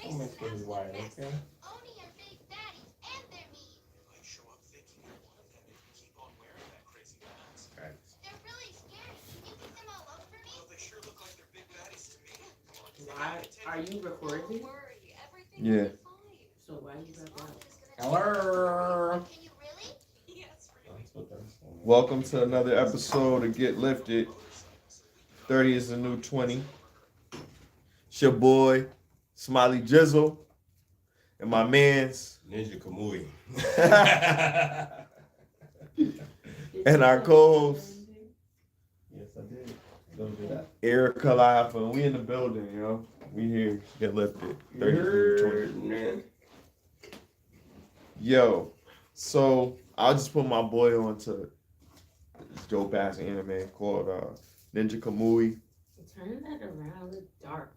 Don't mess with his wife, okay? Right. Why are you recording? Yeah. So why you got that? Hello. Welcome to another episode of Get Lifted. 30 is the new 20. It's your boy, Smiley Jizzle, and my man's, Ninja Kamui. and our co-host, Yes, I did. Don't do that. Erica Live, and we in the building, you know. We here, Get Lifted. 30 is the new 20. Yo, so I'll just put my boy on to this dope ass anime called Ninja Kamui. Turn that around. It's dark.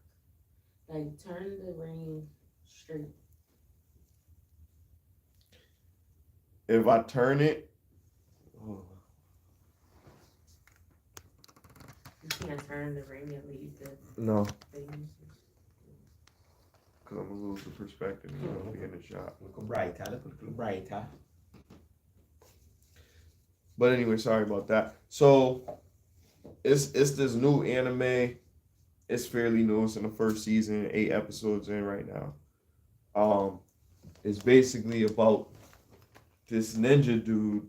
Like turn the ring straight. If I turn it, oh, You can't turn the ring and leave the no, things. because I'm gonna lose the perspective, you know, be in the shot. Look brighter. Look brighter. But anyway, sorry about that. So it's this new anime. It's fairly new. It's in the first season, 8 episodes in right now. It's basically about this ninja dude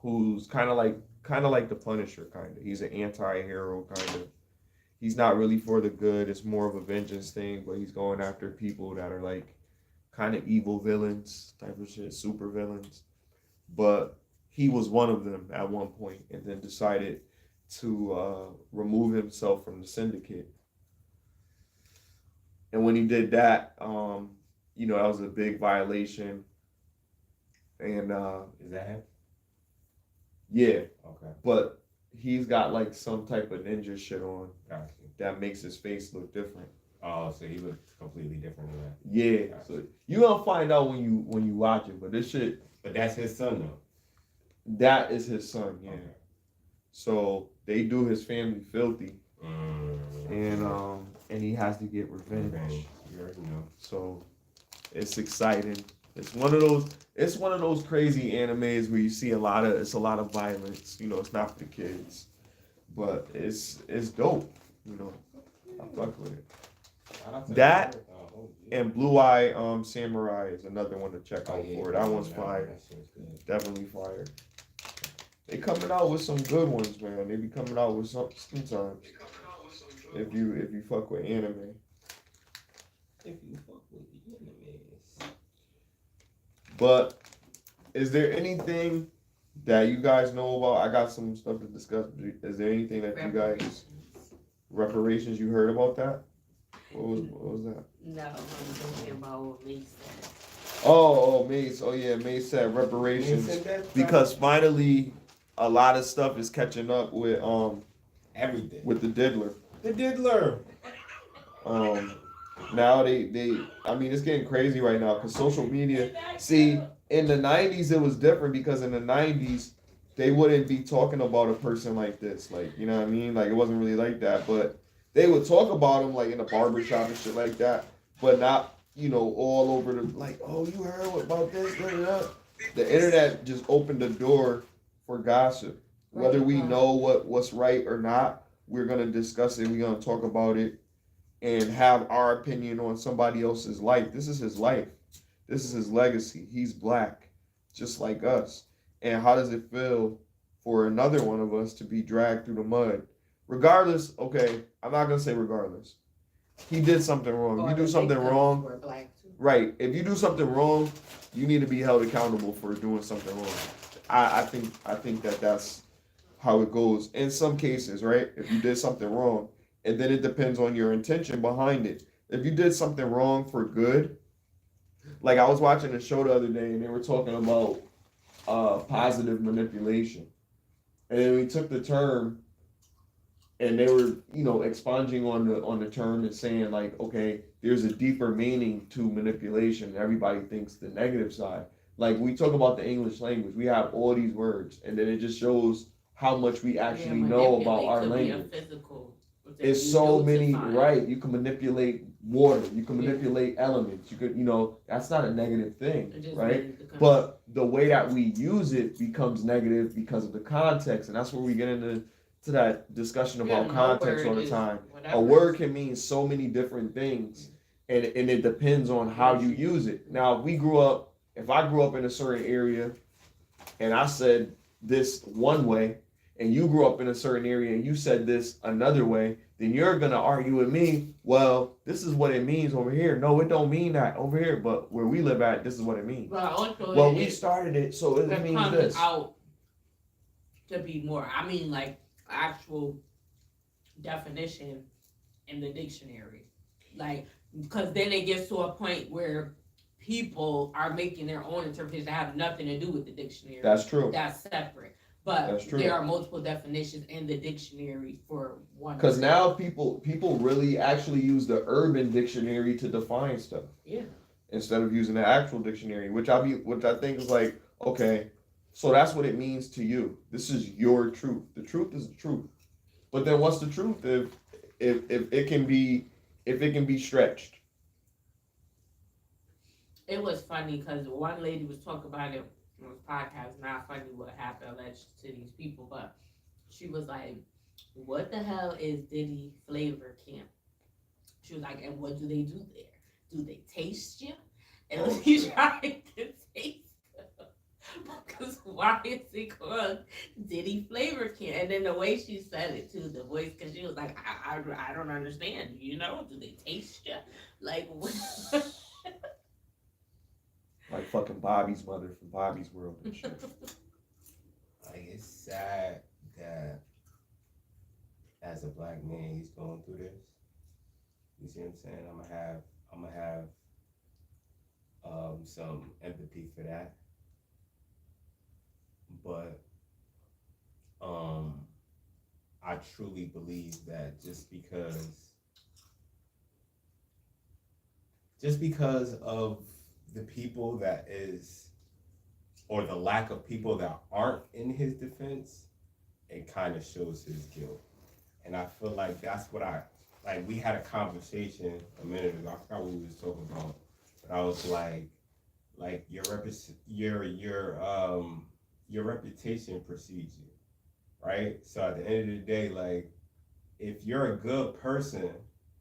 who's kind of like the Punisher, kind of. He's an anti-hero, kind of. He's not really for the good. It's more of a vengeance thing, but he's going after people that are like kind of evil villains type of shit, super villains. But he was one of them at one point, and then decided to remove himself from the syndicate. And when he did that, that was a big violation. And Is that him? yeah, Okay. but he's got like some type of ninja shit on Gotcha. that makes his face look different. Oh, so he looked completely different than that. Yeah, Gotcha. so you gonna find out when you watch it. But this shit, But that's his son, though. that is his son. Yeah. Okay. So they do his family filthy, Mm. and he has to get revenge. Revenge. You already know. So it's exciting. It's one of those crazy animes where you see a lot of violence. You know, it's not for the kids, but it's dope. You know, I fuck with it. Shout out to That the- yeah. And Blue Eye Samurai is another one to check out yeah, for. That one's that- fire. That shit's good. Definitely fire. They coming out with some good ones, man. They be coming out with sometimes. If you fuck with anime. If you fuck with the enemies. But is there anything that you guys know about? I got some stuff to discuss. Is there anything that you guys reparations you heard about that? What was that? No, I'm thinking about what Lee said. Oh, Mace. Oh yeah, Mace said reparations because finally a lot of stuff is catching up with everything. with the diddler. The diddler. Now I mean it's getting crazy right now because social media. See, in the 90s it was different because in the 90s they wouldn't be talking about a person like this, like, you know what I mean, like it wasn't really like that, but they would talk about him like in a barbershop and shit like that, but not, all over the, like, oh, you heard about this, the internet just opened the door for gossip. Whether we know what's right or not, we're gonna discuss it, we're gonna talk about it and have our opinion on somebody else's life. This is his life. This is his legacy. He's black, just like us. And how does it feel for another one of us to be dragged through the mud? Regardless, okay, I'm not gonna say regardless. He did something wrong. If you do something wrong, right? If you do something wrong, you need to be held accountable for doing something wrong. I think that's how it goes in some cases, right? If you did something wrong, and then it depends on your intention behind it. If you did something wrong for good, like I was watching a show the other day and they were talking about positive manipulation. And then we took the term and they were, expunging on the term and saying like, okay, there's a deeper meaning to manipulation. Everybody thinks the negative side. Like we talk about the English language, we have all these words, and then it just shows how much we actually know about our language. It's so many, right? You can manipulate water. You can manipulate elements. You could, that's not a negative thing, It just right? means the But the way that we use it becomes negative because of the context, and that's where we get into that discussion about no context all word the is time. whatever. A word can mean so many different things, and it depends on how you use it. Now, if I grew up in a certain area, and I said this one way, and you grew up in a certain area and you said this another way, then you're gonna argue with me, well, this is what it means over here. No, it don't mean that over here, but where we live at, this is what it means. But also, Well, we started it, so it means comes this. out to be more. I mean, like actual definition in the dictionary, like because then it gets to a point where people are making their own interpretation that have nothing to do with the dictionary. That's true. That's separate. But That's true. there are multiple definitions in the dictionary for one. Because now people really actually use the urban dictionary to define stuff. Yeah. Instead of using the actual dictionary, which I think is like, okay, so that's what it means to you. This is your truth. The truth is the truth. But then what's the truth if it can be stretched? It was funny because one lady was talking about it on this podcast. Not funny what happened alleged to these people, but she was like, "What the hell is Diddy Flavor Camp?" She was like, "And what do they do there? Do they taste you?" And he's trying to taste them. Because why is it called Diddy Flavor Camp? And then the way she said it too, the voice, because she was like, I don't understand. Do they taste you? Like what? Like fucking Bobby's mother from Bobby's World and shit. Like, it's sad that as a black man, he's going through this. You see what I'm saying? I'm gonna have some empathy for that. But I truly believe that just because of the people that is, or the lack of people that aren't in his defense, it kind of shows his guilt. And I feel like that's what we had a conversation a minute ago. I forgot what we was talking about, but I was like your reputation precedes you, right? So at the end of the day, like, if you're a good person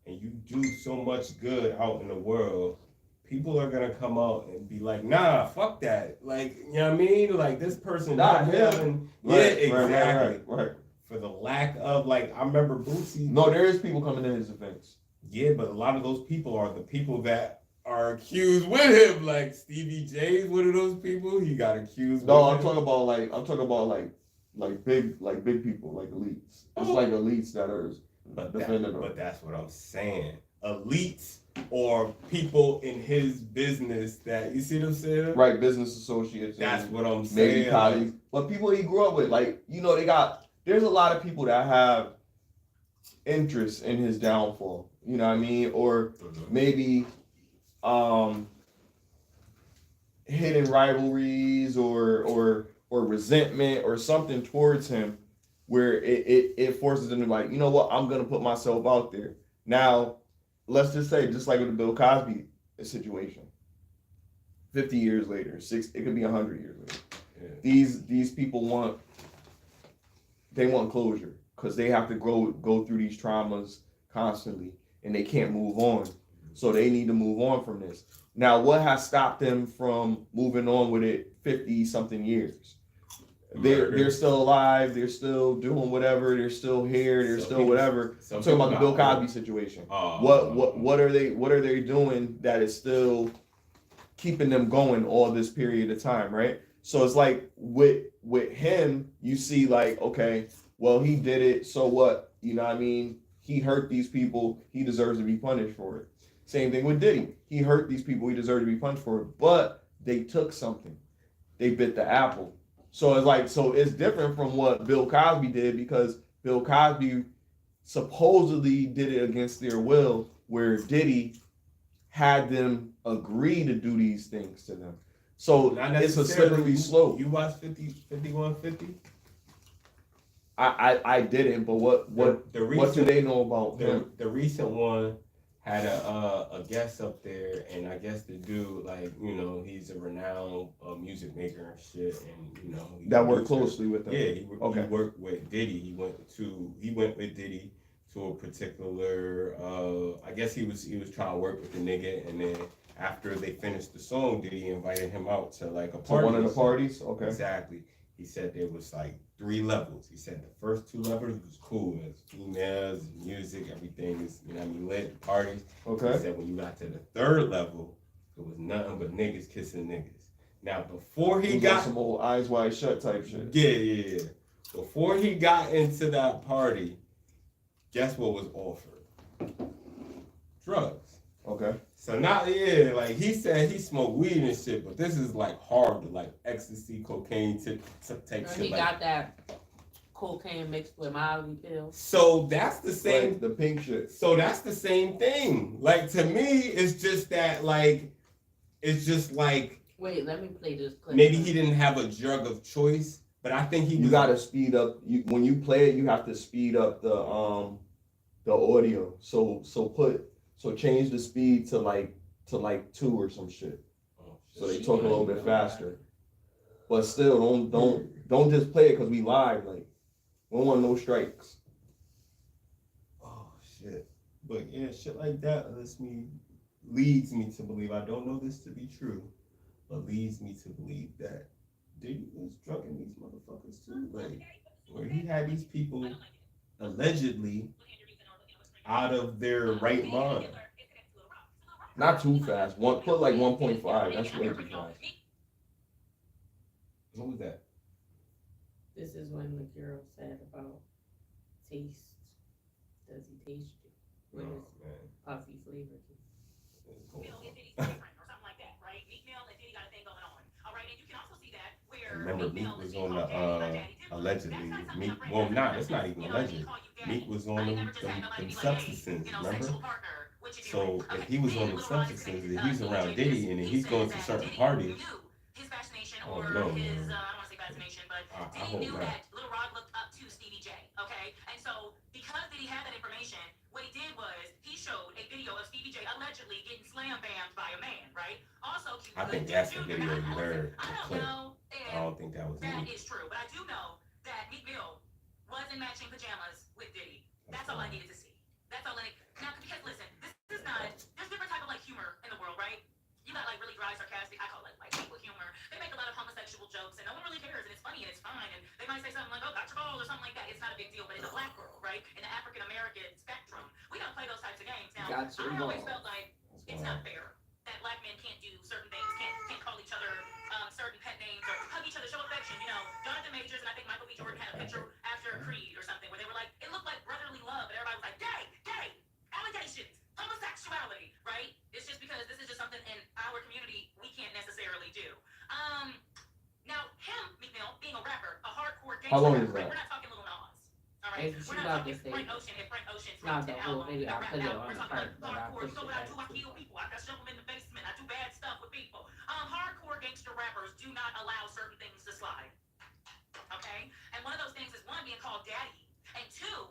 and you do so much good out in the world, people are gonna come out and be like, nah, fuck that. Like, you know what I mean? Like, this person Not him. Right, Yeah, exactly. Right. For the lack of, like, I remember Boosie. No, there is people coming in his defense. Yeah, but a lot of those people are the people that are accused with him. Like Stevie J is one of those people. He got accused. No, with I'm talking about big people, like elites. It's like elites that are defending him. But that's what I'm saying. Elites or people in his business that, you see what I'm saying? Right, business associates. That's what I'm saying. Maybe colleagues. But people he grew up with, like, there's a lot of people that have interest in his downfall. You know what I mean? Or maybe hidden rivalries or resentment or something towards him where it forces them to, like, you know what, I'm gonna put myself out there. Now, let's just say, just like with the Bill Cosby situation, 50 years later, it could be 100 years later. Yeah. These people want closure because they have to go through these traumas constantly and they can't move on. So they need to move on from this. Now, what has stopped them from moving on with it 50 something years? They're still alive. They're still doing whatever. They're still here. They're still whatever. I'm talking about the Bill Cosby situation. What are they doing that is still keeping them going all this period of time, right? So it's like with him, you see, like, okay, well, he did it. So what? You know what I mean? He hurt these people. He deserves to be punished for it. Same thing with Diddy. He hurt these people. He deserved to be punished for it. But they took something. They bit the apple. So it's different from what Bill Cosby did, because Bill Cosby supposedly did it against their will, where Diddy had them agree to do these things to them. So it's a slippery slope. You watched 5150? I didn't, but what do they know about him? The recent one had a guest up there, and I guess the dude, like, you know, he's a renowned music maker and shit, and you know That worked closely with them. Yeah, he Okay. worked with Diddy. He went with Diddy to a particular. I guess he was trying to work with the nigga, and then after they finished the song, Diddy invited him out to like a To party. one of the parties. Okay. Exactly. He said there was like 3 levels. He said the first 2 levels was cool. It was females, music, everything is, you know what I mean, lit, parties. He Okay. said when you got to the 3rd level, it was nothing but niggas kissing niggas. Now before he He got some old eyes wide shut type shit. yeah. Before he got into that party, guess what was offered? Drugs. Okay. So now, yeah, like he said he smoked weed and shit, but this is like hard, like ecstasy, cocaine type And shit. he Like, got that cocaine mixed with Molly pills. so that's the same. Like the pink shit. So that's the same thing. Like to me, it's just that like, it's just like Wait, let me play this clip. maybe he didn't have a drug of choice, but I think he You was. gotta speed up. When you play it, you have to speed up the audio. So change the speed to like 2 or some shit. Oh, So they shit. talk a little bit faster. But still, don't just play it because we live. Like, we don't want no strikes. Oh shit. But yeah, shit like that leads me to believe, I don't know this to be true, but leads me to believe that Diddy was drugging these motherfuckers too. Like where he had these people allegedly out of their right mind. Not too fast. Put like 1.5. That's way too fast. What was that? This is when the girl said about taste. Does he taste you? With Oh, his man. puffy flavor. Remember Meek was on the allegedly Meek, well not, it's not even alleged. Meek was on them substances, remember? So if he was on the substances, if he's around Diddy and then he's going to certain parties, oh no, man. I hope not. Little Rod looked up to Stevie J, okay? And so because Diddy had that information, what he did was he showed a video of Stevie J allegedly getting slam bammed by a man, right? Also, I think that's the video you heard. I don't Clip. know I don't think that was that Meek. is true, but I do know that Meek Mill was in matching pajamas with Diddy. That's all I needed to see. That's all I need. Now, because listen, this is not, there's different type of like humor in the world, right? You got like really dry, sarcastic, I call it like people humor. They make a lot of homosexual jokes and no one really cares and it's funny and it's fine. And they might say something like, oh, got your balls or something like that. It's not a big deal, but it's a black girl, right? In the African American spectrum, we don't play those types of games. Now, Got your I always balls. felt like it's not fair that black men can't do certain things, can't call each other certain pet names or hug each other, show affection. You know, Jonathan Majors and I think Michael B. Jordan had a picture after Creed or something where they were like, it looked like brotherly love, and everybody was like, gay, allegations, homosexuality, right? It's just because this is just something in our community we can't necessarily do. Now him, Meek Mill, being a rapper, a hardcore gangster How long is rapper, that? We're not talking Lil Nas. All right, It's we're not not talking the same. Frank Ocean. If Frank Ocean's Not dropped the an whole album, video. a I rap put it album, on we're the talking part, but I hardcore. You pushed know it what I do? I back to kill people. I shove them in the basement. I do bad stuff with people. Hardcore gangster rappers do not allow certain things to slide. Okay, and one of those things is one being called daddy, and two,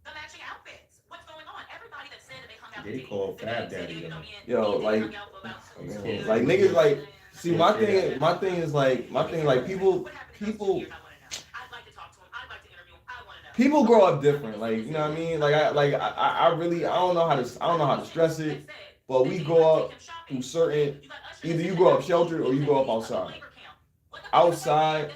the matching outfits. What's going on? Everybody that said that they hung out They with call Diddy, Fab said, Daddy, you know, though. me and Yo, Diddy like, hung out for about 2 man, years. like, niggas, like, See, my Yeah. thing is like people people grow up different. Like, you know what I mean? Like I really I don't know how to stress it, but we grow up through certain, either you grow up sheltered or you grow up outside. Outside,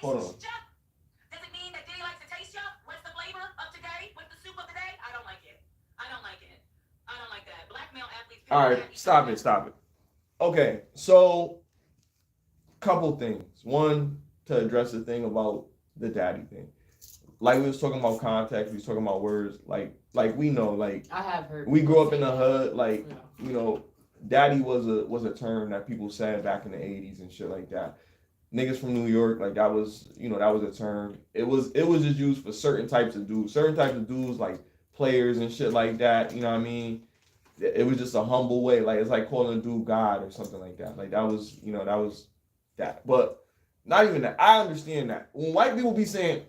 hold on. Does it mean that Diddy likes to taste you? What's the flavor of today? What's the soup of the day? I don't like it. I don't like it. I don't like that. Black male athletes. All right, stop it. Okay, so couple things. One, to address the thing about the daddy thing. Like we was talking about context, we was talking about words. Like we know, like I have heard. we grew up in the hood. Like, Yeah. you know, daddy was a term that people said back in the 80s and shit like that. Niggas from New York, like that was a term. It was just used for certain types of dudes. Certain types of dudes, like players and shit like that. You know what I mean? It was just a humble way. Like it's like calling a dude God or something like that. Like that was that. But not even that. I understand that. When white people be saying,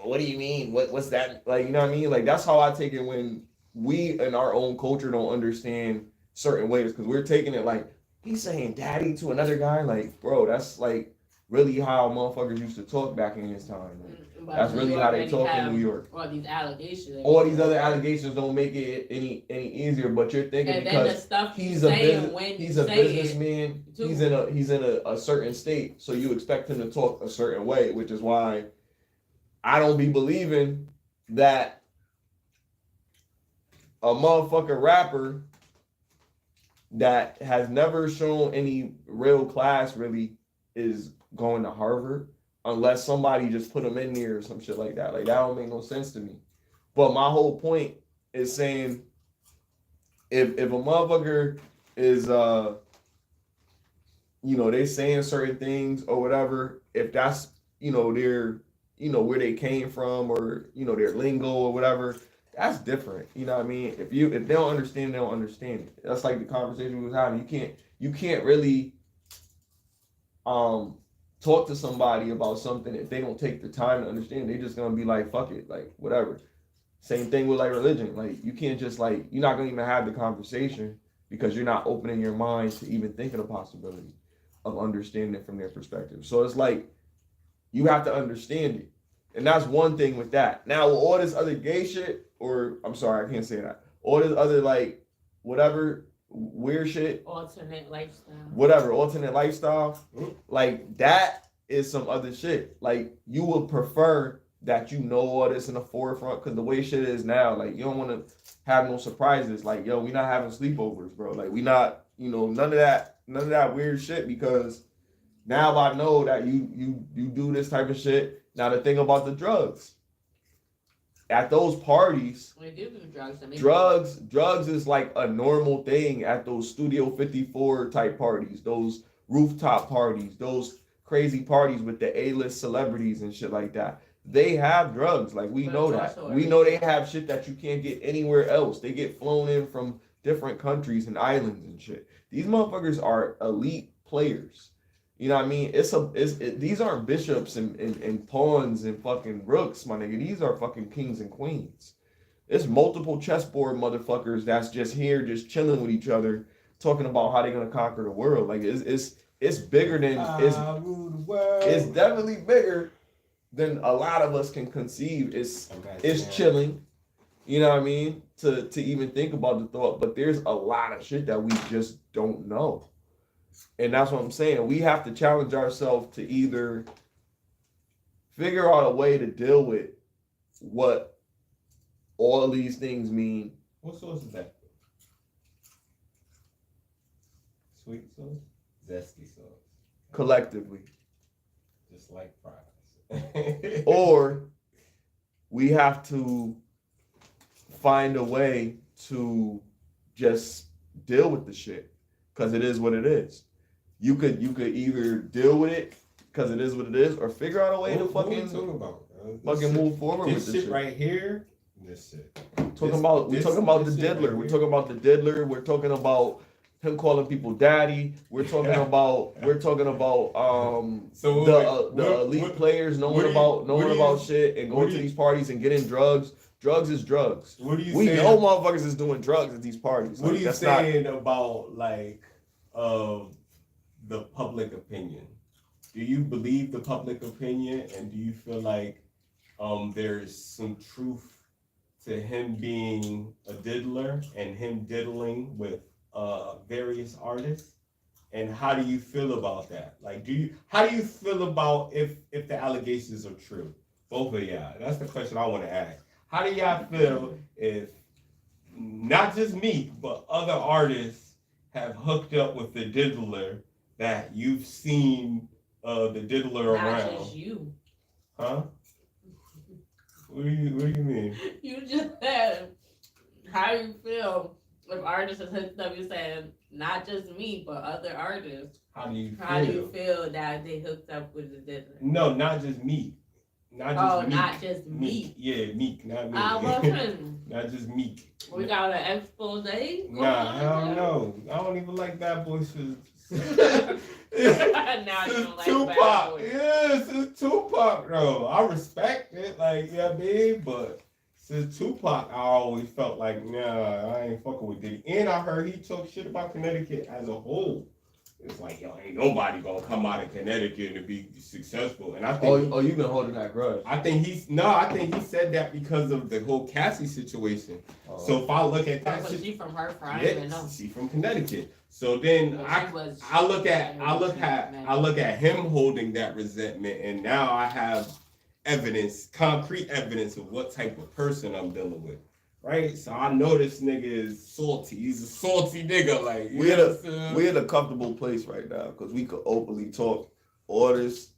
what do you mean? What's that? Like, you know what I mean? Like that's how I take it when we in our own culture don't understand certain ways because we're taking it like he's saying daddy to another guy. Like, bro, that's like really how motherfuckers used to talk back in his time. Like, But that's New really York how they already talk in have New York. All these allegations. All these other allegations don't make it any easier, but you're thinking And then the because stuff he's you a saying business, when he's you a say it, businessman. too. He's in a certain state, so you expect him to talk a certain way, which is why I don't be believing that a motherfucking rapper that has never shown any real class really is going to Harvard unless somebody just put him in there or some shit like that. Like that don't make no sense to me. But my whole point is saying if a motherfucker is they saying certain things or whatever, if that's their where they came from or their lingo or whatever, that's different. You know what I mean? If they don't understand, they don't understand it. That's like the conversation we was having. You can't really talk to somebody about something if they don't take the time to understand. They just gonna be like, fuck it, like whatever. Same thing with like religion. Like you can't just like you're not gonna even have the conversation because you're not opening your mind to even thinking the possibility of understanding it from their perspective. So it's like you have to understand it. And that's one thing with that. Now with all this other gay shit, or I'm sorry, I can't say that. All this other like whatever weird shit, alternate lifestyle, like that is some other shit. Like you would prefer that all this in the forefront because the way shit is now, like you don't want to have no surprises. Like yo, we not having sleepovers, bro. Like we not, none of that weird shit because now I know that you do this type of shit. Now the thing about the drugs. At those parties, drugs is like a normal thing at those Studio 54 type parties, those rooftop parties, those crazy parties with the A-list celebrities and shit like that. They have drugs, like we know that. We know they have shit that you can't get anywhere else. They get flown in from different countries and islands and shit. These motherfuckers are elite players. You know what I mean? These aren't bishops and pawns and fucking rooks, my nigga. These are fucking kings and queens. It's multiple chessboard motherfuckers that's just here, just chilling with each other, talking about how they're gonna conquer the world. Like it's bigger than it's definitely bigger than a lot of us can conceive. It's chilling. You know what I mean? To even think about the thought, but there's a lot of shit that we just don't know. And that's what I'm saying. We have to challenge ourselves to either figure out a way to deal with what all of these things mean. What sauce is that? Sweet sauce? Zesty sauce. Collectively. Just like fries. Or we have to find a way to just deal with the shit. Because it is what it is. You could either deal with it because it is what it is, or figure out a way to fucking move forward with this shit right here. This shit. We're talking about the diddler. We're talking about the diddler. We're talking about him calling people daddy. We're talking about the elite players knowing about shit and going to these parties and getting drugs. Drugs is drugs. What do you we know motherfuckers is doing drugs at these parties. What are you saying about like the public opinion? Do you believe the public opinion, and do you feel like there's some truth to him being a diddler and him diddling with various artists? And how do you feel about that? Like, how do you feel about if the allegations are true? Both of y'all. That's the question I want to ask. How do y'all feel if not just me, but other artists have hooked up with the diddler that you've seen the diddler around? Not just you. Huh? What do you mean? You just said how you feel if artists have hooked up. You said not just me, but other artists. How do you feel that they hooked up with the diddler? No, not just me. Not just Meek. Yeah, Meek, not me. Not just Meek. We got an expose. Nah, hell no. I don't even like Bad Boy shit. Now you don't like Tupac. Bad Boy. Yes, it's Tupac, though. I respect it, like, yeah, I mean, but since Tupac, I always felt like, nah, I ain't fucking with Diddy. And I heard he talk shit about Connecticut as a whole. It's like, yo, ain't nobody gonna come out of Connecticut and be successful. And I think, Oh, you've been holding that grudge. I think he said that because of the whole Cassie situation. Oh. So if I look at that Was shit, she from Hartford? I didn't even know. she from Connecticut. So then Well, I look at him holding that resentment, and now I have evidence, concrete evidence of what type of person I'm dealing with. Right? So I know this nigga is salty. He's a salty nigga. Like, we're in a comfortable place right now because we could openly talk all this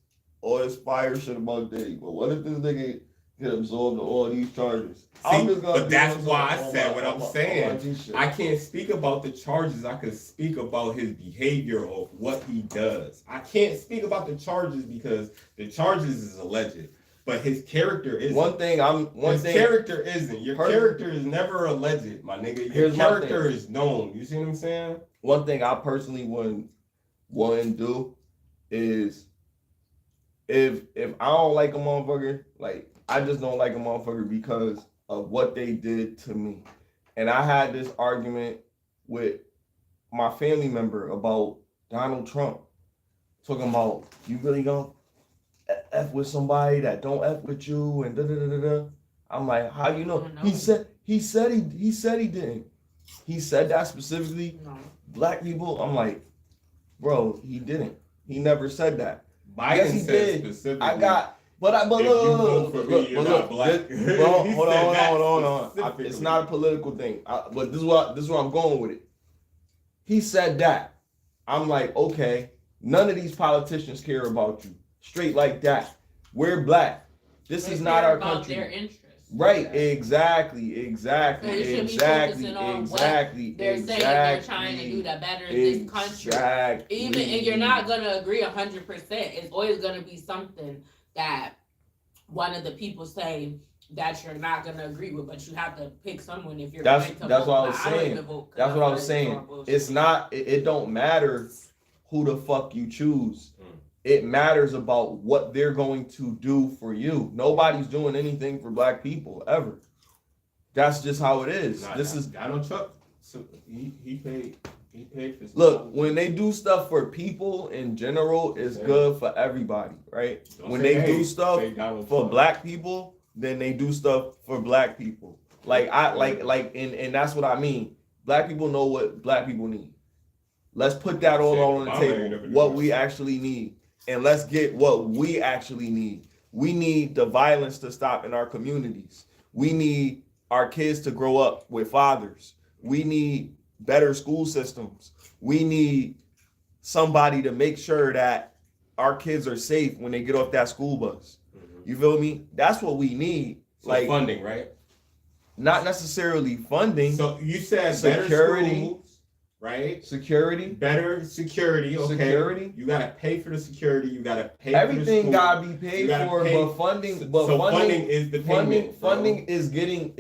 fire shit about Diddy. But what if this nigga get absorbed in all these charges? But that's why I said what I'm saying. I can't speak about the charges. I can speak about his behavior of what he does. I can't speak about the charges because the charges is alleged. But his character isn't. His character isn't. Your character is never alleged, my nigga. Your character is known. You see what I'm saying? One thing I personally wouldn't do is if I don't like a motherfucker, like I just don't like a motherfucker because of what they did to me. And I had this argument with my family member about Donald Trump, talking about you really gonna F with somebody that don't F with you and da da da da da. I'm like, how you know? He said he didn't. He said that specifically. No. Black people. I'm like, bro, he didn't. He never said that. Biden yes, he said did. specifically. But look, not black. Bro, hold on. It's not a political thing. But this is where I'm going with it. He said that. I'm like, okay, none of these politicians care about you. Straight like that. We're black. This is not our country. Their interests. Right, exactly. They're saying they're trying to do the better in this country. Even and you're not gonna agree 100%. It's always gonna be something that one of the people say that you're not gonna agree with, but you have to pick someone if you're that's going to what vote. I was saying. That's what I was saying. It's not. It don't matter who the fuck you choose. It matters about what they're going to do for you. Nobody's doing anything for black people ever. That's just how it is. Donald Trump. So he paid for stuff. Look, when they do stuff for people in general, it's good for everybody, right? When they do stuff for black people, then they do stuff for black people. And that's what I mean. Black people know what black people need. Let's put that all on the table. What we actually need. And let's get what we actually need. We need the violence to stop in our communities. We need our kids to grow up with fathers. We need better school systems. We need somebody to make sure that our kids are safe when they get off that school bus. You feel me? That's what we need. So like funding, right? Not necessarily funding. So you said security. Better schools, right? Security. Better security. Okay. Security. You gotta pay for the security. You gotta pay. Everything for the gotta be paid for, but funding. Funding is the payment. Funding is getting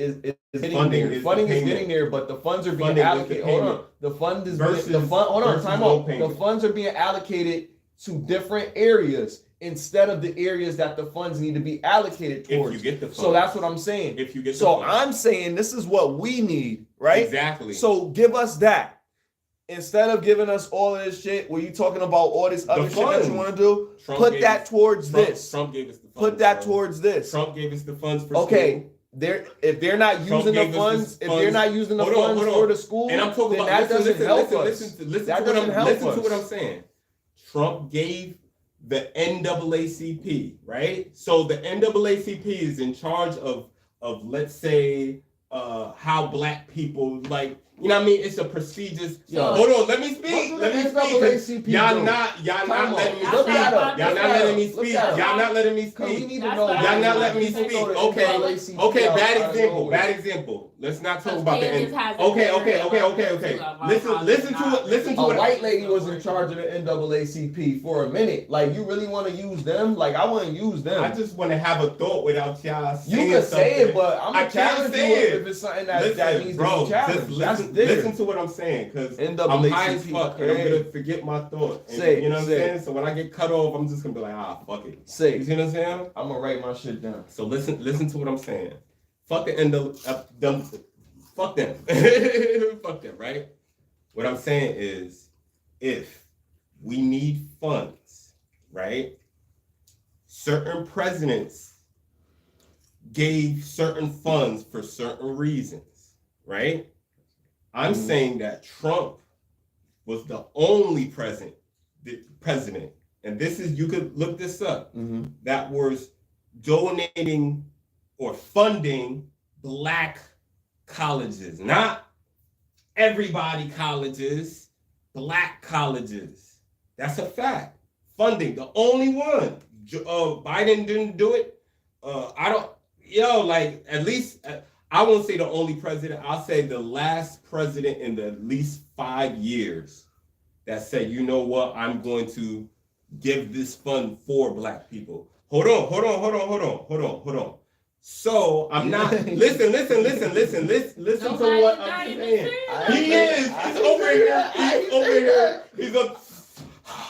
there, but the funds are being allocated. Hold on. The fund is time out. The funds are being allocated to different areas instead of the areas that the funds need to be allocated towards. If you get the funds. So that's what I'm saying. If you get the funds. I'm saying this is what we need, right? Exactly. So give us that. Instead of giving us all of this shit, where you talking about all this other shit that you want to do, put that towards this. Trump gave us the funds. Put that towards this. Trump gave us the funds for school. If they're not using the funds, for the school, and I'm talking then about that doesn't help us. Listen to what I'm saying. Trump gave the NAACP, right? So the NAACP is in charge of let's say how black people like. You know what I mean? It's a prestigious. Hold on, let me speak. Y'all not letting me speak. Y'all not letting me speak. Y'all not letting me speak. Okay. Bad example. Let's not talk about the end. Okay. Listen to it. A white lady was in charge of the NAACP for a minute. Like, you really want to use them? Like, I wouldn't use them. I just want to have a thought without y'all saying. You can say it, but I'm gonna challenge you if it's something that needs to be challenged. Listen to what I'm saying, because I'm high as fuck and I'm gonna forget my thought. You know what I'm saying? So when I get cut off, I'm just gonna be like, fuck it. You see what I'm saying? I'm gonna write my shit down. So listen to what I'm saying. Fuck the end of them. Fuck them. Fuck them, right? What I'm saying is, if we need funds, right? Certain presidents gave certain funds for certain reasons, right? I'm saying that Trump was the only president, and this is, you could look this up, that was donating or funding black colleges, not everybody colleges, black colleges. That's a fact. Funding, the only one. Biden didn't do it. At least, I won't say the only president, I'll say the last president in the at least 5 years that said, you know what, I'm going to give this fund for black people. Hold on. So I'm not, listen to what I'm saying. He is, he's over here, he's a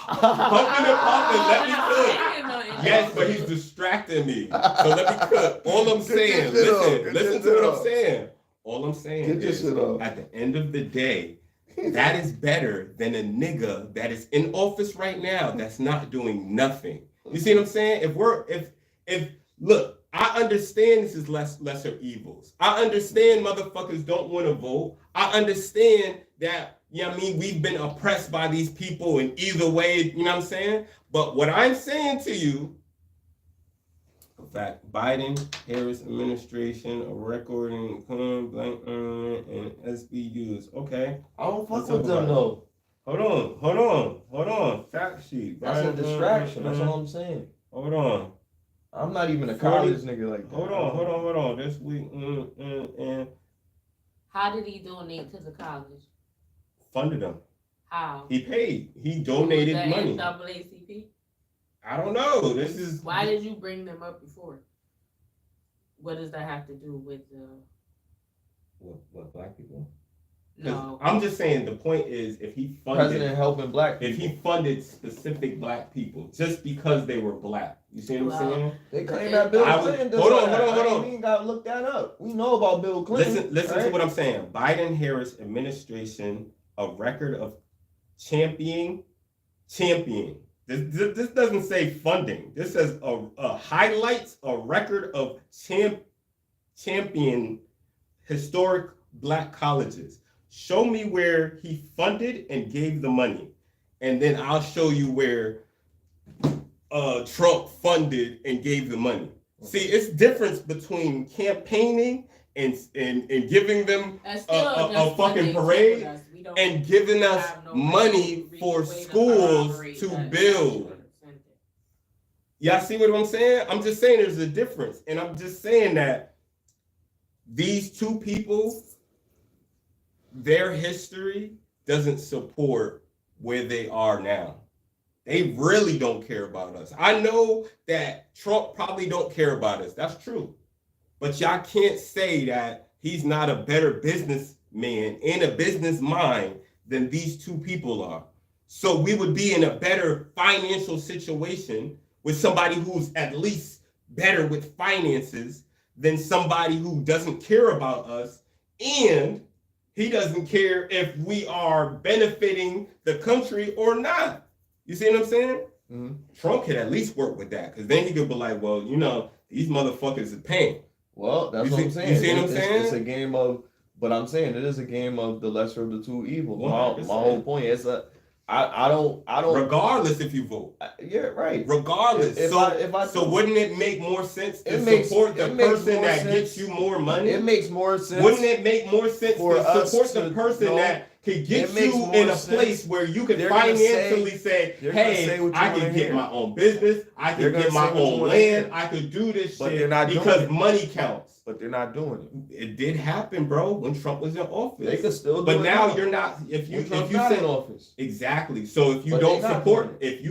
pumping and pumping, let me cook. Yes, but he's distracting me. So let me cook. All I'm saying, listen to what I'm saying. All I'm saying is, at the end of the day, that is better than a nigga that is in office right now that's not doing nothing. You see what I'm saying? Look, I understand this is lesser evils. I understand motherfuckers don't want to vote. I understand that, we've been oppressed by these people in either way, you know what I'm saying? But what I'm saying to you, in fact, Biden, Harris administration, a record income, blank and SBUs. Okay. I don't fuck with them though. Hold on. Fact sheet. That's a distraction. That's all I'm saying. Hold on. I'm not even a college nigga like that. Hold on. This week, and How did he donate to the college? Funded them. How? He paid. He donated Was that money. NAACP? I don't know. This is. Why did you bring them up before? What does that have to do with What black people? No. I'm just saying the point is, if he funded president helping black people. if he funded specific black people just because they were black, you see what I'm saying? They claim that Bill Clinton does. Hold on. We ain't gotta look that up. We know about Bill Clinton. Listen to what I'm saying. Biden Harris administration, a record of championing. This doesn't say funding. This says highlights a record of champion historic black colleges. Show me where he funded and gave the money, and then I'll show you where Trump funded and gave the money. See, it's difference between campaigning and giving them a fucking parade and giving us money for schools to build. Y'all see what I'm saying? I'm just saying there's a difference, and I'm just saying that these two people, their history doesn't support where they are now. They really don't care about us. I know that Trump probably don't care about us. That's true. But y'all can't say that he's not a better businessman and a business mind than these two people are. So we would be in a better financial situation with somebody who's at least better with finances than somebody who doesn't care about us, and he doesn't care if we are benefiting the country or not. You see what I'm saying? Mm-hmm. Trump could at least work with that, because then he could be like, well, these motherfuckers are paying. Well, that's what I'm saying. You see what I'm saying? It's a game of, but I'm saying it is a game of the lesser of the two evils. My whole point is I don't. Regardless if you vote. Yeah, right. Regardless. So wouldn't it make more sense to support the person that gets you more money? It makes more sense. Wouldn't it make more sense to support the person that could get you in a place where you could financially say, hey, I can get my own business, I can get my own land, I could do this shit because money counts. But they're not doing it. It did happen, bro, when Trump was in office. They could still do it. But now you're not. If you not in office. Exactly. So if you don't support it and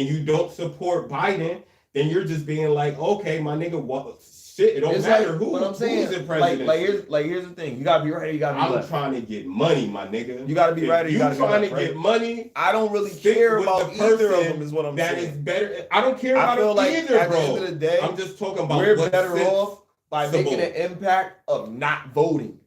you don't support Biden, then you're just being like, okay, my nigga, what shit, it don't matter who. But I'm saying, who's the president. Here's the thing. You gotta be right, you gotta be left. I'm trying to get money, my nigga. You gotta be right, you gotta be left. You trying to get money. I don't really care about either of them, is what I'm saying. That is better. I don't care about either, bro. At the end of the day, I'm just talking about we're better off. by making an impact of not voting.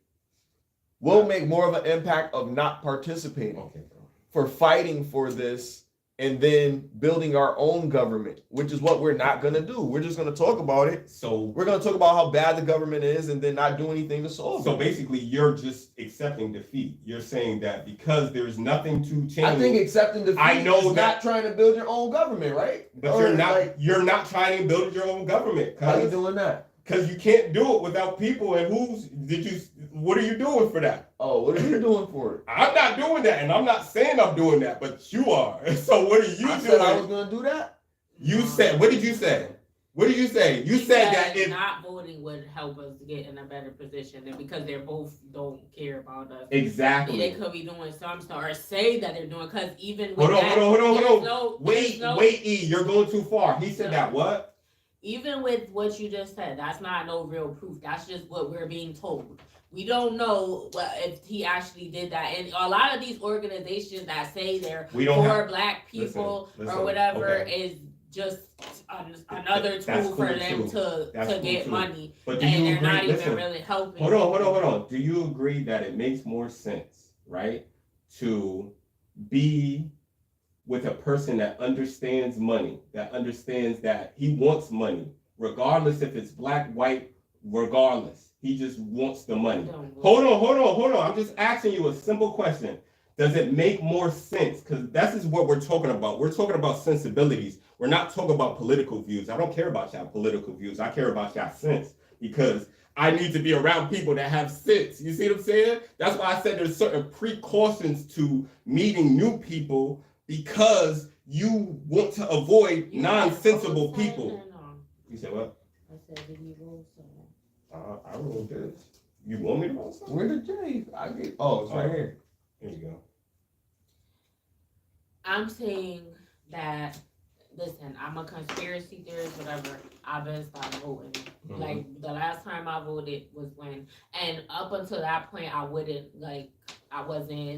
We'll make more of an impact of not participating, Okay, bro. for fighting for this, and then building our own government, which is what we're not going to do. We're just going to talk about it. So We're going to talk about how bad the government is and then not do anything to solve So it. basically, you're just accepting defeat. You're saying that because there's nothing to change. I think accepting defeat I know is that- not trying to build your own government, right? but Or you're not. like, You're not trying to build your own government. how you doing that? Because you can't do it without people. And what are you doing for that? Oh, what are you doing for it? I'm not doing that, and I'm not saying I'm doing that, but you are. So what are you I doing? said I was going to do that. You said. What did you say? What did you say? You He said that if not voting would help us to get in a better position, and because they both don't care about us. exactly. They could be doing some stuff or say that they're doing, because even with Hold on, that, hold on. there's no- Wait, there's no- wait, E, you're going too far. He said that what? Even with what you just said, that's not no real proof. That's just what we're being told. We don't know if he actually did that. And a lot of these organizations that say they're We don't for have. black people Listen, or whatever okay. is just another That's tool for cool them too. That's to cool get too. money. But do And you they're agree? not even Listen, really helping. hold on. Do you agree that it makes more sense, right, to be with a person that understands money, that understands that he wants money, regardless if it's black, white, regardless. He just wants the money. Hold on. I'm just asking you a simple question. Does it make more sense? Because this is what we're talking about. We're talking about sensibilities. We're not talking about political views. I don't care about y'all political views. I care about y'all sense, because I need to be around people that have sense. You see what I'm saying? That's why I said there's certain precautions to meeting new people, because you want to avoid nonsensical people. You said what? I said, did you roll some? I rolled this. You want me to roll something? Where the J? Oh, it's right here. Here you go. I'm saying that, listen, I'm a conspiracy theorist, whatever. I've been stopped voting. Mhm. Like, the last time I voted was when, and up until that point, I wasn't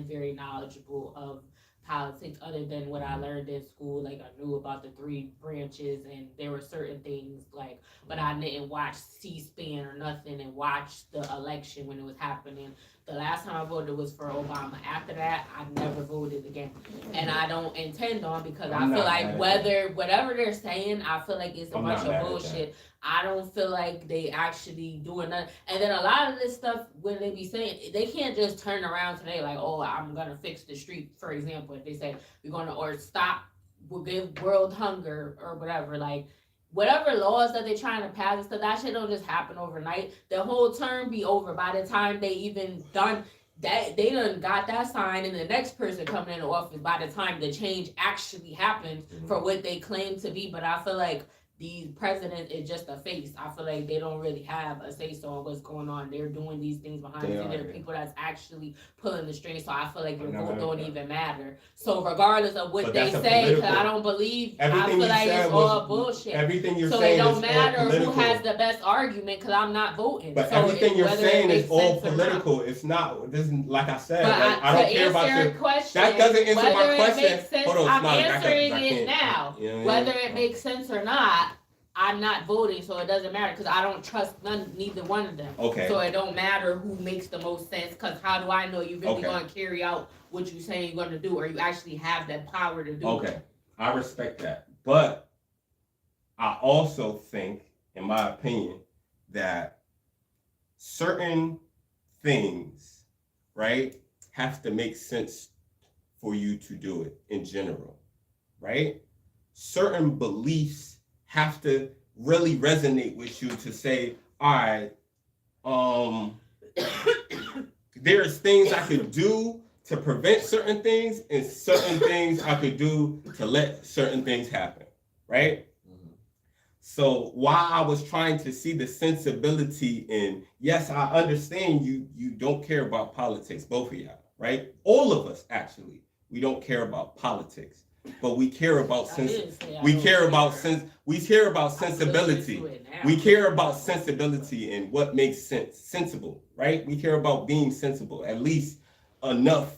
very knowledgeable of politics other than what I learned in school. Like, I knew about the 3 branches, and there were certain things, like, but I didn't watch C-SPAN or nothing and watch the election when it was happening. The last time I voted was for Obama. After that, I never voted again. And I don't intend on, because I'm I feel not like mad at whatever they're saying, I feel like it's a I'm bunch not mad of at bullshit. I don't feel like they actually doing nothing. And then a lot of this stuff, when they be saying, they can't just turn around today like, oh, I'm gonna fix the street, for example. If they say we're gonna, or stop, we'll give world hunger or whatever, like whatever laws that they're trying to pass and stuff, that shit don't just happen overnight. The whole term be over by the time they even done that. They done got that sign, and the next person coming into office by the time the change actually happens for what they claim to be. But I feel like the president is just a face. I feel like they don't really have a say so on what's going on. They're doing these things behind the scenes. There are people that's actually pulling the strings. So I feel like your vote don't even matter. So regardless of what But they that's a say, because political- I don't believe, I Everything feel you like said it's was- all bullshit. Everything you're So it saying don't is all matter who political. has the best argument, because I'm not voting. But So everything you're whether it saying is makes all sense or not. political. It's not. This is like I said. But Like, I don't to care about answer your. your question, That doesn't answer my whether question. It makes sense, Hold on, I'm Smiley, back up, 'cause answering I it can't- now. you know what I mean? Whether it makes sense or not, I'm not voting, so it doesn't matter, because I don't trust neither one of them. Okay. So it don't matter who makes the most sense, because how do I know you really Okay. going to carry out what you saying you're going to do, or you actually have that power to do it? Okay, I respect that, but I also think, in my opinion, that certain things, right, have to make sense for you to do it in general, right? Certain beliefs have to really resonate with you to say, all right, there's things I could do to prevent certain things, and certain things I could do to let certain things happen, right? So while I was trying to see the sensibility in, yes, I understand you don't care about politics, both of y'all, right? All of us, actually, we don't care about politics, but we care about we care about sensibility. We care about sensibility and what makes sense, sensible, right? We care about being sensible, at least enough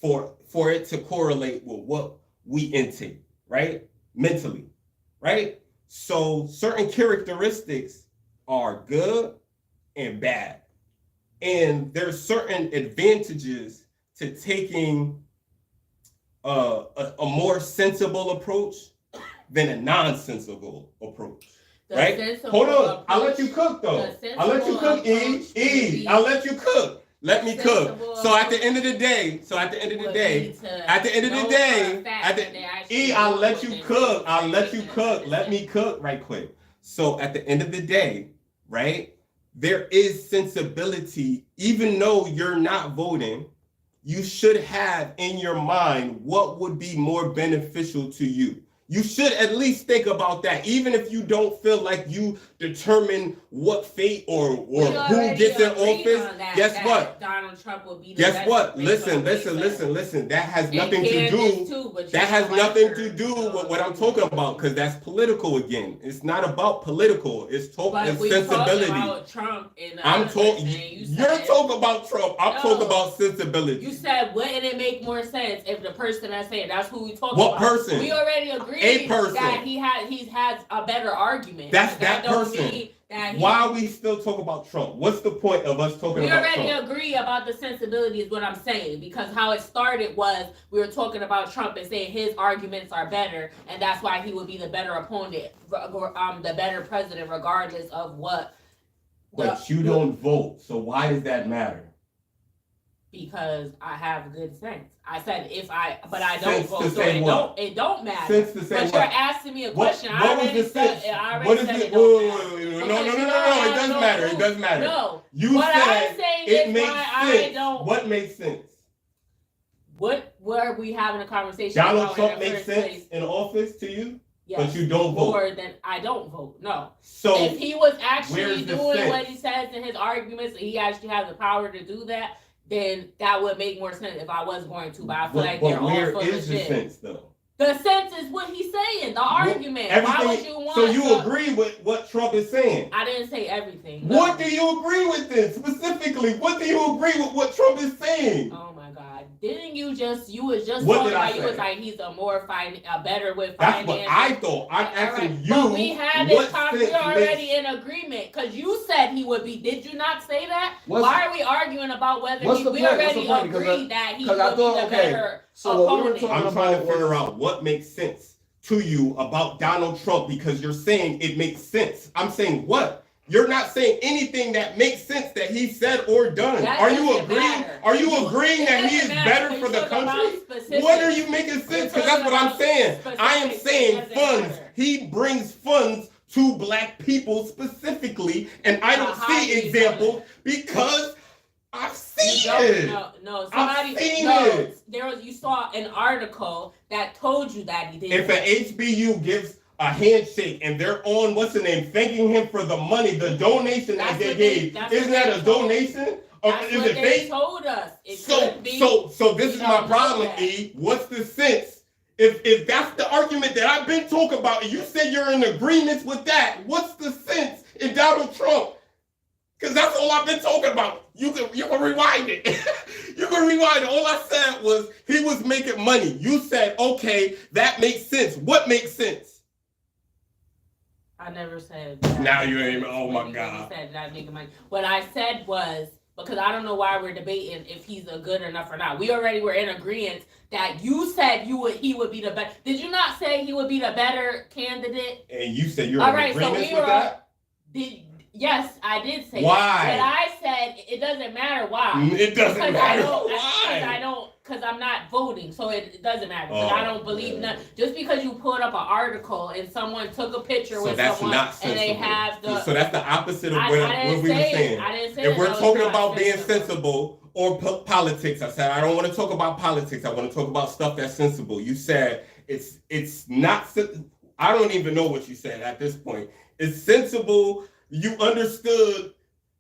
for it to correlate with what we intake, right? Mentally, right? So certain characteristics are good and bad. And there's certain advantages to taking a more sensible approach than a nonsensical approach. The Right? sensible Hold on. approach- I'll let you cook though. the I'll let you sensible cook, E. approach would be- I'll let you cook. Let me cook. sensible So at the approach end of the day, would be to at the end of the know day, for a fact that they actually E, I'll know let what you they're cook. doing. I'll let you Making a cook. Let me decision. cook right quick. So at the end of the day, right, there is sensibility. Even though you're not voting, you should have in your mind what would be more beneficial to you. You should at least think about that, even if you don't feel like you determine what fate or We who already gets in agreed office. on that, Guess that what? Donald Trump will be the Guess best what? based on Listen, what he said. listen. That has And nothing to Candace do. too, but you That has don't like nothing her, to do so- with what I'm talking about, because that's political again. It's not about political. It's But talking we sensibility. talking about Trump and the I'm other talking. person, and You're talking about Trump. I'm No. talking about sensibility. You said, wouldn't it make more sense if the person that's saying that's who we talking What about? person? We already agreed A person. that he has a better argument. That's But that don't person. mean that he- Why are we still talking about Trump? What's the point of us talking We about already Trump? agree about the sensibility is what I'm saying, because how it started was we were talking about Trump and saying his arguments are better, and that's why he would be the better opponent, the better president, regardless of what. But you don't vote, so why does that matter? Because I have good sense. I said but I don't Sense to vote, so say what? it don't matter. Sense to say But what? you're asking me a question. What was the sense? What is it? No. It does matter. It does matter. No. You What I'm said saying it is makes why I sense. don't. What makes sense? What were we having a conversation Donald about Trump in the makes first sense place? in office to you, Yes. but you don't vote. More than I don't vote. No. So If he was actually where's the doing sense? what he says in his arguments, and he actually has the power to do that, then that would make more sense if I was going to. But I feel like they're all where full of is the shit. sense though? The sense is what he's saying. The argument. Why would you want? So you to- agree with what Trump is saying? I didn't say everything. No. What do you agree with then specifically? What do you agree with what Trump is saying? Oh my God! Didn't you was just What talking did I about? You say? was like he's better with That's finance. what I thought. I'm asking Alright, you. But we had what this sense we're already makes- in agreement because you said he would be. Did you not say that? What's- Why are we arguing about whether What's he? the We point? What's already the point? 'Cause agreed that he 'cause would I be thought, the okay, better so what we were opponent. talking I'm trying to about figure was- out what makes sense to you about Donald Trump because you're saying it makes sense. I'm saying what? You're not saying anything that makes sense that he said or done. That Are you doesn't agreeing? matter. Are you agreeing It that he doesn't is matter. better We're for the talking about country? specifics. What are you making sense? We're Because that's talking what I'm about saying. I am specifics. saying It doesn't funds. matter. He brings funds to black people specifically, and I don't How do see you know examples because I've seen You it. don't- No, I've somebody. seen No, it. you saw an article that told you that he did. If an HBU gives a handshake and they're on what's the name, thanking him for the money, the donation that That's they what they- gave, that's isn't what that they a told- donation? Or That's is what it they fake? told us. It So could be. this is We my don't know problem, that. E. What's the sense? If that's the argument that I've been talking about, and you said you're in agreement with that, what's the sense in Donald Trump? Because that's all I've been talking about. You can rewind it. You can rewind it. All I said was he was making money. You said, okay, that makes sense. What makes sense? I never said that. Now you ain't- oh my When you God. said that nigga money. What I said was, because I don't know why we're debating if he's a good enough or not. We already were in agreement that you said he would be the better. Did you not say he would be the better candidate? And you said you're All in right, so agreement we with were that? Yes, I did say Why? that. But I said it doesn't matter why. It doesn't Because matter I why. because I'm not voting, so it doesn't matter. Because Oh, I don't believe yeah. none. Just because you pulled up an article and someone took a picture So with that's someone not and sensible. they have the. So that's the opposite of I what didn't we were say saying. I didn't say If we're that was talking not about being sensible. sensible or politics, I said I don't want to talk about politics. I want to talk about stuff that's sensible. You said it's not. I don't even know what you said at this point. It's sensible. You understood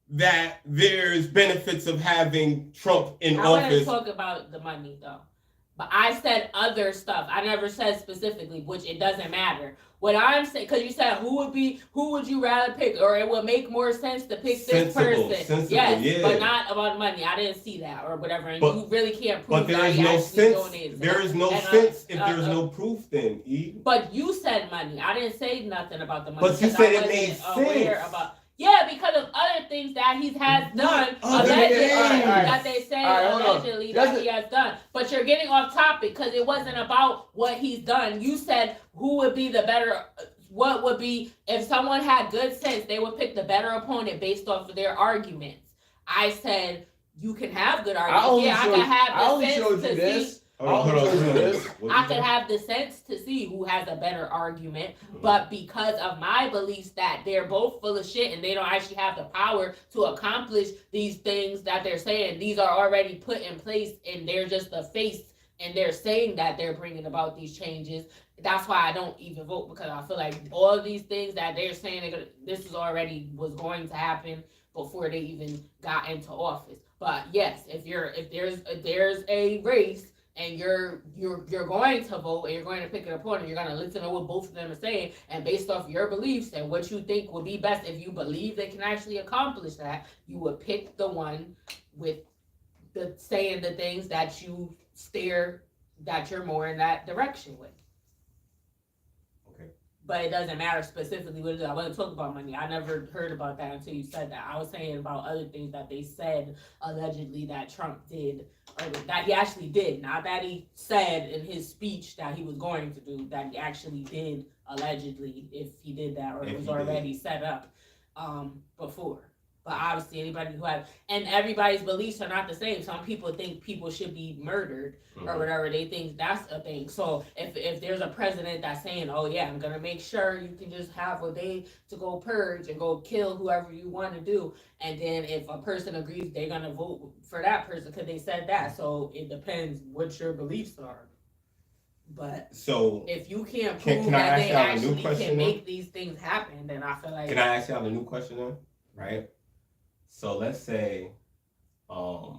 that there's benefits of having Trump in I want to office. talk about the money though, but I said other stuff. I never said specifically, which it doesn't matter. What I'm saying, because you said who would you rather pick, or it would make more sense to pick this Sensible, person. sensible, Yes, yeah. but not about money. I didn't see that or whatever, and But- you really can't prove But there that is he no actually sense. donated. There is no And, sense if there's no proof. Then E. But you said money. I didn't say nothing about the money. But you because said I it wasn't made aware sense. about. Yeah, because of other things that he has done, other allegedly, things? that they say Hold on. allegedly that he has done. But you're getting off topic because it wasn't about what he's done. You said who would be the better. What would be if someone had good sense? They would pick the better opponent based off of their arguments. I said you can have good arguments. I can have the sense to see. Hold on. I could have the sense to see who has a better argument, but because of my beliefs that they're both full of shit and they don't actually have the power to accomplish these things that they're saying, these are already put in place and they're just the face and they're saying that they're bringing about these changes. That's why I don't even vote, because I feel like all of these things that they're saying, this was going to happen before they even got into office. But yes, if there's a race and you're going to vote and you're going to pick an opponent, you're going to listen to what both of them are saying, and based off your beliefs and what you think would be best, if you believe they can actually accomplish that, you would pick the one with the saying the things that you steer, that you're more in that direction with. Okay. But it doesn't matter specifically what it is. I wasn't talking about money. I never heard about that until you said that. I was saying about other things that they said allegedly that Trump did, or that he actually did. Not that he said in his speech that he was going to do, that he actually did allegedly, if he did that, or it was already set up before. But obviously anybody who has, and everybody's beliefs are not the same. Some people think people should be murdered or whatever. They think that's a thing. So if there's a president that's saying, oh yeah, I'm going to make sure you can just have a day to go purge and go kill whoever you want to do. And then if a person agrees, they're going to vote for that person because they said that. So it depends what your beliefs are. But so if you can't prove that they actually can make these things happen, then I feel like... Can I ask y'all a new question then? Right? So let's say y'all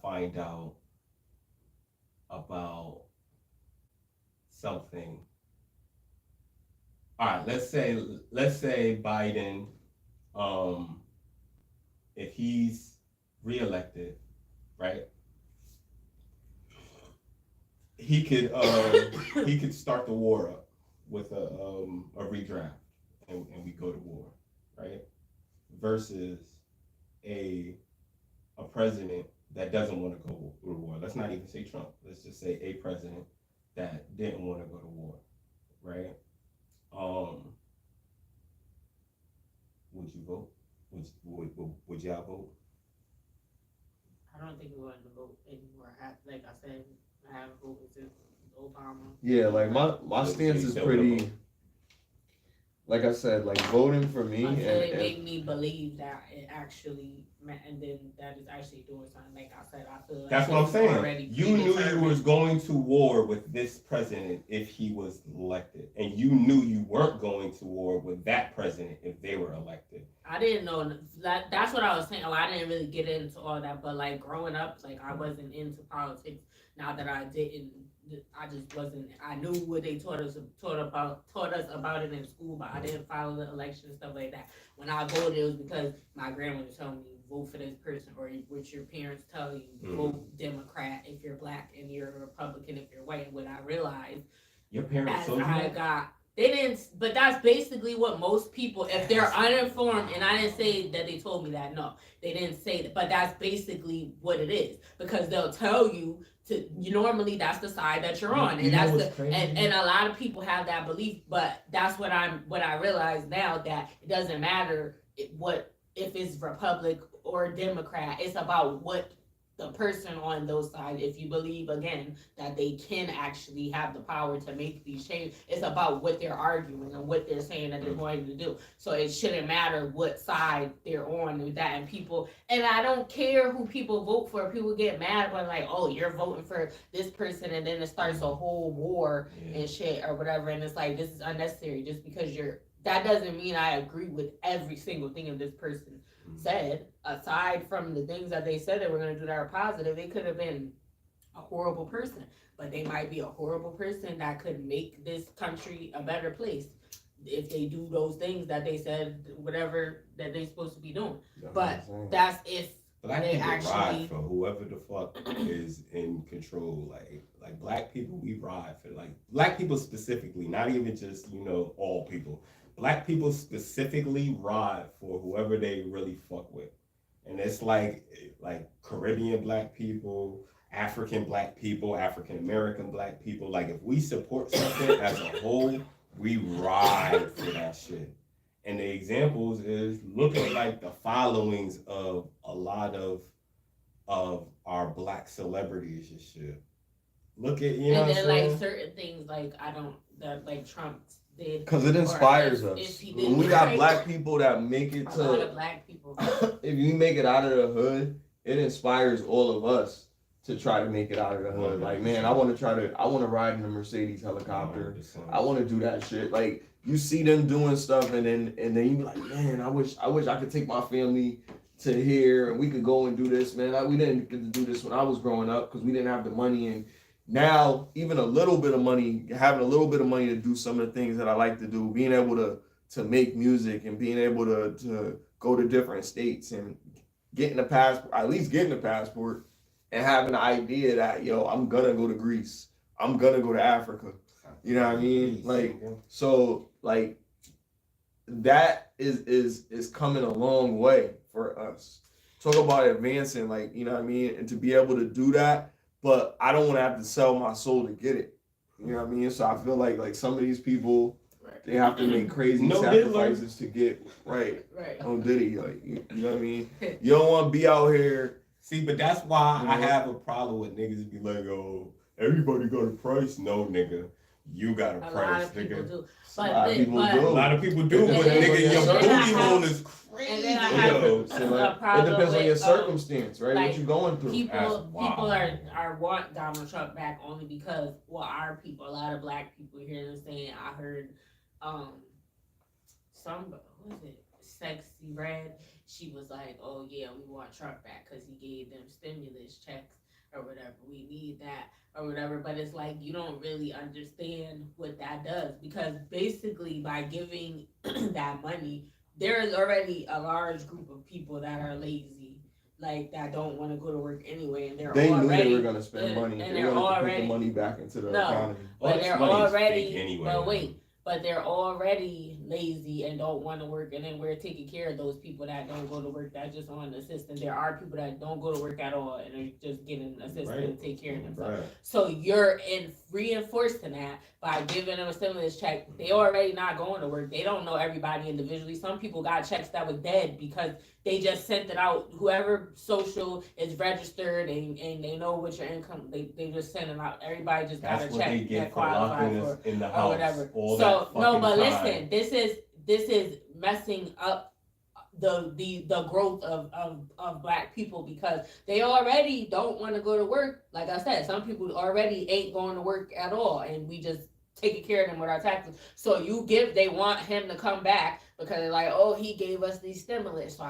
find out about something. All right, let's say Biden, if he's reelected, right? He could start the war up with a redraft, and we go to war, right? Versus a president that doesn't want to go to war. Let's not even say Trump. Let's just say a president that didn't want to go to war, right? Would you vote? Would y'all vote? I don't think we're going to vote anymore. Like I said, I haven't voted since Obama. Yeah, like my stance is pretty. Like I said, like voting for me, until it made me believe that it actually meant, and then that is actually doing something. Like I said, I feel like that's what I'm saying. You knew you was going to war with this president if he was elected, and you knew you weren't going to war with that president if they were elected. I didn't know that. That's what I was saying. I didn't really get into all that, but like growing up, like I wasn't into politics. Not that I didn't. I just wasn't. I knew what they taught us about it in school, but I didn't follow the election and stuff like that. When I voted, it was because my grandmother told me vote for this person, or what your parents tell you, vote Democrat if you're black and you're a Republican if you're white. And when I realized, your parents told you that? They didn't, but that's basically what most people, if they're uninformed, and I didn't say that they told me that, no, they didn't say that, but that's basically what it is, because they'll tell you normally that's the side that you're on, and that's and a lot of people have that belief, but that's what I realize now, that it doesn't matter if it's Republic or Democrat, it's about what the person on those sides, if you believe again that they can actually have the power to make these changes, it's about what they're arguing and what they're saying that they're going to do. So it shouldn't matter what side they're on with that. And I don't care who people vote for. People get mad about like, oh, you're voting for this person, and then it starts a whole war and shit or whatever. And it's like, this is unnecessary just because that doesn't mean I agree with every single thing that this person said. Aside from the things that they said they were going to do that are positive, they could have been a horrible person, but they might be a horrible person that could make this country a better place if they do those things that they said, whatever that they're supposed to be doing. But that's if black people ride for whoever the fuck is in control. Like black people, we ride for, like black people specifically, not even just all people. black people specifically ride for whoever they really fuck with. And it's like Caribbean black people, African black people, African American black people. Like if we support something as a whole, we ride for that shit. And the examples is look at like the followings of a lot of our black celebrities and shit. Look at you know And what then I'm saying? like certain things like that like Trump did. Because it or inspires if us. he When did we got right, black people that make it a lot to, of black people. if you make it out of the hood, it inspires all of us to try to make it out of the hood. Like, man, I want to ride in a Mercedes helicopter. 100%. I want to do that shit. Like, you see them doing stuff, and then you be like, man, I wish I could take my family to here, and we could go and do this, man. We didn't get to do this when I was growing up because we didn't have the money, and now even having a little bit of money to do some of the things that I like to do, being able to make music and being able to go to different states and getting a passport, at least getting a passport, and having the idea that, yo, I'm gonna go to Greece, I'm gonna go to Africa. You know what I mean? Like, so like that is coming a long way for us. Talk about advancing, like, you know what I mean? And to be able to do that, but I don't want to have to sell my soul to get it. You know what I mean? So I feel like some of these people, they have to make crazy No sacrifices to get right. Right. On Diddy, like, you know what I mean? You don't want to be out here. See, but that's why I Mhm. have a problem with niggas be like, oh, everybody got a price. No, nigga, you got a A lot price, of people nigga. do. A lot of people A do. lot of people do, And but then- nigga, your and then I booty have- hole is and crazy. then I have Yo. So, a like, it problem depends on your with, circumstance, right? like, What you going through. People wild. are want Donald Trump back only because our people, a lot of black people here are saying. I heard some what was it, Sexy Red, she was like, oh yeah, we want Trump back because he gave them stimulus checks or whatever, we need that or whatever. But it's like you don't really understand what that does, because basically by giving that money, there is already a large group of people that are lazy, like that don't want to go to work anyway, and They knew already they were gonna spend money. and They they're wanted to put already the money back into the No. economy. All but this they're money is already fake anyway. but wait, but they're already lazy and don't want to work, and then we're taking care of those people that don't go to work, that just on assistance. There are people that don't go to work at all and are just getting assistance Right. to take care of themselves. Right. So you're reinforcing that by giving them a stimulus check. They already not going to work. They don't know everybody individually. Some people got checks that was dead because they just sent it out. Whoever social is registered and they know what your income, they just send it out. Everybody just got That's a what they check get that for locking qualifies us in the or house. whatever. All So that no, but fucking time. listen, this is messing up the growth of black people, because they already don't want to go to work. Like I said, some people already ain't going to work at all, and we just taking care of them with our taxes. So they want him to come back because they're like, oh, he gave us these stimulus,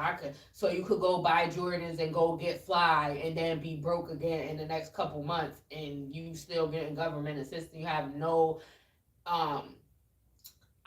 so you could go buy Jordans and go get fly and then be broke again in the next couple months, and you still getting government assistance. You have no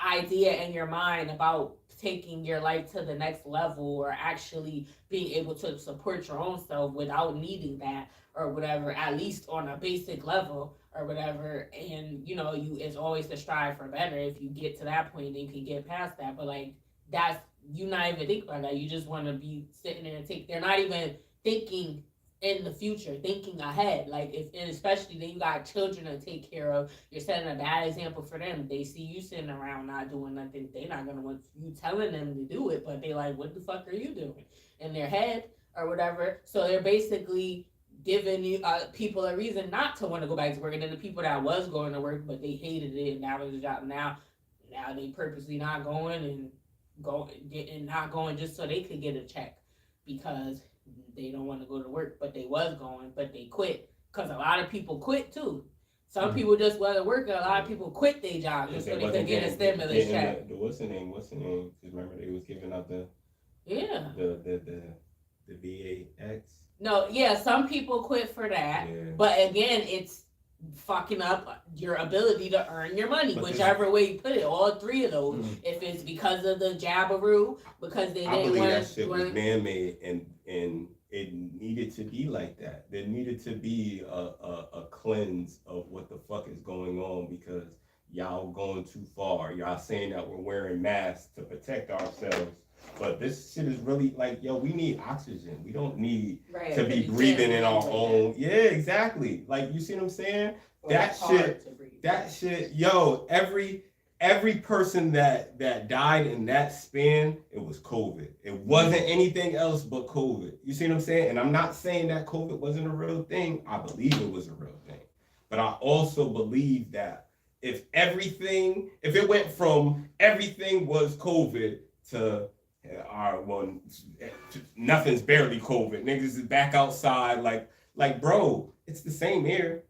idea in your mind about taking your life to the next level or actually being able to support your own self without needing that or whatever, at least on a basic level or whatever. And it's always to strive for better. If you get to that point, then you can get past that. But like, that's, you not even think about that. You just want to be sitting there and they're not even thinking in the future, thinking ahead. Like, and especially then you got children to take care of. You're setting a bad example for them. They see you sitting around not doing nothing. They're not gonna want you telling them to do it, but they like, what the fuck are you doing? In their head or whatever. So they're basically giving you people a reason not to want to go back to work. And then the people that was going to work but they hated it and that was a job, now they purposely not going and not going just so they could get a check, because they don't want to go to work, but they was going, but they quit. Because a lot of people quit too. Some people just wasn't working. A lot of people quit their job just so they could get a stimulus check. What's the name? Because remember they was giving out the VAX. No, yeah, some people quit for that. Yeah. But again, it's fucking up your ability to earn your money, But whichever way you put it. All three of those. Mhm. If it's because of the Jabberoo, because they I didn't believe that want shit was man-made, and it needed to be like that. There needed to be a cleanse of what the fuck is going on, because y'all going too far. Y'all saying that we're wearing masks to protect ourselves. But this shit is really like, yo, we need oxygen. We don't need Right. to be breathing in our own. Yeah, exactly. Like, you see what I'm saying? That shit, yo, every person that died in that span, it was COVID. It wasn't anything else but COVID. You see what I'm saying? And I'm not saying that COVID wasn't a real thing. I believe it was a real thing. But I also believe that if it went from everything was COVID to nothing's barely COVID. Niggas is back outside, like bro, it's the same air.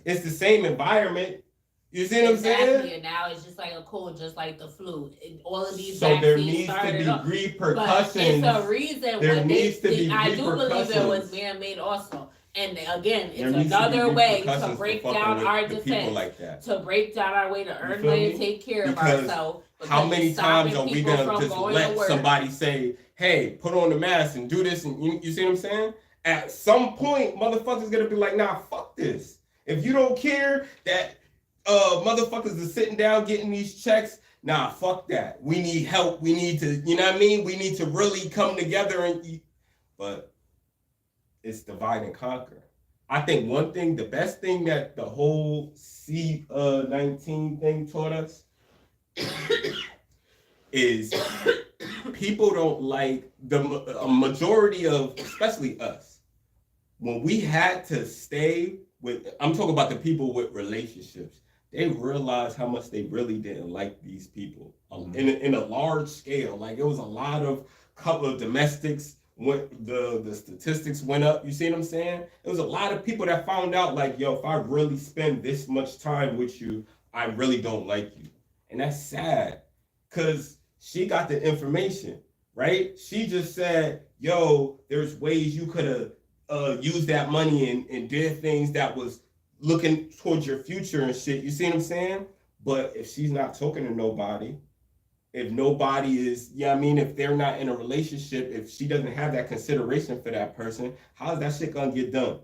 It's the same environment. You see what I'm saying? Exactly, and now it's just like a cold, just like the flu. All of these so there vaccines needs to started be off. But repercussions. it's a reason. There needs to be I do believe it was repercussions. man-made also. And again, There it's needs to be another way repercussions to for break fucking down with our the people defense, like that. to break down our way, to earn feel money, me? to take care of Because ourselves. How many times are we people gonna from just going to let work. somebody say, "Hey, put on the mask and do this"? And you see what I'm saying? At some point, motherfuckers gonna be like, "Nah, fuck this." If you don't care that motherfuckers are sitting down getting these checks, nah, fuck that. We need help. We need to, you know what I mean? We need to really come together and. But it's divide and conquer. I think the best thing that the whole C-19 thing taught us is people don't like a majority of, especially us, when we had to stay with, I'm talking about the people with relationships, they realized how much they really didn't like these people in a large scale. Like, it was a lot of couple of domestics. When the statistics went up, you see what I'm saying? It was a lot of people that found out, like, yo, if I really spend this much time with you, I really don't like you. And that's sad, because she got the information, right? She just said, yo, there's ways you could have used that money and did things that was looking towards your future and shit. You see what I'm saying? But if she's not talking to nobody, if nobody is, if they're not in a relationship, if she doesn't have that consideration for that person, how's that shit gonna get done?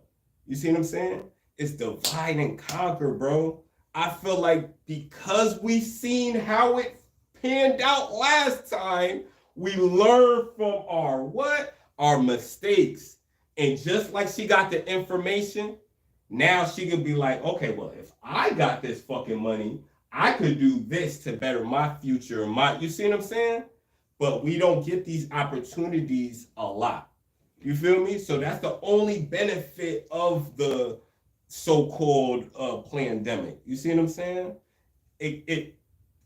You see what I'm saying? It's divide and conquer, bro. I feel like because we seen how it panned out last time, we learned from our mistakes. And just like she got the information, now she can be like, okay, well, if I got this fucking money, I could do this to better my future. You see what I'm saying? But we don't get these opportunities a lot. You feel me? So that's the only benefit of the so-called pandemic. You see what I'm saying? It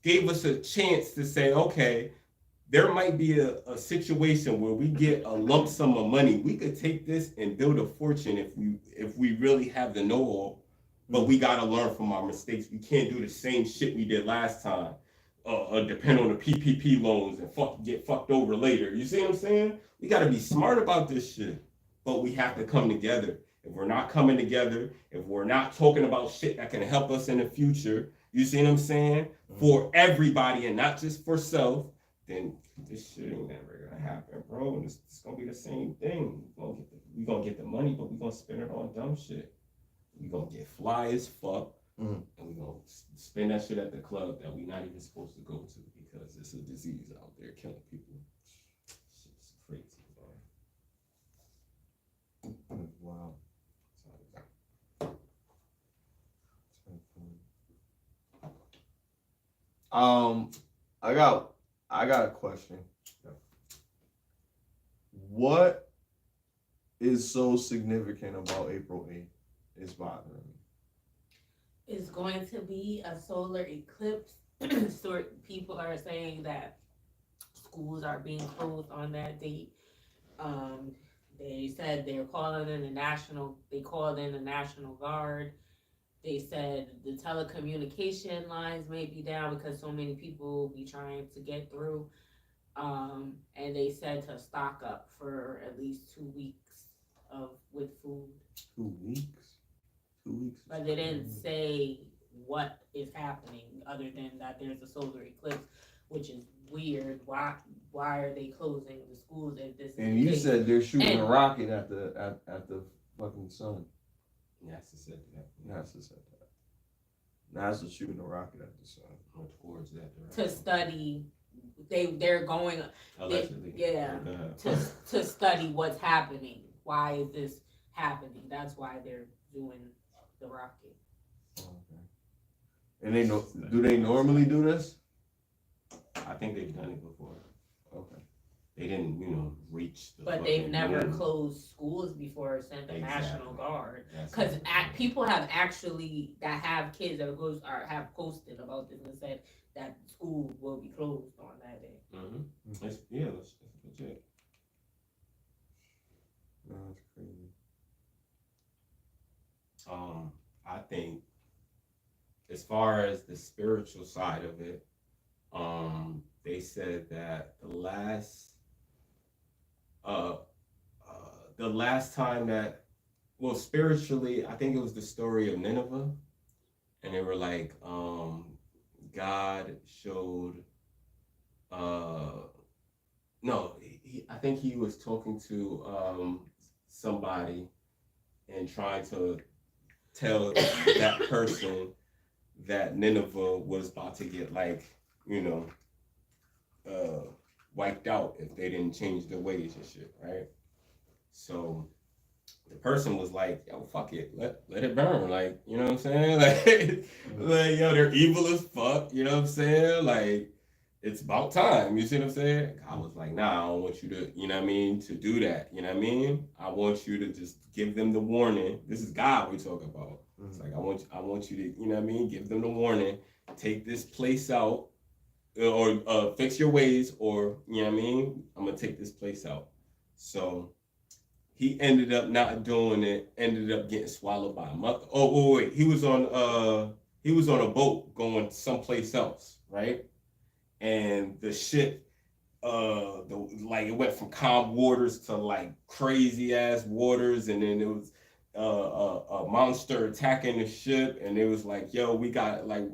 gave us a chance to say, okay, there might be a situation where we get a lump sum of money. We could take this and build a fortune if we really have the know-how. But we gotta learn from our mistakes. We can't do the same shit we did last time. Depend on the PPP loans and get fucked over later. You see what I'm saying? We gotta be smart about this shit. But we have to come together. If we're not coming together, if we're not talking about shit that can help us in the future, you see what I'm saying? For everybody and not just for self, then this shit ain't never gonna happen, bro. And it's gonna be the same thing. We gonna get the money, but we gonna spend it on dumb shit. We gonna get fly as fuck, and we gonna spend that shit at the club that we not even supposed to go to because it's a disease out there killing people. Shit's crazy, man. Wow. I got a question. What is so significant about April 8th? Is bothering me. It's going to be a solar eclipse. So people are saying that schools are being closed on that date. They said they called in the National Guard. They said the telecommunication lines may be down because so many people will be trying to get through. And they said to stock up for at least 2 weeks with food. 2 weeks? 2 weeks. But they didn't say what is happening other than that there's a solar eclipse, which is weird. Why are they closing the schools if this is And you said they're shooting a rocket at the fucking sun. NASA said that. NASA said that. NASA shooting a rocket at the sun. Or towards that to direction. study. They're going Allegedly. yeah. to study what's happening. Why is this happening? That's why they're doing the rocket. Okay. And do they normally do this? I think they've done it before. Okay. They didn't, reach the But they've fucking never moon. closed schools before or sent the National Exactly. Guard. That's Because what- people have actually that have kids that goes or have posted about this and said that school will be closed on that day. Mm-hmm. It's legit. No, that's crazy. I think as far as the spiritual side of it, they said that the last time that, well, spiritually, I think it was the story of Nineveh, and they were like, God showed, no, I think he was talking to somebody and trying to tell that person that Nineveh was about to get wiped out if they didn't change their ways and shit, right? So the person was like, yo, fuck it, let it burn, like, you know what I'm saying? Like, yo, they're evil as fuck, you know what I'm saying? Like, it's about time, you see what I'm saying? I was like, nah, I don't want you to, you know what I mean, to do that, you know what I mean? I want you to just give them the warning. This is God we talk about. It's like, I want you to, you know what I mean, give them the warning, take this place out, or fix your ways, or, you know what I mean, I'm gonna take this place out. So he ended up not doing it, ended up getting swallowed by a mother. Oh, wait, he was on a boat going someplace else, right? And the ship, it went from calm waters to like crazy ass waters, and then it was a monster attacking the ship, and it was like, yo, we got like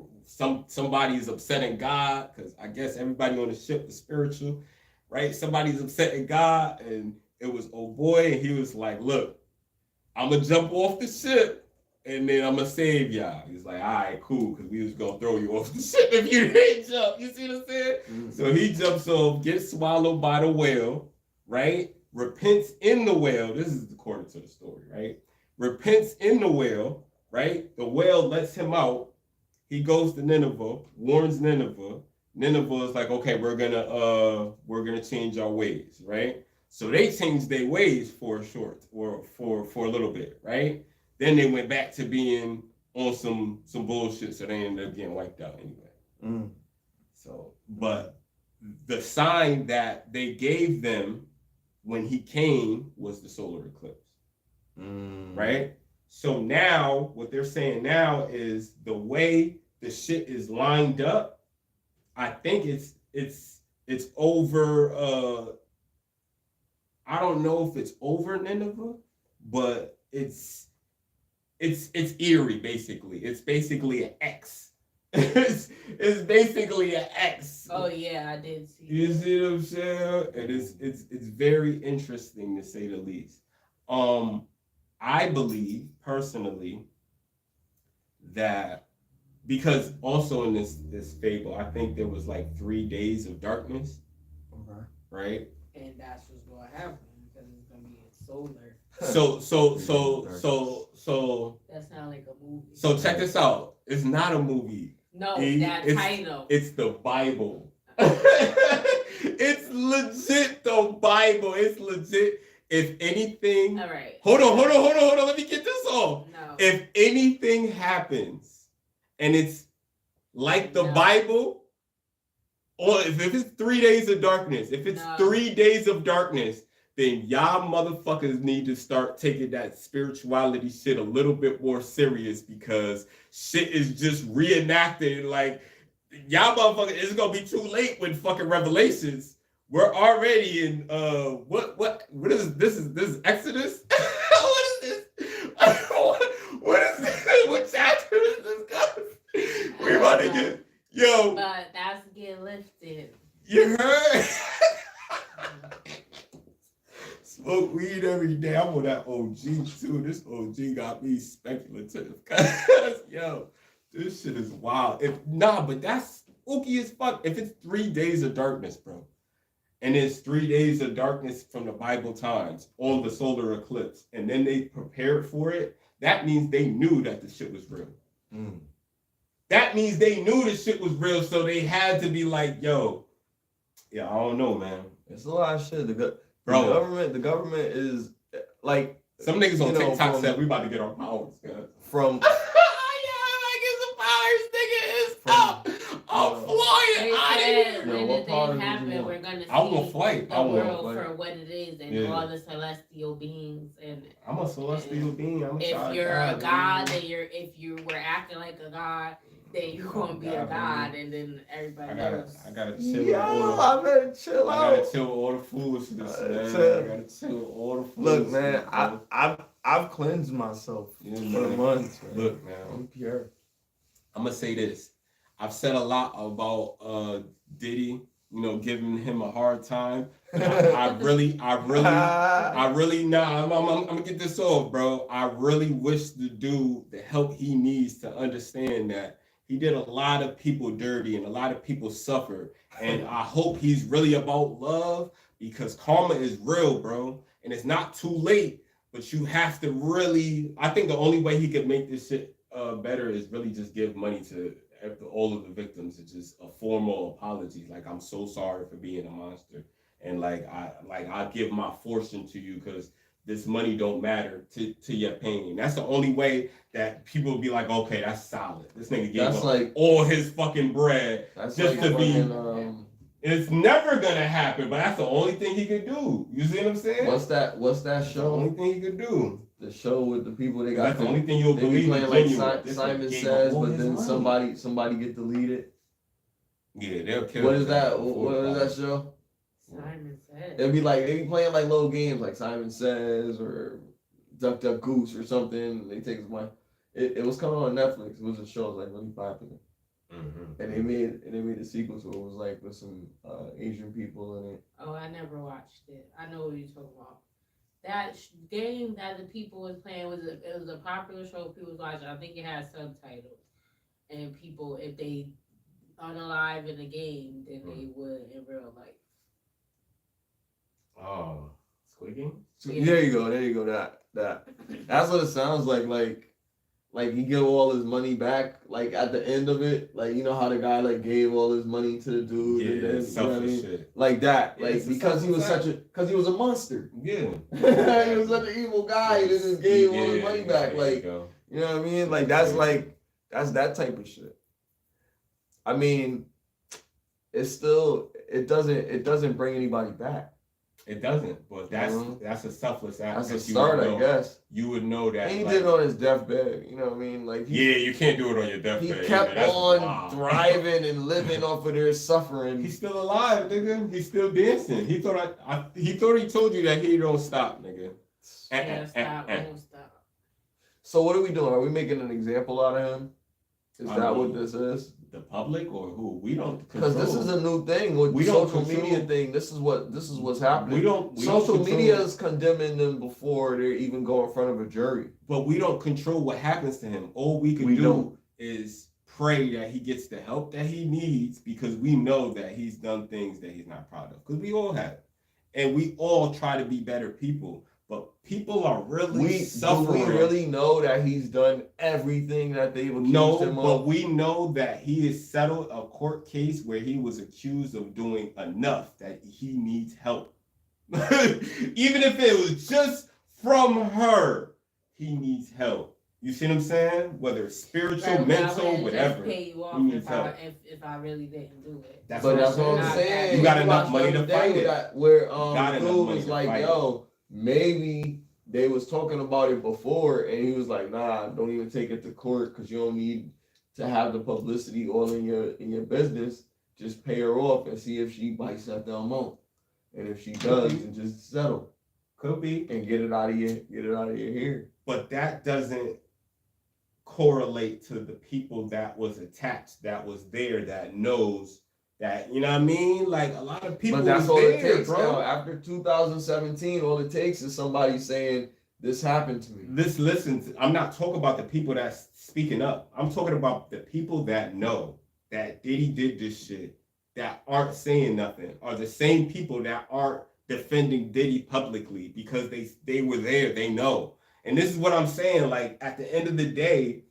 somebody's upsetting God, because I guess everybody on the ship is spiritual, right? Somebody's upsetting God, and it was old boy, and he was like, look, I'm gonna jump off the ship, and then I'm gonna save y'all. He's like, all right, cool, because we was gonna throw you off the ship if you didn't jump. You see what I'm saying? Mm-hmm. So he jumps off, gets swallowed by the whale, right? Repents in the whale. This is according to the story, right? Repents in the whale, right? The whale lets him out. He goes to Nineveh, warns Nineveh. Nineveh is like, okay, we're gonna change our ways, right? So they changed their ways for a little bit, right? Then they went back to being on some bullshit, so they ended up getting wiped out anyway. So, but the sign that they gave them when he came was the solar eclipse, right? So now, what they're saying now is the way the shit is lined up, I think it's over. I don't know if it's over Nineveh, but it's eerie, basically. It's basically an X. it's basically an X. Oh yeah, I did see. You see what I'm saying? And it's very interesting, to say the least. I believe personally that, because also in this fable, I think there was like 3 days of darkness. Okay. Right? And that's what's gonna happen because it's gonna be in solar. So That sounds like a movie. So check this out. It's not a movie. No, that title. It's the Bible. It's legit the Bible. It's legit. If anything, All right. hold on. Let me get this off. No. If anything happens and it's like the No. Bible, or if it's 3 days of darkness, if it's No. 3 days of darkness, then y'all motherfuckers need to start taking that spirituality shit a little bit more serious, because shit is just reenacted. Like, y'all motherfuckers, it's gonna be too late with fucking Revelations. We're already in what is this? This is Exodus? What is this? What is this? What chapter is this, guys? We're about to get, yo. But that's get lifted. You heard? Smoke weed every day. I'm on that OG too. This OG got me speculative. Yo, This shit is wild. But that's spooky as fuck. If it's 3 days of darkness, bro, and it's 3 days of darkness from the Bible times on the solar eclipse, and then they prepared for it, that means they knew that the shit was real. That means they knew the shit was real, so they had to be like, yo, yeah, I don't know, man. It's a lot of shit. The Bro. government is like Some niggas on you know, TikTok from- said we about to get our powers, guys. from It's up. I'm flying They out of said here. Yo, when what the powers thing would you happen, want? we're gonna see I want flight. the I want world flight. for what it is and Yeah. all the celestial beings. And I'm a celestial being. I'm a if child you're of a God, god, man. then if you were acting like a god, then you're gonna be a God, god, and then everybody else. I gotta chill. yo, I better chill I out. gotta chill with all the foolishness, man. chill. I gotta chill with all the Look, foolishness. man, I've cleansed myself Yeah, for man. months. Man. Look, man. I'm pure. I'm gonna say this. I've said a lot about Diddy, giving him a hard time. I really I'm gonna get this off, bro. I really wish the dude the help he needs to understand that he did a lot of people dirty and a lot of people suffer. And I hope he's really about love because karma is real, bro. And it's not too late, but you have to really, I think the only way he could make this shit better is really just give money to all of the victims. It's just a formal apology. Like, I'm so sorry for being a monster. And I give my fortune to you because this money don't matter to your pain. That's the only way that people will be like, okay, that's solid. This nigga gave up like all his fucking bread. that's just like to be- fucking, It's never gonna happen, but that's the only thing he could do. You see what I'm saying? what's that That's the show? only thing he could do. The show with the people they got. That's the only thing you'll They be believe. playing is like genuine. This Simon nigga gave Says, up all but his then money. somebody get deleted. Yeah, they'll kill. What him is that? before What is the that show? Simon said. It'd be like they be playing like little games like Simon Says or Duck Duck Goose or something. They take his money. It was coming on Netflix. It was a show. It was like really popular. Mm-hmm. And they made a sequel, so it was like with some Asian people in it. Oh, I never watched it. I know what you're talking about. That game that the people was playing it was a popular show people was watching. I think it had subtitles, and people, if they unalive in the game, then they would in real life. Oh, Squid Game? So there you go. That's what it sounds like. Like he give all his money back, like at the end of it, like you know how the guy like gave all his money to the dude, and then, it's you know what I selfish mean? shit. Like that, Yeah, like it's a because he was selfish because he was a monster. Yeah. He was such an evil guy. He just gave all his money back, like go. you know what I mean? Like that's that type of shit. I mean, it doesn't bring anybody back. It doesn't, but that's Mhm. that's a selfless act. That's a that you start, would I know. guess. You would know that. And he like, did it on his deathbed. You know what I mean? Like yeah, you can't do it on your he deathbed. kept That's on wild. thriving and living off of their suffering. He's still alive, nigga. He's still dancing. He thought he told you that he don't stop, nigga. Yeah, stop, won't stop. So what are we doing? Are we making an example out of him? Is I that mean, what this is? The public or who? We don't Because this is a new thing with We don't social control- media thing. This is what's happening. We don't Social control- media is condemning them before they even go in front of a jury. but we don't control what happens to him. All we can We do don't. is pray that he gets the help that he needs because we know that he's done things that he's not proud of. Because we all have. And we all try to be better people. But people are really Do suffering. we really know that he's done everything that they've accused No, him but of? we know that he has settled a court case where he was accused of doing enough that he needs help. Even if it was just from her, he needs help. You see what I'm saying? Whether it's spiritual, Right, I mental, wouldn't whatever. Just pay you off He needs if help. I really didn't do it. That's But what that's what I'm Not saying. You got We enough watched money the to other fight day it. where Got enough dude money was to like, fight yo, maybe they was talking about it before, and he was like, nah, don't even take it to court because you don't need to have the publicity all in your business. Just pay her off and see if she bites at the amount, and if she does, then just settle Could be. and get it out of your hair. But that doesn't correlate to the people that was attached, that was there, that knows that, you know what I mean? Like a lot of people But that's was all there, it takes bro. now. After 2017, all it takes is somebody saying This happened to me. Listen. I'm not talking about the people that's speaking up. I'm talking about the people that know that Diddy did this shit that aren't saying nothing, are the same people that aren't defending Diddy publicly because they were there. They know. And this is what I'm saying. Like at the end of the day.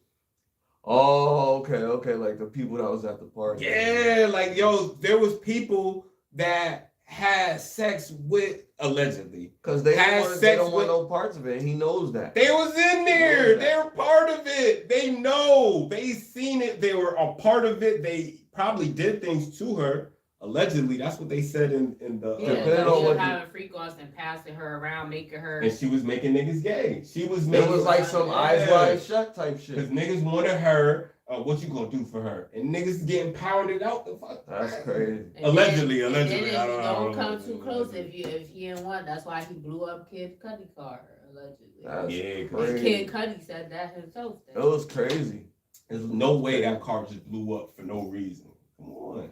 Oh, okay. Like the people that was at the party. Yeah, like yo, there was people that had sex with allegedly. Because they Had don't want no parts of it. He knows that. They was in there. They were part of it. They know. They seen it. They were a part of it. They probably did things to her. Allegedly, that's what they said in the. Yeah, Depending so on he what was having freak offs and passing her around, making her. And she was making niggas gay. She was It making. was like some eyes wide shut type shit. Because niggas wanted her. What you gonna do for her? And niggas getting pounded out the fuck. That's crazy. Allegedly. And then if you I don't don't know. come too close, if you didn't want, that's why he blew up Kid Cudi car allegedly. That's Yeah, crazy. Kid Cudi said that himself. It was crazy. There's no way that car just blew up for no reason. Come on.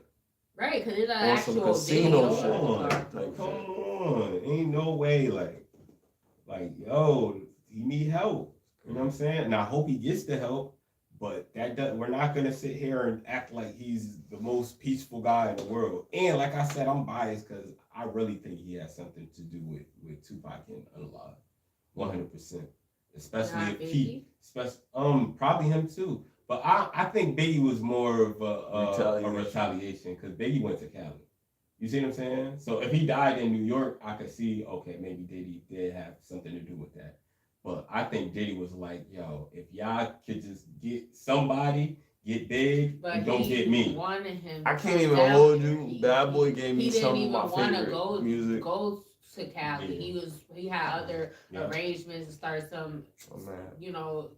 Right, because it's an On some actual casino video shit. of the car. Type Come shit. on. Ain't no way. Like, yo, he need help. You know what I'm saying? And I hope he gets the help. But we're not gonna sit here and act like he's the most peaceful guy in the world. And like I said, I'm biased because I really think he has something to do with Tupac and Unalive, 100%. Especially Not if Biggie? probably him too. But I think Biggie was more of a retaliation because Biggie went to Cali. You see what I'm saying? So if he died in New York, I could see, okay, maybe Diddy did have something to do with that. But I think Diddy was like, yo, if y'all could just get somebody, get big, But and don't he get me. wanted him I to can't even down hold there. you. Bad Boy gave me He some didn't of even my want to favorite music. go to Cali. Yeah. He had other Yeah. arrangements to start some, Oh, man. you know,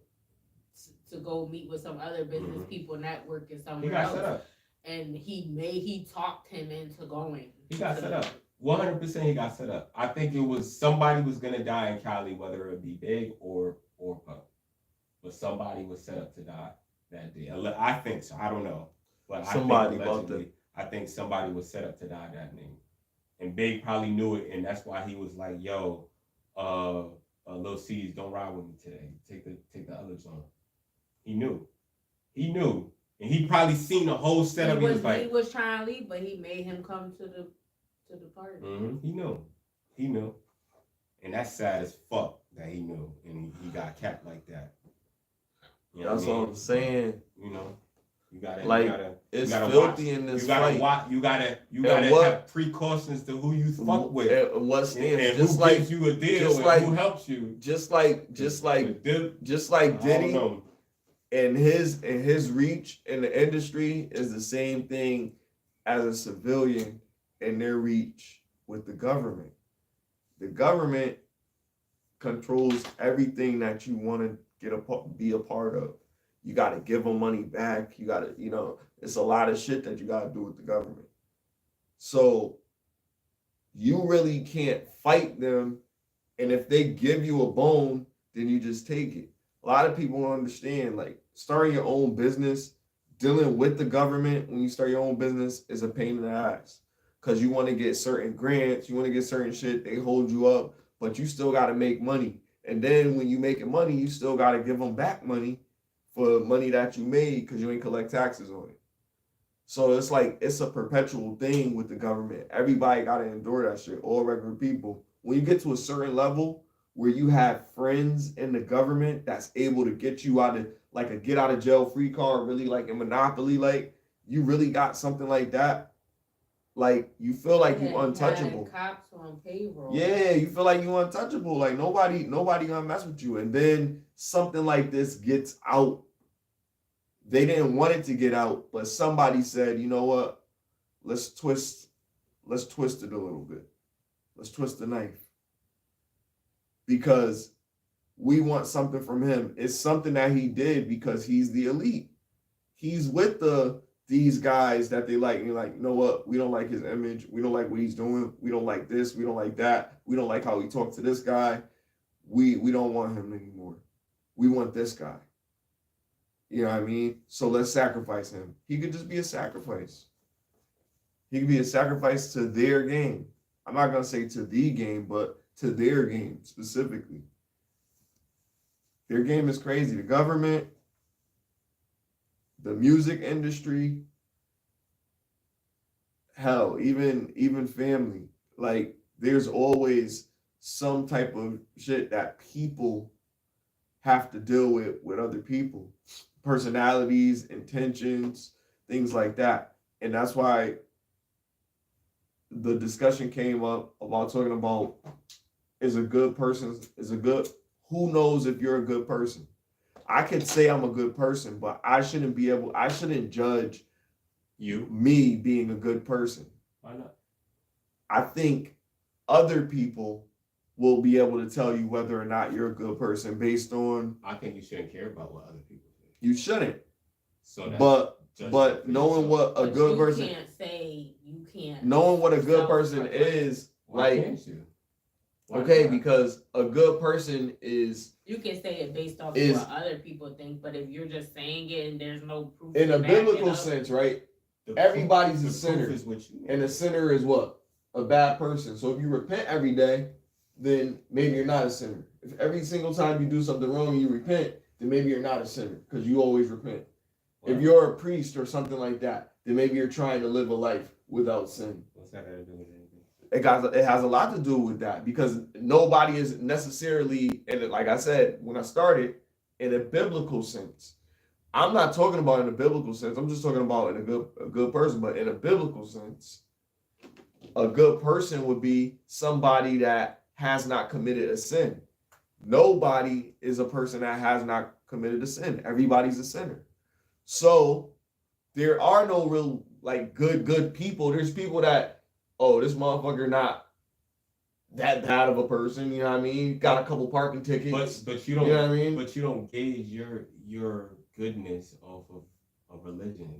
to go meet with some other business Mhm. people, networking He somewhere got else. set up. And he talked him into going. He got set up. 100% he got set up. I think it was somebody was gonna die in Cali, whether it be Big or Puff. But somebody was set up to die that day. I think so. I don't know. But Somebody I think, bumped allegedly, I think somebody was set up to die that name. And Big probably knew it, and that's why he was like, yo, Lil C's, don't ride with me today. Take the others on. He knew. And he probably seen the whole setup. He was like, he was trying to leave, but he made him come to the party. He knew. And that's sad as fuck that he knew. And he got capped like that. You know That's what I'm saying. You know, you gotta It's gotta filthy watch. in this You gotta fight. watch. You gotta what- have precautions to who you fuck with. And what stands? And Just who like, gives you a deal just and like- who helps you. just like Diddy and his reach in the industry is the same thing as a civilian and their reach with the government. The government controls everything that you want to be a part of. You got to give them money back. You got to, it's a lot of shit that you got to do with the government. So you really can't fight them. And if they give you a bone, then you just take it. A lot of people don't understand, like, starting your own business, dealing with the government when you start your own business is a pain in the ass. Because you want to get certain grants, you want to get certain shit, they hold you up, but you still got to make money. And then when you making money, you still got to give them back money for money that you made because you ain't collect taxes on it. So it's like, it's a perpetual thing with the government. Everybody got to endure that shit, all regular people. When you get to a certain level where you have friends in the government that's able to get you out of, like a get out of jail free card, really like in Monopoly, like you really got something like that. Like you feel like you untouchable. Cops on payroll. Yeah, you feel like you untouchable. Like nobody gonna mess with you. And then something like this gets out. They didn't want it to get out, but somebody said, you know what? Let's twist it a little bit. Let's twist the knife. Because we want something from him. It's something that he did because he's the elite. He's with these guys that they like. And you're like, you know what? We don't like his image. We don't like what he's doing. We don't like this. We don't like that. We don't like how he talked to this guy. We don't want him anymore. We want this guy. You know what I mean? So let's sacrifice him. He could just be a sacrifice. He could be a sacrifice to their game. I'm not going to say to the game, but to their game specifically. Their game is crazy. The government, the music industry, hell, even family. Like, there's always some type of shit that people have to deal with other people, personalities, intentions, things like that. And that's why the discussion came up about talking about who knows if you're a good person. I could say I'm a good person, but I shouldn't judge me being a good person. Why not? I think other people will be able to tell you whether or not you're a good person based on. I think you shouldn't care about what other people think. You shouldn't. So that's but knowing what a good person, you can't. knowing what a good person is, Why like, can't you? Why okay, not? because a good person is You can say it based off of what other people think, but if you're just saying it and there's no proof in to a back it biblical up, sense, right? The Everybody's proof- a the proof sinner. is what you And a sinner is what? A bad person. So if you repent every day, then maybe you're not a sinner. If every single time you do something wrong and you repent, then maybe you're not a sinner because you always repent. Well, If you're a priest or something like that, then maybe you're trying to live a life without sin. what's that got to do with anything? It has a lot to do with that because nobody is necessarily, and like I said when I started, in a biblical sense. I'm not talking about in a biblical sense. I'm just talking about in a good person. But in a biblical sense, a good person would be somebody that has not committed a sin. Nobody is a person that has not committed a sin. Everybody's a sinner. So there are no real like good people. There's people that, oh, this motherfucker not that bad of a person. You know what I mean? Got a couple parking tickets. But you don't. You know what I mean? But you don't gauge your goodness off of a religion.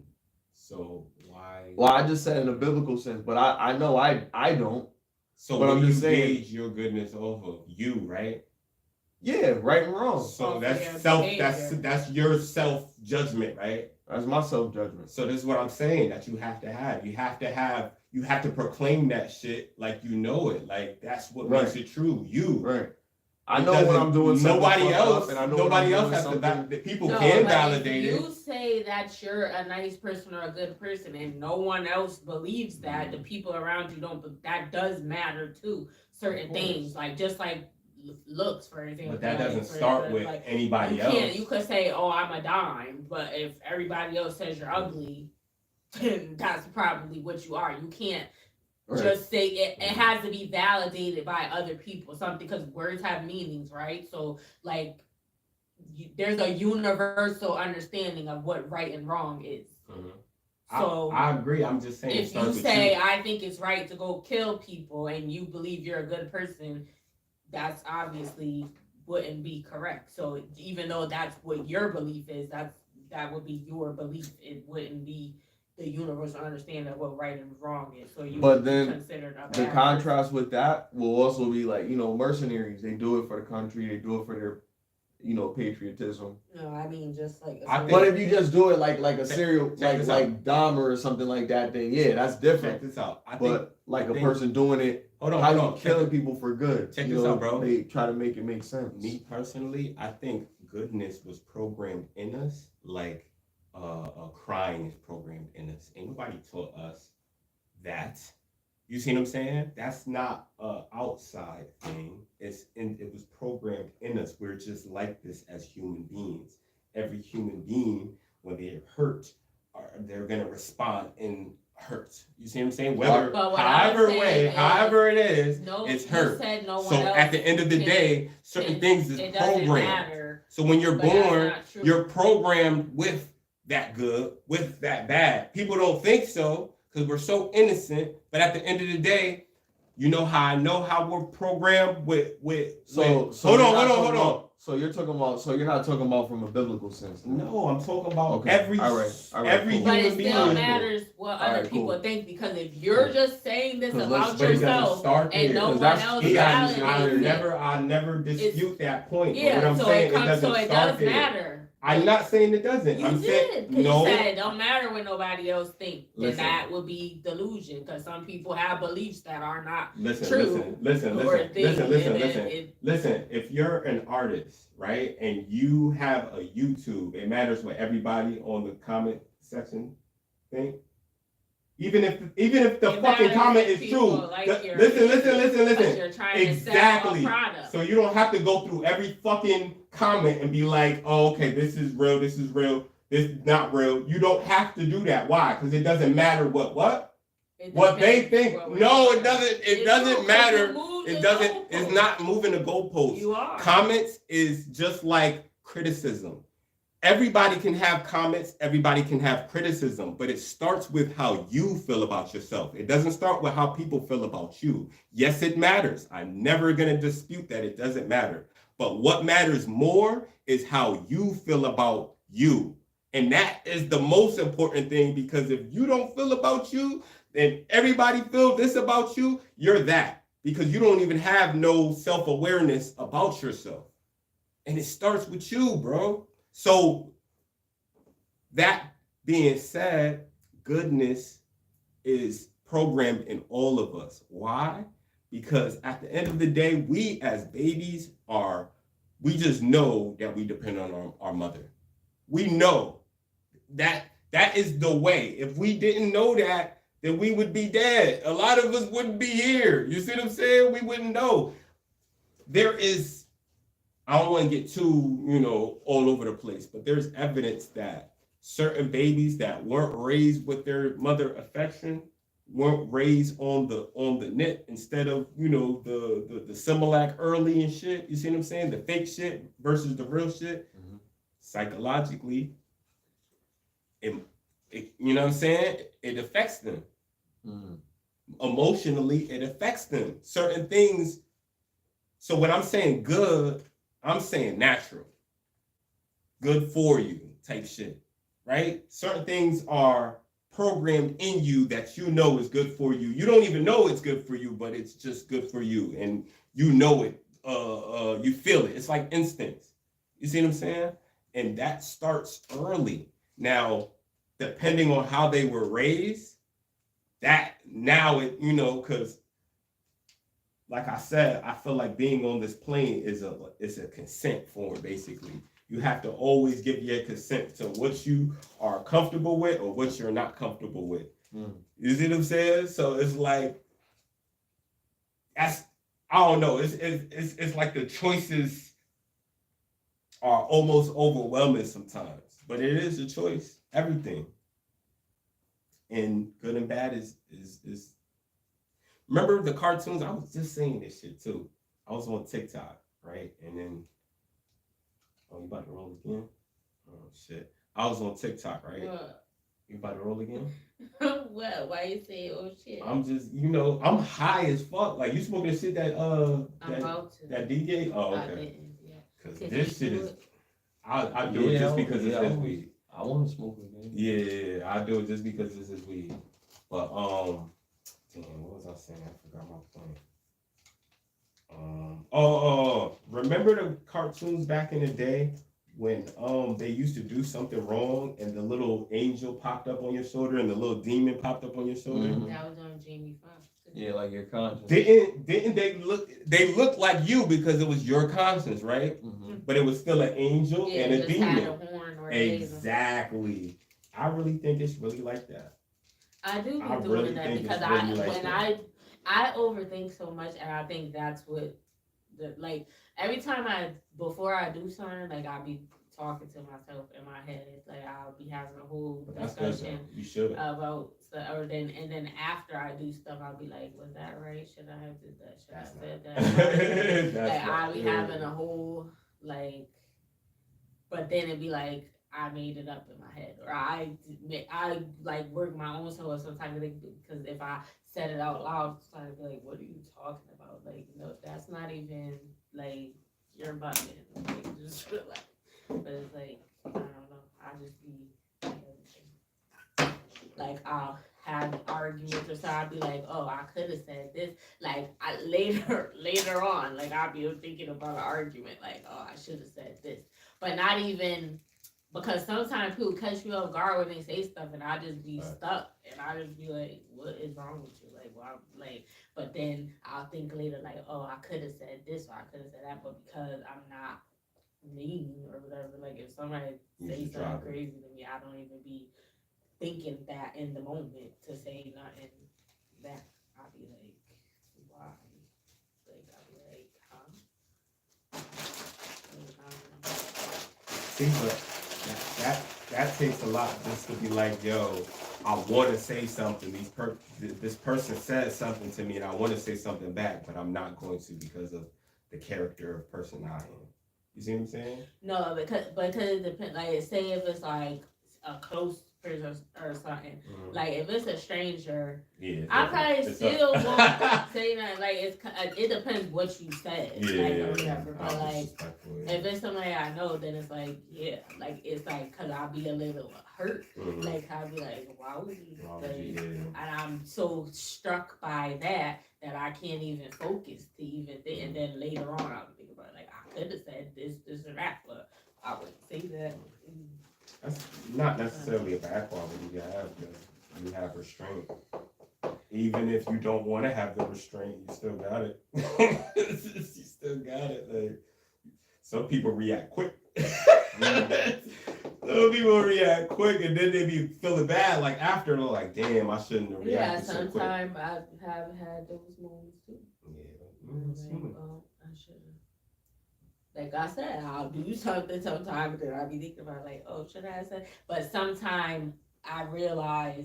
So why? Well, I just said in a biblical sense, but I know I don't. So but when I'm you just saying- gauge your goodness off of you, right? Yeah, right and wrong. So Off that's your self. behavior. That's your self judgment, right? That's my self judgment. So this is what I'm saying that you have to have. You have to proclaim that shit like you know it. Like that's what Right. makes it true. You. Right. I It know when doesn't- I'm doing something nobody fucked else. up, and I know when Nobody I'm else doing has to. something- People No, can but validate if it. you say that you're a nice person or a good person and no one else believes that, the people around you don't, but that does matter too. Certain Of course. things, like just like looks, for example. But that like, doesn't for start instance, with like, anybody you else. can't. You could say, "Oh, I'm a dime," but if everybody else says you're ugly, then that's probably what you are. You can't Right. just say it. It has to be validated by other people. Something because words have meanings, right? So like, there's a universal understanding of what right and wrong is. Mhm. So I agree. I'm just saying. it if starts you with say you. I think it's right to go kill people and you believe you're a good person, that's obviously wouldn't be correct. So even though that's what your belief is, that would be your belief. It wouldn't be the universal understanding of what right and wrong is. So you But would be then considered a The bad contrast with that will also be like, mercenaries. They do it for the country. They do it for their, patriotism. person. No, I mean just like. I think- But if you just do it like a serial, check this like Dahmer or something like that, then yeah, that's Check different. this out. I think. But like a think- person doing it, Hold on. how Hold you on. killing people for good? Check this out, bro. They try to make it make sense. Me personally, I think goodness was programmed in us like crying is programmed in us. Ain't nobody taught us that. You see what I'm saying? That's not a outside thing. It was programmed in us. We're just like this as human beings. Every human being, when they're hurt, they're gonna respond in hurt. You see what I'm saying? Whether But what I'm however saying is, however it is, No, it's you hurt. said no one So else at the end of the can- day, certain can- things is it doesn't programmed. matter. So when you're But that's born, not true. you're programmed with that good, with that bad. People don't think so because we're so innocent. But at the end of the day, you know how I know how we're programmed with. So hold you're on, not hold on, talking hold on. about- So you're talking about. So you're not talking about from a biblical sense. then? No, I'm talking about Okay, every all right, every cool. But it human still being. matters what All other right, people cool. think, because if you're just saying this 'Cause about But it doesn't yourself start and there, no 'cause one that's- else I validates it, never dispute that point. But what yeah, I'm so saying, it comes, doesn't so it start does there. matter. I'm not saying it doesn't. You I'm did, saying because no. you said it don't matter what nobody else think. Then Listen. that would be delusion, because some people have beliefs that are not Listen, true. listen. Listen, if you're an artist, right, and you have a YouTube, it matters what everybody on the comment section think. Even if the It fucking matters comment if is people true. like your Listen. because you're trying to sell Exactly. a product. So you don't have to go through every fucking comment and be like, oh, okay, this is real, this is not real. You don't have to do that. Why? Because it doesn't matter what they think. No, it doesn't. It doesn't matter. It doesn't. It's not moving the goalposts. You are. Comments is just like criticism. Everybody can have comments. Everybody can have criticism, but it starts with how you feel about yourself. It doesn't start with how people feel about you. Yes, it matters. I'm never gonna dispute that. It doesn't matter. But what matters more is how you feel about you. And that is the most important thing, because if you don't feel about you, then everybody feels this about you, you're that. Because you don't even have no self-awareness about yourself. And it starts with you, bro. So that being said, goodness is programmed in all of us. Why? Because at the end of the day, we as babies we just know that we depend on our mother. We know that is the way. If we didn't know that, then we would be dead. A lot of us wouldn't be here. You see what I'm saying? We wouldn't know. I don't want to get too, all over the place, but there's evidence that certain babies that weren't raised with their mother affection, weren't raised on the nip instead of, the Similac early and shit. You see what I'm saying? The fake shit versus the real shit. Mhm. Psychologically, you know what I'm saying? It affects them. Mhm. Emotionally, it affects them. Certain things. So when I'm saying good, I'm saying natural. Good for you type shit, right? Certain things are programmed in you that you know is good for you. You don't even know it's good for you, but it's just good for you. And you know it. You feel it. It's like instincts. You see what I'm saying? And that starts early. Now, depending on how they were raised, because like I said, I feel like being on this plane is a consent form, basically. You have to always give your consent to what you are comfortable with or what you're not comfortable with. Mm. You see what I'm saying? So it's like, I don't know. It's like the choices are almost overwhelming sometimes, but it is a choice. Everything. And good and bad is. Remember the cartoons? I was just saying this shit too. I was on TikTok, right? And then, oh, you about to roll again? Oh shit! I was on TikTok, right? What? You about to roll again? What? Why you say oh shit? I'm just, I'm high as fuck. Like you smoking the shit that I'm about to. that DJ? Oh, I okay. didn't, yeah. Because Can this you shit do is. it? I do it just because it's this weed. I want to smoke again. Yeah, I do it just because this is weed. But damn, what was I saying? I forgot my point. Remember the cartoons back in the day when they used to do something wrong and the little angel popped up on your shoulder and the little demon popped up on your shoulder? Mhm. That was on Jamie Foxx. Yeah, like your conscience. Didn't they look? They looked like you because it was your conscience, right? Mm-hmm. But it was still an angel Yeah, and a just demon. had a horn or a laser. Exactly. I really think it's really like that. I do be I doing really that think because it's really like when that. I overthink so much, and I think that's what every time before I do something, like I'll be talking to myself in my head. It's like I'll be having a whole But that's good. discussion Though. You should. about stuff, and then after I do stuff, I'll be like, was that right? Should I have did that? Should That's I said not- that? That's Like not I'll be good. having a whole but then it'd be like I made it up in my head, or I like work my own soul or some type of thing, because if I said it out loud, it's kind of like, what are you talking about? Like, no, that's not even like your button. Like, just relax. But it's like I don't know. I just be like have arguments or so, I'd be like, oh, I could have said this. Like later on, like I'll be thinking about an argument, like, oh, I should have said this, but not even because sometimes people catch me off guard when they say stuff, and I just be stuck, and I just be like, what is wrong with you? Like, well, like, but then I'll think later, like, oh, I could have said this or I could have said that, but because I'm not mean or whatever, like if somebody say something crazy to me, I don't even be thinking that in the moment to say nothing that I'll be like, why? Like I'll be like, See, but that takes a lot just to be like, yo, I want to say something. This person said something to me, and I want to say something back, but I'm not going to because of the character of person I am. You see what I'm saying? No, because it depends. Like, say if it's like a close person or something. Mm-hmm. Like if it's a stranger, yeah, I probably still won't say that. Like it depends what you said. Yeah, like, or whatever. But like yeah. if it's somebody I know, then it's like like it's like because I'll be a little hurt. Mm-hmm. Like I'll be like, why would you? And I'm so struck by that I can't even focus to even think. And then later on, I'll think about it, like I could have said this, or that, but I wouldn't say that. That's not necessarily a bad quality you have, because you have restraint. Even if you don't want to have the restraint, you still got it. You still got it. Like, some people react quick. Some people react quick, and then they be feeling bad. Like after, they're like, "Damn, I shouldn't have reacted so quick." Yeah, sometimes I have had those moments too. Yeah, like, oh, I should have. Like I said, I'll do something sometimes, and I'll be thinking about like, oh, should I have said? But sometimes I realize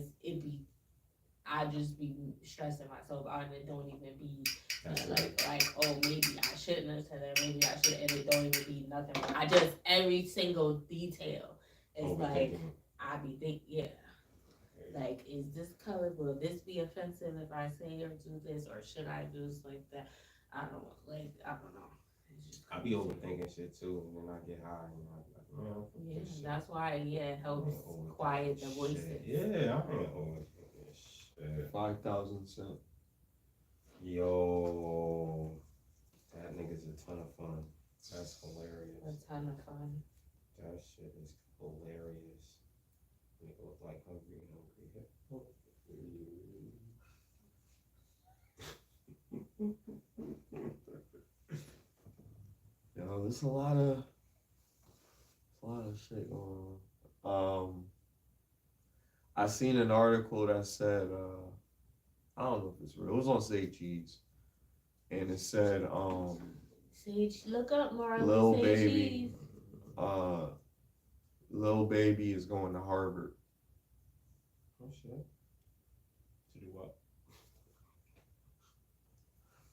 I just be stressing myself out, and it don't even be like, oh, maybe I shouldn't have said that, maybe I should, and it don't even be nothing. I just every single detail is like I be thinking, like, is this color? Will this be offensive if I say or do this, or should I do this like that? I don't know. I be overthinking shit too, and then I get high, and I'm like, man, that's why it helps quiet the voices. Yeah, I ain't overthinking shit. 5,000 cents. Yo, that nigga's a ton of fun. That's hilarious. A ton of fun. That shit is hilarious. Nigga look like hungry. Yo, there's a lot of shit going on. I seen an article that said, I don't know if it's real. It was on Sage Cheese, and it said, Sage, look up more. Lil Baby, Lil Baby is going to Harvard. Oh shit. To do what?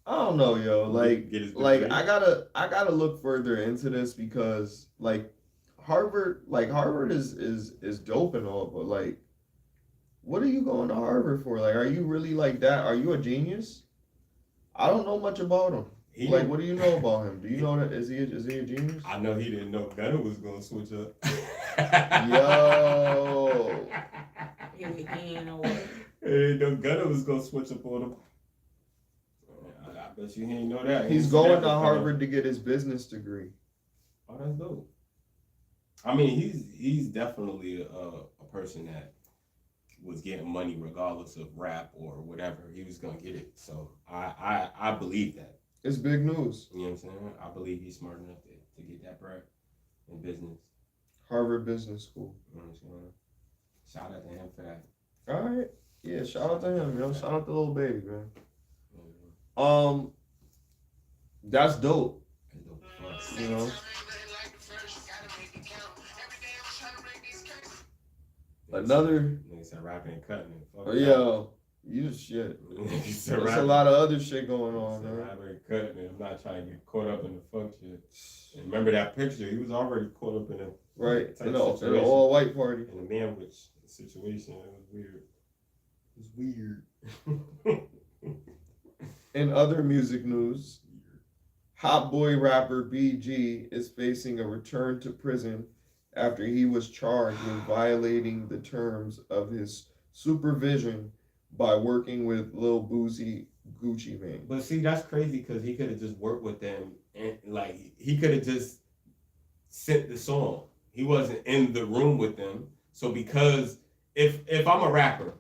I don't know, yo. Like degree? I gotta look further into this, because like Harvard is dope and all, but like, what are you going to Harvard for? Like, are you really like that? Are you a genius? I don't know much about him. Like, what do you know about him? Do you know that is he a genius? I know he didn't know Gunna was gonna switch up. Yo. He ain't know what. He didn't know Gunna was gonna switch up on him. I bet you he ain't know that. He's going to Harvard to get his business degree. Oh, that's dope. I mean, he's definitely a person that was getting money regardless of rap or whatever. He was gonna get it. So I believe that. It's big news. You know what I'm saying? I believe he's smart enough to get that bread in business. Harvard Business School. You know what I'm saying? Shout out to him for that. All right. Yeah, shout out to him, yo. Shout out to Lil Baby, man. That's dope. You know. Another. Niggas said rapping and cutting it. Oh, yo, you shit. There's a lot of other shit going on, man. Rapping and cutting it. I'm not trying to get caught up in the fuck shit. And remember that picture? He was already caught up in a in an all-white party. In a manwich situation. It was weird. In other music news, Hot Boy rapper BG is facing a return to prison after he was charged with violating the terms of his supervision by working with Lil Boosie Gucci Mane. But see, that's crazy because he could have just worked with them and like he could have just sent the song. He wasn't in the room with them. So because if I'm a rapper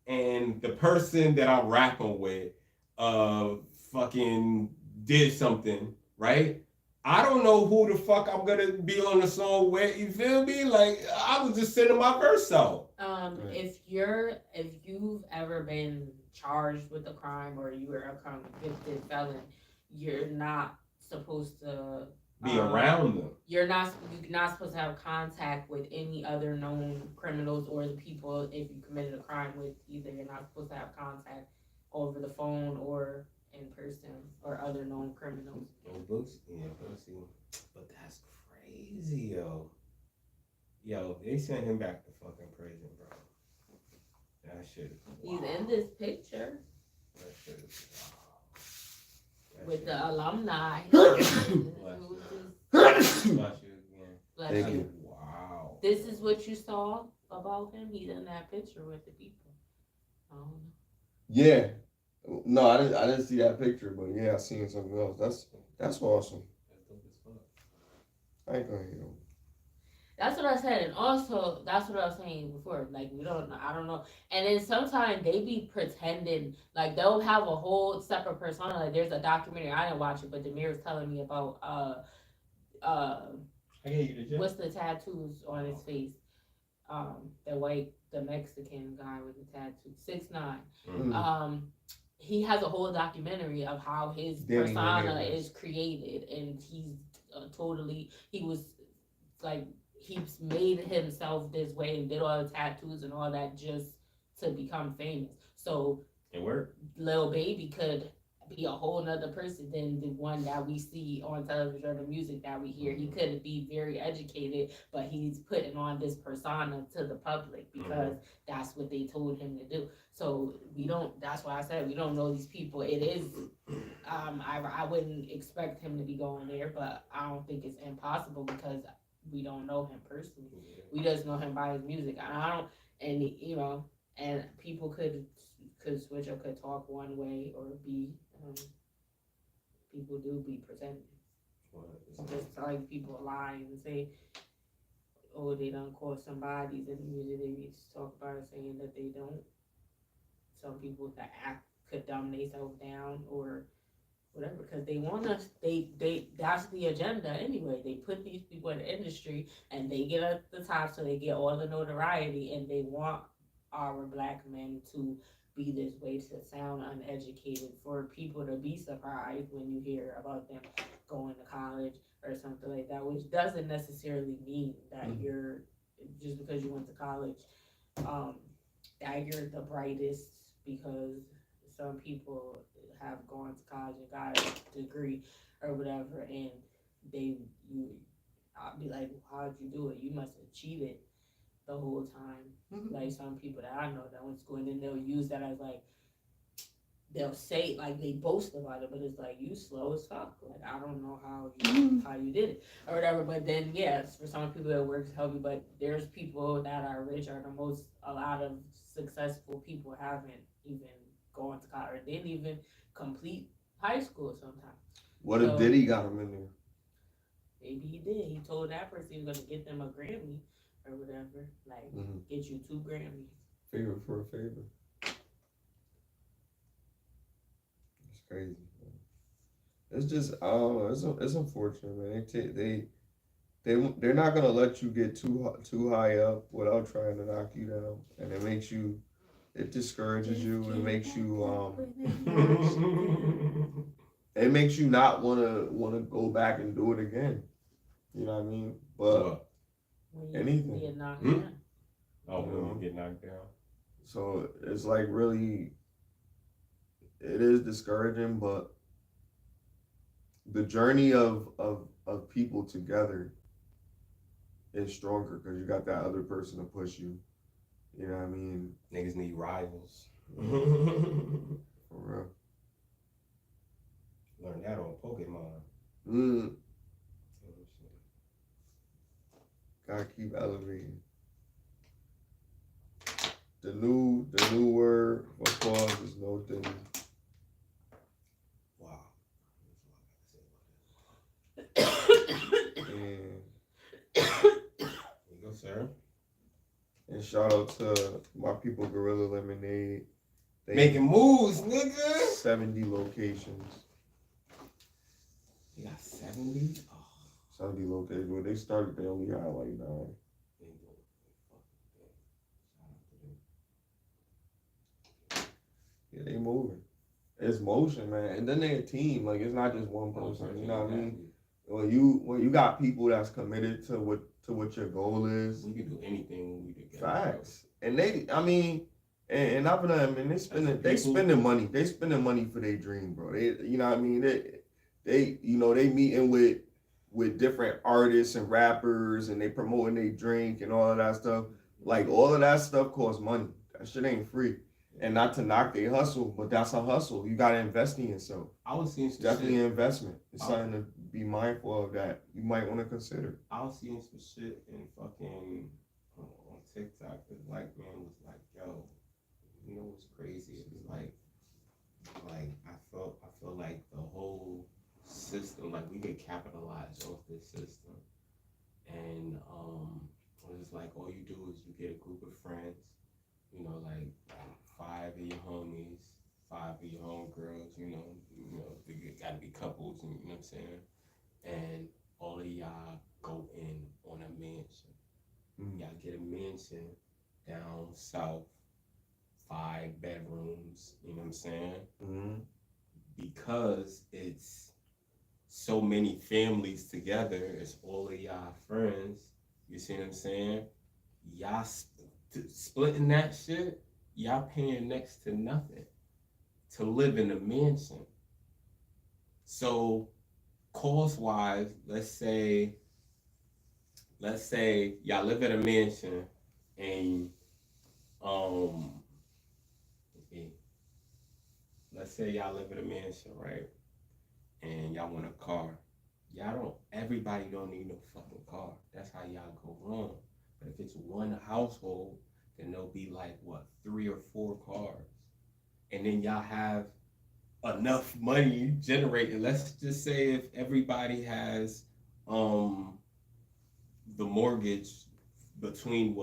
and the person that I'm rapping with fucking did something, right? I don't know who the fuck I'm gonna be on the song with, you feel me? Like I was just sending my verse out. If you've ever been charged with a crime or you were a convicted felon, you're not supposed to Be around them. you're not supposed to have contact with any other known criminals or the people if you committed a crime with either. You're not supposed to have contact over the phone or in person or other known criminals. Boosie. But that's crazy, yo. Yo, they sent him back to fucking prison, bro. That shit is He's wild. in this picture That shit is wild. with the alumni. Bless you again. Bless Thank you. you. Wow. This is what you saw about him. He's in that picture with the people. I don't know. Yeah. No, I didn't see that picture, but yeah, I seen something else. That's awesome. That's dope as fuck. I ain't gonna hate him. That's what I said, and also that's what I was saying before. Like we don't know, I don't know. And then sometimes they be pretending like they'll have a whole separate persona. Like there's a documentary I didn't watch it, but Demir was telling me about I gave you the gem. what's the tattoos on his face? The Mexican guy with the tattoo, 6ix9ine. Mhm. He has a whole documentary of how his Danny persona Ramirez. is created, and he's he was like he's made himself this way and did all the tattoos and all that just to become famous. So It worked. Lil Baby could be a whole nother person than the one that we see on television or the music that we hear. He could be very educated, but he's putting on this persona to the public because that's what they told him to do. So that's why I said we don't know these people. It is, I wouldn't expect him to be going there, but I don't think it's impossible because we don't know him personally. We just know him by his music. And people could switch or could talk one way or be, people do be pretending. Just like people lie and say, oh, they don't call somebody's in the music, they be talk about it saying that they don't. Some people that act could dumb themselves down or whatever, because they want us, that's the agenda anyway. They put these people in the industry and they get at the top so they get all the notoriety, and they want our black men to be this way, to sound uneducated, for people to be surprised when you hear about them going to college or something like that, which doesn't necessarily mean that you're, just because you went to college, that you're the brightest, because some people have gone to college and got a degree or whatever, and I'll be like, how'd you do it? You must have cheated the whole time. Like some people that I know that went to school, and then they'll use that as like, they'll say, like, they boast about it, but it's like, you slow as fuck. Like, I don't know how you did it or whatever. But then, yes, for some people it works healthy, but there's people that are rich, or a lot of successful people haven't even gone to college, or didn't even complete high school sometimes. What if Diddy got him in there? Maybe he did. He told that person he was gonna get them a Grammy or whatever. Like, get you 2 Grammys. Favor for a favor. It's crazy. Man. It's just, I don't know. It's unfortunate, man. They're not gonna let you get too high up without trying to knock you down, and it discourages you. It makes you it makes you not wanna go back and do it again. You know what I mean? But anything. Get knocked down. Oh, when you get knocked down. So it's like really, it is discouraging, but the journey of people together is stronger because you got that other person to push you. You know what I mean? Niggas need rivals. For real. Learned that on Pokemon. Gotta keep elevating. The new word for pause is no Diddy. Wow. And There you go, sir. and shout out to my people Gorilla Lemonade. They Making moves, nigga. 70 locations. You got 70? Oh, 70 locations. When they started, they only had like 9. they doing the fucking thing. Shout out to them. Yeah, they moving. It's motion, man. And then they a team. Like it's not just one person. You know what I mean? When you got people that's committed to what your goal is. We can do anything when we together. Facts. And they, I mean, and not for them. And they spending money. They spending money for their dream, bro. They, you know what I mean? They they meeting with different artists and rappers, and they promoting their drink and all of that stuff. Like all of that stuff costs money. That shit ain't free. And not to knock their hustle, but that's a hustle. You gotta invest in yourself. I was seeing It's some definitely shit. an investment. It's something to be mindful of that you might want to consider. I was seeing some shit in fucking on TikTok. The black man was like, "Yo, you know what's crazy? It was like I feel like the whole system, like we get capitalized off this system, and it was like all you do is you get a group of friends, you know, like 5 of your homies, 5 of your homegirls, you know, they gotta be couples, and you know what I'm saying, and all of y'all go in on a mansion. Y'all get a mansion down south, 5 bedrooms, you know what I'm saying? Mm-hmm. Because it's so many families together, it's all of y'all friends, you see what I'm saying? Y'all splitting that shit, y'all paying next to nothing to live in a mansion. So cost wise, let's say y'all live at a mansion and let's say y'all live at a mansion, right? And y'all want a car. Everybody don't need no fucking car. That's how y'all go wrong. But if it's one household, then there'll be like 3 or 4 cars. And then y'all have enough money generated. Let's just say if everybody has the mortgage between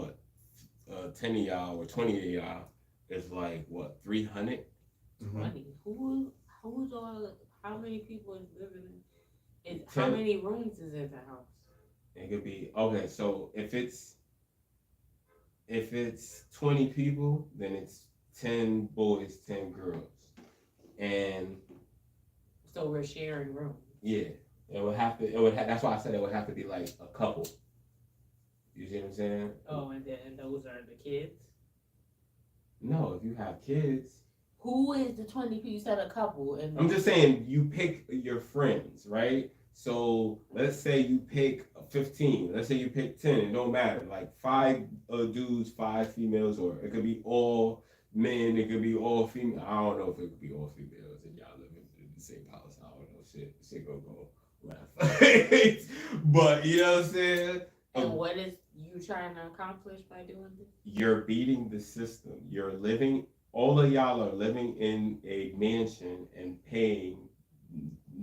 10 of y'all or 20 of y'all is like 300. 20. Who's all? How many people is living in? How many rooms is in the house? It could be okay. So if it's 20 people, then it's 10 boys, 10 girls, and so we're sharing rooms. Yeah, that's why I said it would have to be like a couple. You see what I'm saying? Oh, and then those are the kids. No, if you have kids. Who is the 20 people? You said a couple. And I'm just saying you pick your friends, right? So let's say you pick 15. Let's say you pick 10. It don't matter. Like 5 dudes, 5 females, or it could be all men. It could be all female. I don't know if it could be all females and y'all live in the same house. I don't know. Shit gonna go left. But you know what I'm saying? And what is you trying to accomplish by doing this? You're beating the system. You're living. All of y'all are living in a mansion and paying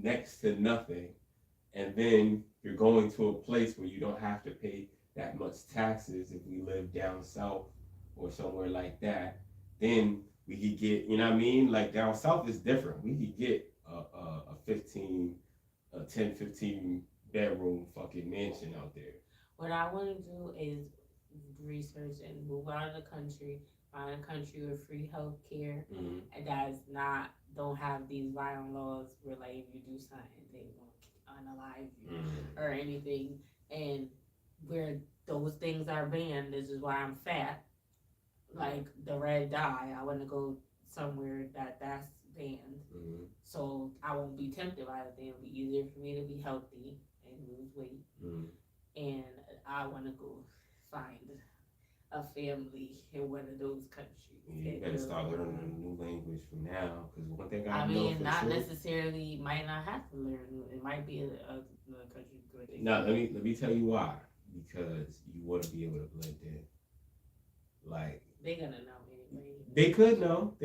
next to nothing, and then you're going to a place where you don't have to pay that much taxes. If we live down south or somewhere like that, then we could get, you know what I mean? Like down south is different. We could get a 10-15 bedroom fucking mansion out there. What I want to do is research and move out of the country, find a country with free health care, and that's don't have these violent laws where like if you do something they won't unalive you or anything, and where those things are banned. This is why I'm fat, like the red dye. I want to go somewhere that's banned, so I won't be tempted by it. It'll be easier for me to be healthy and lose weight, and I want to go find a family in one of those countries. Yeah, you better start learning a new language from now, because one thing I know mean, for not sure, necessarily, might not have to learn. It might be another country. No, let me tell you why. Because you want to be able to blend in. Like They're gonna know anyway. They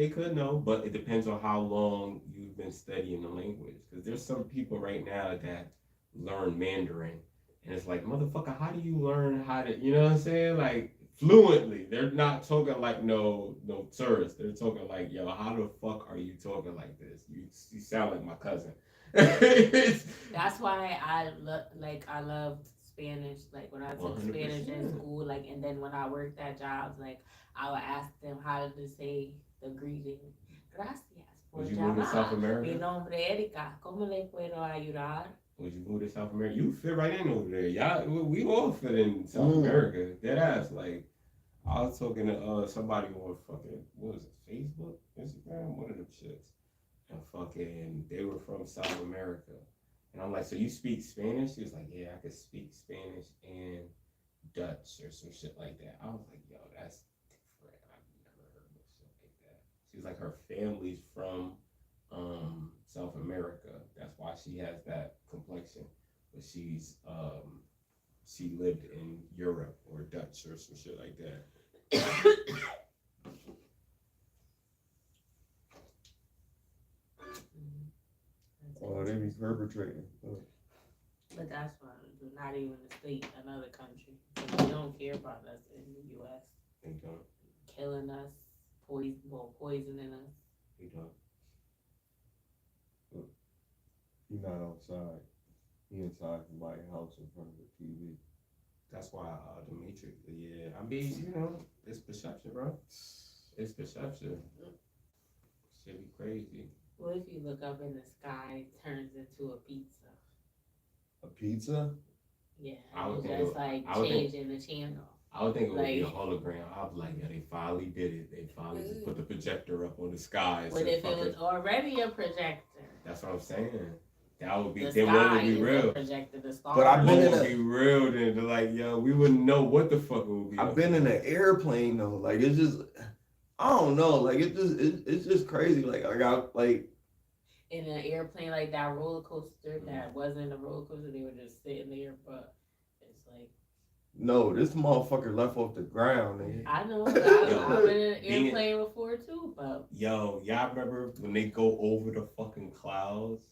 could know, but it depends on how long you've been studying the language. Because there's some people right now that learn Mandarin, and it's like, motherfucker, how do you learn how to, you know what I'm saying? Like, fluently. They're not talking like no tourists. They're talking like, yo, how the fuck are you talking like this? You sound like my cousin. That's why I love Spanish. Like when I took 100%. Spanish in school, like, and then when I worked at jobs, like I would ask them how to say the greeting. Gracias por Would you move to South llamar. Mi America? nombre es Erika. ¿Cómo le puedo ayudar? Would you move to South America? You fit right in over there. Y'all, we all fit in South Mm. America. Dead ass. Like, I was talking to somebody on fucking, what was it, Facebook, Instagram, one of them shits, and fucking, they were from South America, and I'm like, so you speak Spanish? She was like, yeah, I could speak Spanish and Dutch or some shit like that. I was like, yo, that's different. I've never heard of shit like that. She was like, her family's from South America. That's why she has that complexion. But she lived in Europe or Dutch or some shit like that. Oh, they be perpetrating. But that's why we're not even a state, another country. So they don't care about us in the U.S. They don't. Killing us, poisoning us. They don't. He not outside. He inside somebody's house in front of the TV. That's why the Matrix. Yeah, I mean, you know, it's perception, bro. It's perception. Shit be crazy. What if you look up in the sky, it turns into a pizza? A pizza? Yeah, I would it's think just it- like I would think- changing the channel. I would think it would be a Like- hologram. I'd be like, yeah, they finally did it. They finally just put the projector up on the sky. and What said, if "Fuck it was already a projector? That's what I'm saying. That would be. The Then what sky would be is a real? projector. The stars. But I've What been in would a- be real? Then they're like, yo, we wouldn't know what the fuck it would be. I've been in an airplane though. Like it's just, I don't know. Like it's just crazy. Like I got like in an airplane like that roller coaster that wasn't a roller coaster. They were just sitting there, but it's like no, this motherfucker left off the ground. Nigga. I know Yo, I've been in an being- airplane before too, but Yo, y'all remember when they go over the fucking clouds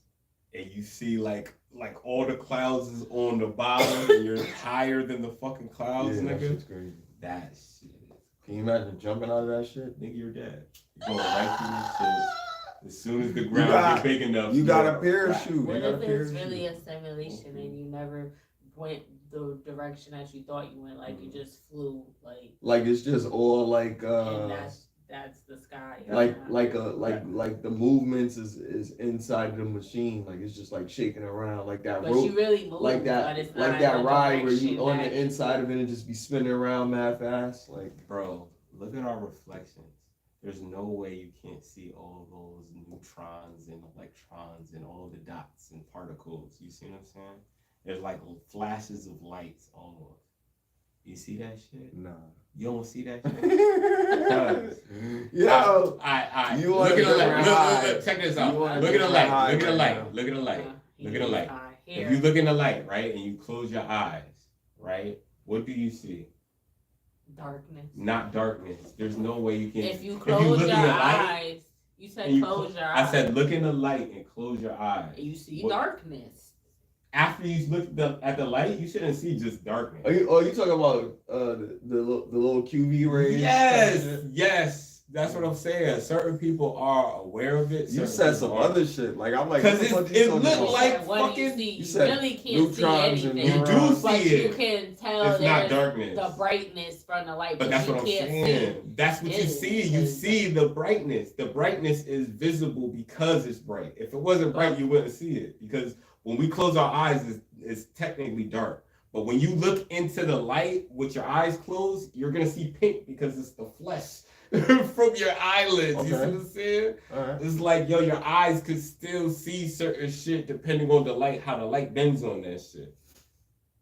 and you see like all the clouds is on the bottom and you're higher than the fucking clouds, Yeah, that nigga? shit's crazy. That shit is, Can you imagine jumping out of that shit? nigga, you're dead. You're going right through this shit. As soon as the ground got- get big enough, You got you're a parachute. what You got a if it's parachute. really a simulation and you never went the direction that you thought you went? Like you just flew, Like it's just all like and that's the sky. like the movements is inside the machine. Like it's just like shaking around like that But rope. you really move, Like that, but it's like not that in the ride where you direction on that the inside of it and just be spinning around mad fast. Like Bro, look at our reflections. There's no way you can't see all those neutrons and electrons and all the dots and particles. You see what I'm saying? There's like flashes of lights almost. You see that shit? nah. You don't see that shit? Yo, I You look on at the a light. different Look, high. check this You out. on a Look at the different light. high Look at the right light. now. Look at the light. Look at the light. Here. If you look in the light, right, and you close your eyes, right, what do you see? Darkness. Not darkness. There's no way you can. If you look close in your the light, eyes, you said and you close your I eyes. said look in the light and close your eyes. And you see What- darkness. After you look at the light, you shouldn't see just darkness. are you talking about the little QV rays? Yes, yes. That's what I'm saying. Certain people are aware of it. You certain said some people aren't. other shit. Like I'm like, Because what the fuck it you talking looked about? like What do you fucking- see? you You said really can't see neutrons and anything. You do neurons. But see you it. can tell It's not there's darkness. the brightness from the light. But that's you what I'm can't saying. That's what you It see. is. You see the brightness. The brightness is visible because it's bright. If it wasn't bright, you wouldn't see it. Because when we close our eyes, it's technically dark. But when you look into the light with your eyes closed, you're gonna see pink because it's the flesh from your eyelids. You see Okay. what I'm saying? All right. It's like, yo, your eyes could still see certain shit depending on the light, how the light bends on that shit.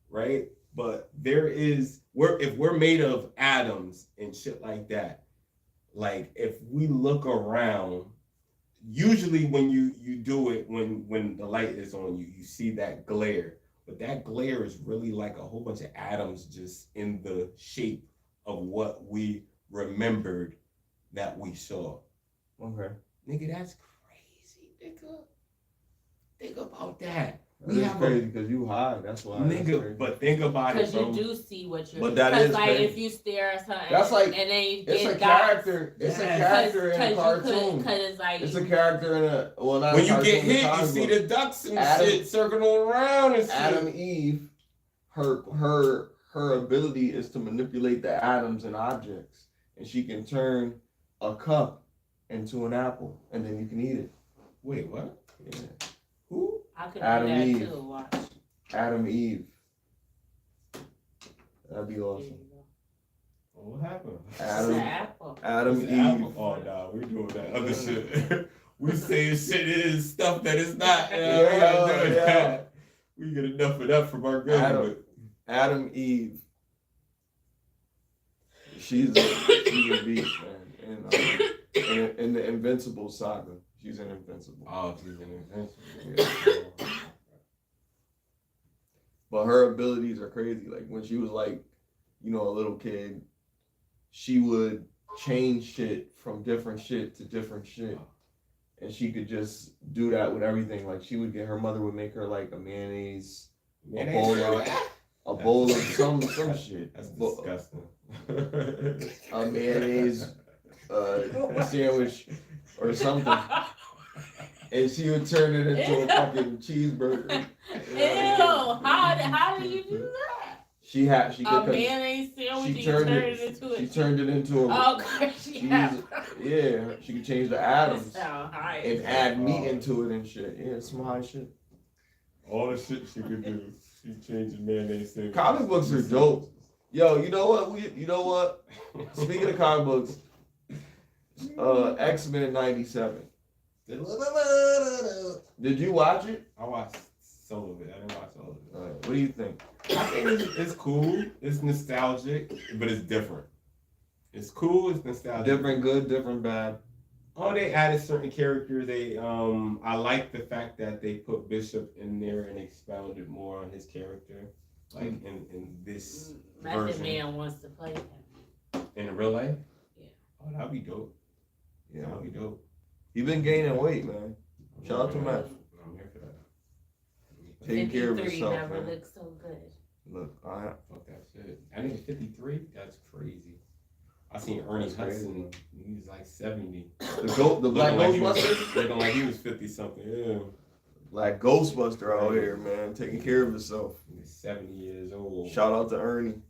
Right? But if we're made of atoms and shit like that, like if we look around, usually when you do it when the light is on you, you see that glare. But that glare is really like a whole bunch of atoms just in the shape of what we remembered that we saw. Okay. Nigga, that's crazy, nigga. Think about that. We have crazy because you high. That's why. Nigga, but think about it, Because you bro. do see what you're. But that because is like crazy. if you stare at something, That's like- and then you It's get a dots, character. It's a Yes. character in a you cartoon. Because it's like It's a character in a well, not When a you cartoon, get a hit, you comic see book. the ducks and Adam- shit circling around and shit. Adam Eve, her ability is to manipulate the atoms and objects, and she can turn a cup into an apple, and then you can eat it. Wait, what? Yeah. Who? I could Adam do that Eve. too. Watch. Adam Eve. That'd be There awesome. you go. What happened? It's Adam- an apple. Adam It's Eve. Apple. Oh, nah, we doing that other shit. We saying shit is stuff that is not. We're not doing Yeah. that. We get enough of that from our government. Adam Eve. She's a beast, man. And in the Invincible saga, she's an Invincible. Oh, she's an invention. Yeah. But her abilities are crazy. Like when she was like, a little kid, she would change shit from different shit to different shit. And she could just do that with everything. Like her mother would make her like a mayonnaise, a bowl of some shit. That's disgusting. A mayonnaise sandwich or something. And she would turn it into a fucking cheeseburger. Ew! How did you do that? She A could mayonnaise sandwich. she You turned turned it- it into a. she turned it into a Okay. Yeah. she could change the atoms Sound high. and add meat into it and shit. Yeah, some high shit. All the shit she could do. She changed the mayonnaise sandwich. Comic books are dope. Yo, you know what? Speaking of comic books, X-Men '97. Did you watch it? I watched some of it. I didn't watch all of it. What do you think? I think it's cool. It's nostalgic, but it's different. It's cool. It's nostalgic. Different good, different bad. Oh, they added certain characters. I like the fact that they put Bishop in there and expounded more on his character, like in this Method version. Man wants to play him. In real life. Yeah. Oh, that'd be dope. Yeah, That'd be dope. he been gaining weight, man. Shout out to Meth. I'm here for that. Taking care of 53 himself, never man. looked so good. Look, Fuck that shit. I think 53. That's crazy. I seen Ernie That's crazy. Hudson. He was like 70. the Black Ghostbuster, Looking like he was 50 something. Yeah. Black Ghostbuster out here, man, taking care of himself. He was 70 years old. Shout out to Ernie.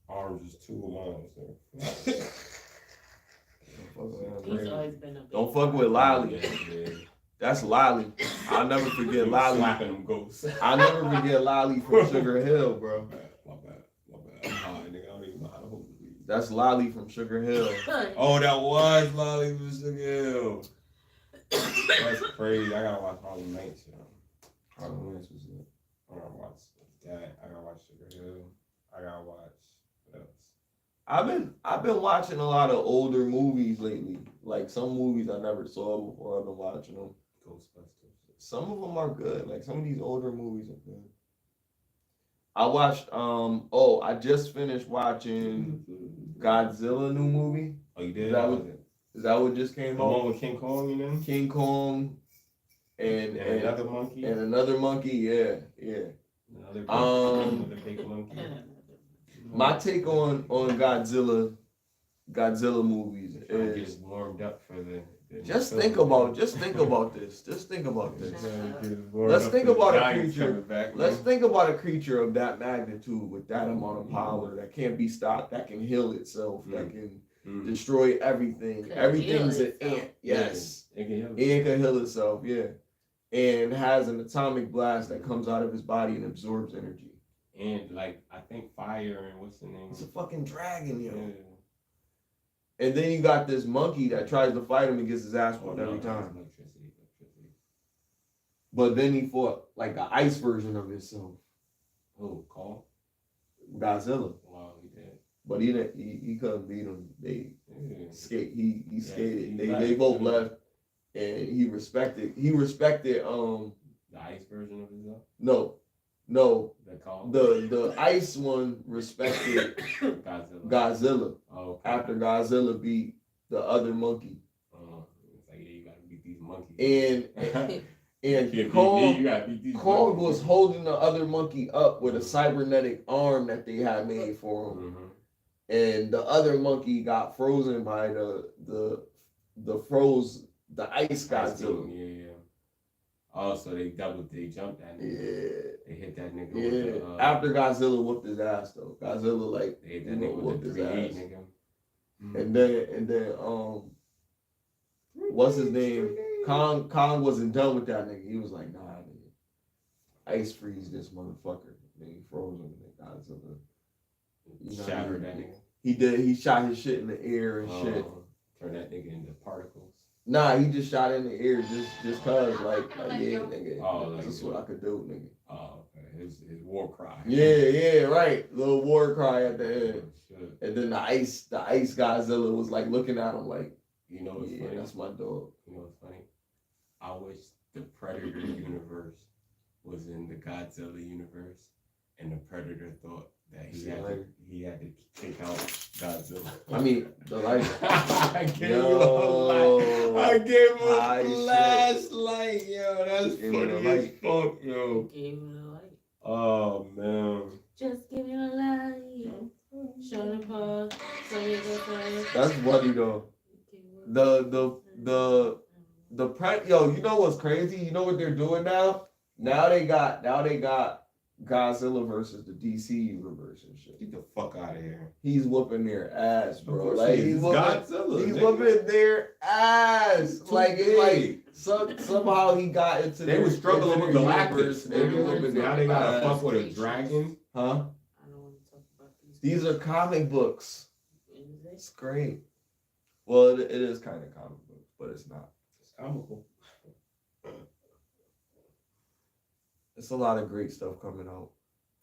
Arms is 2 of mine. So. He's always been a big Don't fuck with Lolly. Yeah. That's Lolly. I'll never forget Lolly. Slapping them ghosts. I'll never forget Lolly from Sugar Hill, bro. My bad. I'm high, nigga. I don't even know how to hold the weed. That's Lolly from Sugar Hill. Oh, that was Lolly from Sugar Hill. That's crazy. I gotta watch Harlem Nights, yo. Harlem Nights was it. I gotta watch that. I gotta watch Sugar Hill. I gotta watch what else? I've been watching a lot of older movies lately. Like some movies I never saw before. I've been watching them. Ghostbusters. Some of them are good. Like some of these older movies are good. I watched. I just finished watching Godzilla new movie. Oh, you did? Is that what just came The out? one with King Kong, you know? King Kong and another monkey. and another monkey. Yeah. Another big monkey. My take on Godzilla movies Trying to get is us warmed up for the just film. think about this. Just think about this. Let's Let's think about a creature. Let's think about a creature of that magnitude with that amount of power that can't be stopped, that can heal itself, that can destroy everything. Could Everything's heal an itself. ant. Yes. It can heal. It can heal itself, yeah. And has an atomic blast that comes out of his body and absorbs energy. And like I think fire and what's the name? It's a fucking dragon, yo. Yeah. And then you got this monkey that tries to fight him and gets his ass Oh, whooped no, every it's time. Electricity. But then he fought like the ice version of himself, Oh, call. Godzilla. Wow, he did. But he didn't. He couldn't beat him. They Yeah. skate. He skated. he They left. both left, and he respected. The ice version of himself. No, The call. The ice one respected Godzilla Oh, okay. after Godzilla beat the other monkey. It's like, yeah, you gotta beat these monkeys. And You Kong gotta beat these Kong monkeys. was holding the other monkey up with a cybernetic arm that they had made for him. Mhm. And the other monkey got frozen by the ice Godzilla. Yeah. Oh, so they jumped that nigga. Yeah. They hit that nigga Yeah. with the, After Godzilla whooped his ass though. Godzilla like they hit that nigga with whooped the his 3-8 ass. nigga. And then what's his name? Kong wasn't done with that nigga. He was like, nah, nigga. Ice freeze this motherfucker. And he froze him. Godzilla. You know, Shattered that nigga. He did. He shot his shit in the air and shit. Turn that nigga into particles. Nah, he just shot in the air just cause like yeah, nigga. Oh, This is what I could do, nigga. Oh, okay. His war cry. Yeah, right. Little war cry at the end. Oh, shit. And then the ice Godzilla was like looking at him like, You know what's yeah, funny? that's my dog. You know what's funny? I wish the Predator universe was in the Godzilla universe, and the Predator thought that he had to take out Godzilla. I mean, the light. I gave him a Yo. light. I gave him High a shit. flashlight, yo. That's Gave him funny a as light. fuck, yo. Gave him the light. Oh man. Just give him a light. Show the ball. So you go That's funny though. Yo, you know what's crazy? You know what they're doing now? Now they got Godzilla versus the DC universe and shit. Get the fuck out of here. He's whooping their ass, Of bro. course Like he is. he's It's whooping, Godzilla. he's nigga. whooping their ass. Too Like it's big. like somehow he got into. They were struggling with universe, Galactus. and they be whooping Now their they gotta ass. fuck with a dragon. Huh? I don't want to talk about These are comic books. Is it? It's great. Well, it is kind of comic book, but it's not. It's comical. It's a lot of great stuff coming out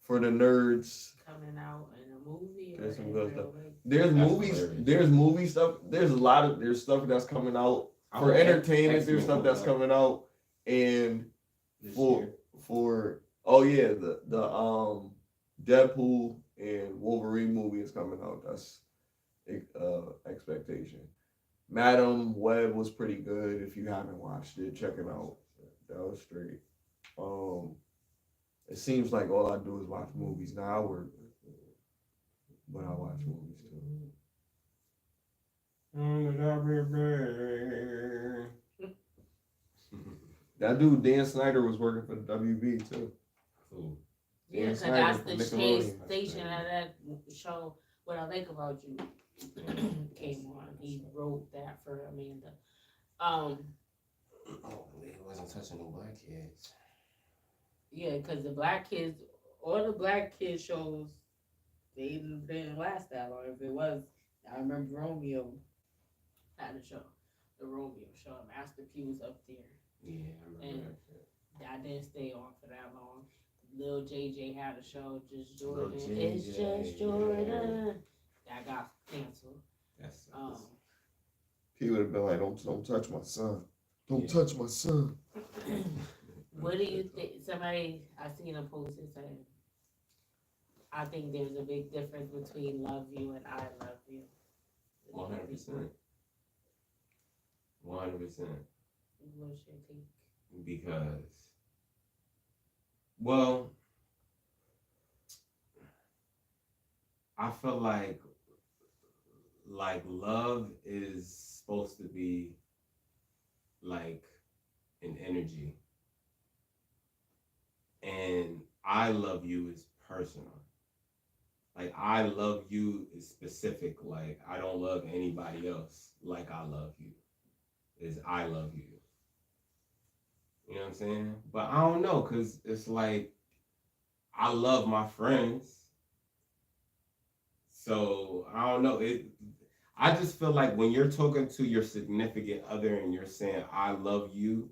for the nerds. Coming out in a movie. There's or some in good real stuff. life? There's That's movies. hilarious. There's movie stuff. There's stuff that's coming out for entertainment. There's stuff that's coming out, and for oh yeah, the Deadpool and Wolverine movie is coming out. That's expectation. Madam Web was pretty good. If you haven't watched it, check it out. That was straight. It seems like all I do is watch movies. Now I work, but I watch movies too. That dude Dan Snyder was working for the WB too. Cool. Yeah, Dan because Snyder that's from the Nickelodeon. station of that show. What I Like About You came on. He wrote that for Amanda. Oh, he wasn't touching no black kids. Yeah, because the black kids, all the black kid shows, they didn't last that long. If it was, I remember Romeo had a show, the Romeo show. Master P was up there. Yeah, I remember that shit. That didn't stay on for that long. Lil JJ had a show, Just Jordan. Lil It's JJ, Just Jordan. That got canceled. That's He would have been like, "Don't touch my son. Don't Yeah. touch my son." What do you think? Somebody, I seen a post that said, I think there's a big difference between love you and I love you. 100%. 100%. What's your take? Because, well, I feel like love is supposed to be like an energy, and I love you is personal. Like I love you is specific. Like I don't love anybody else like I love you. Is I love you. You know what I'm saying? But I don't know, cause it's like I love my friends. So I don't know. I just feel like when you're talking to your significant other and you're saying I love you,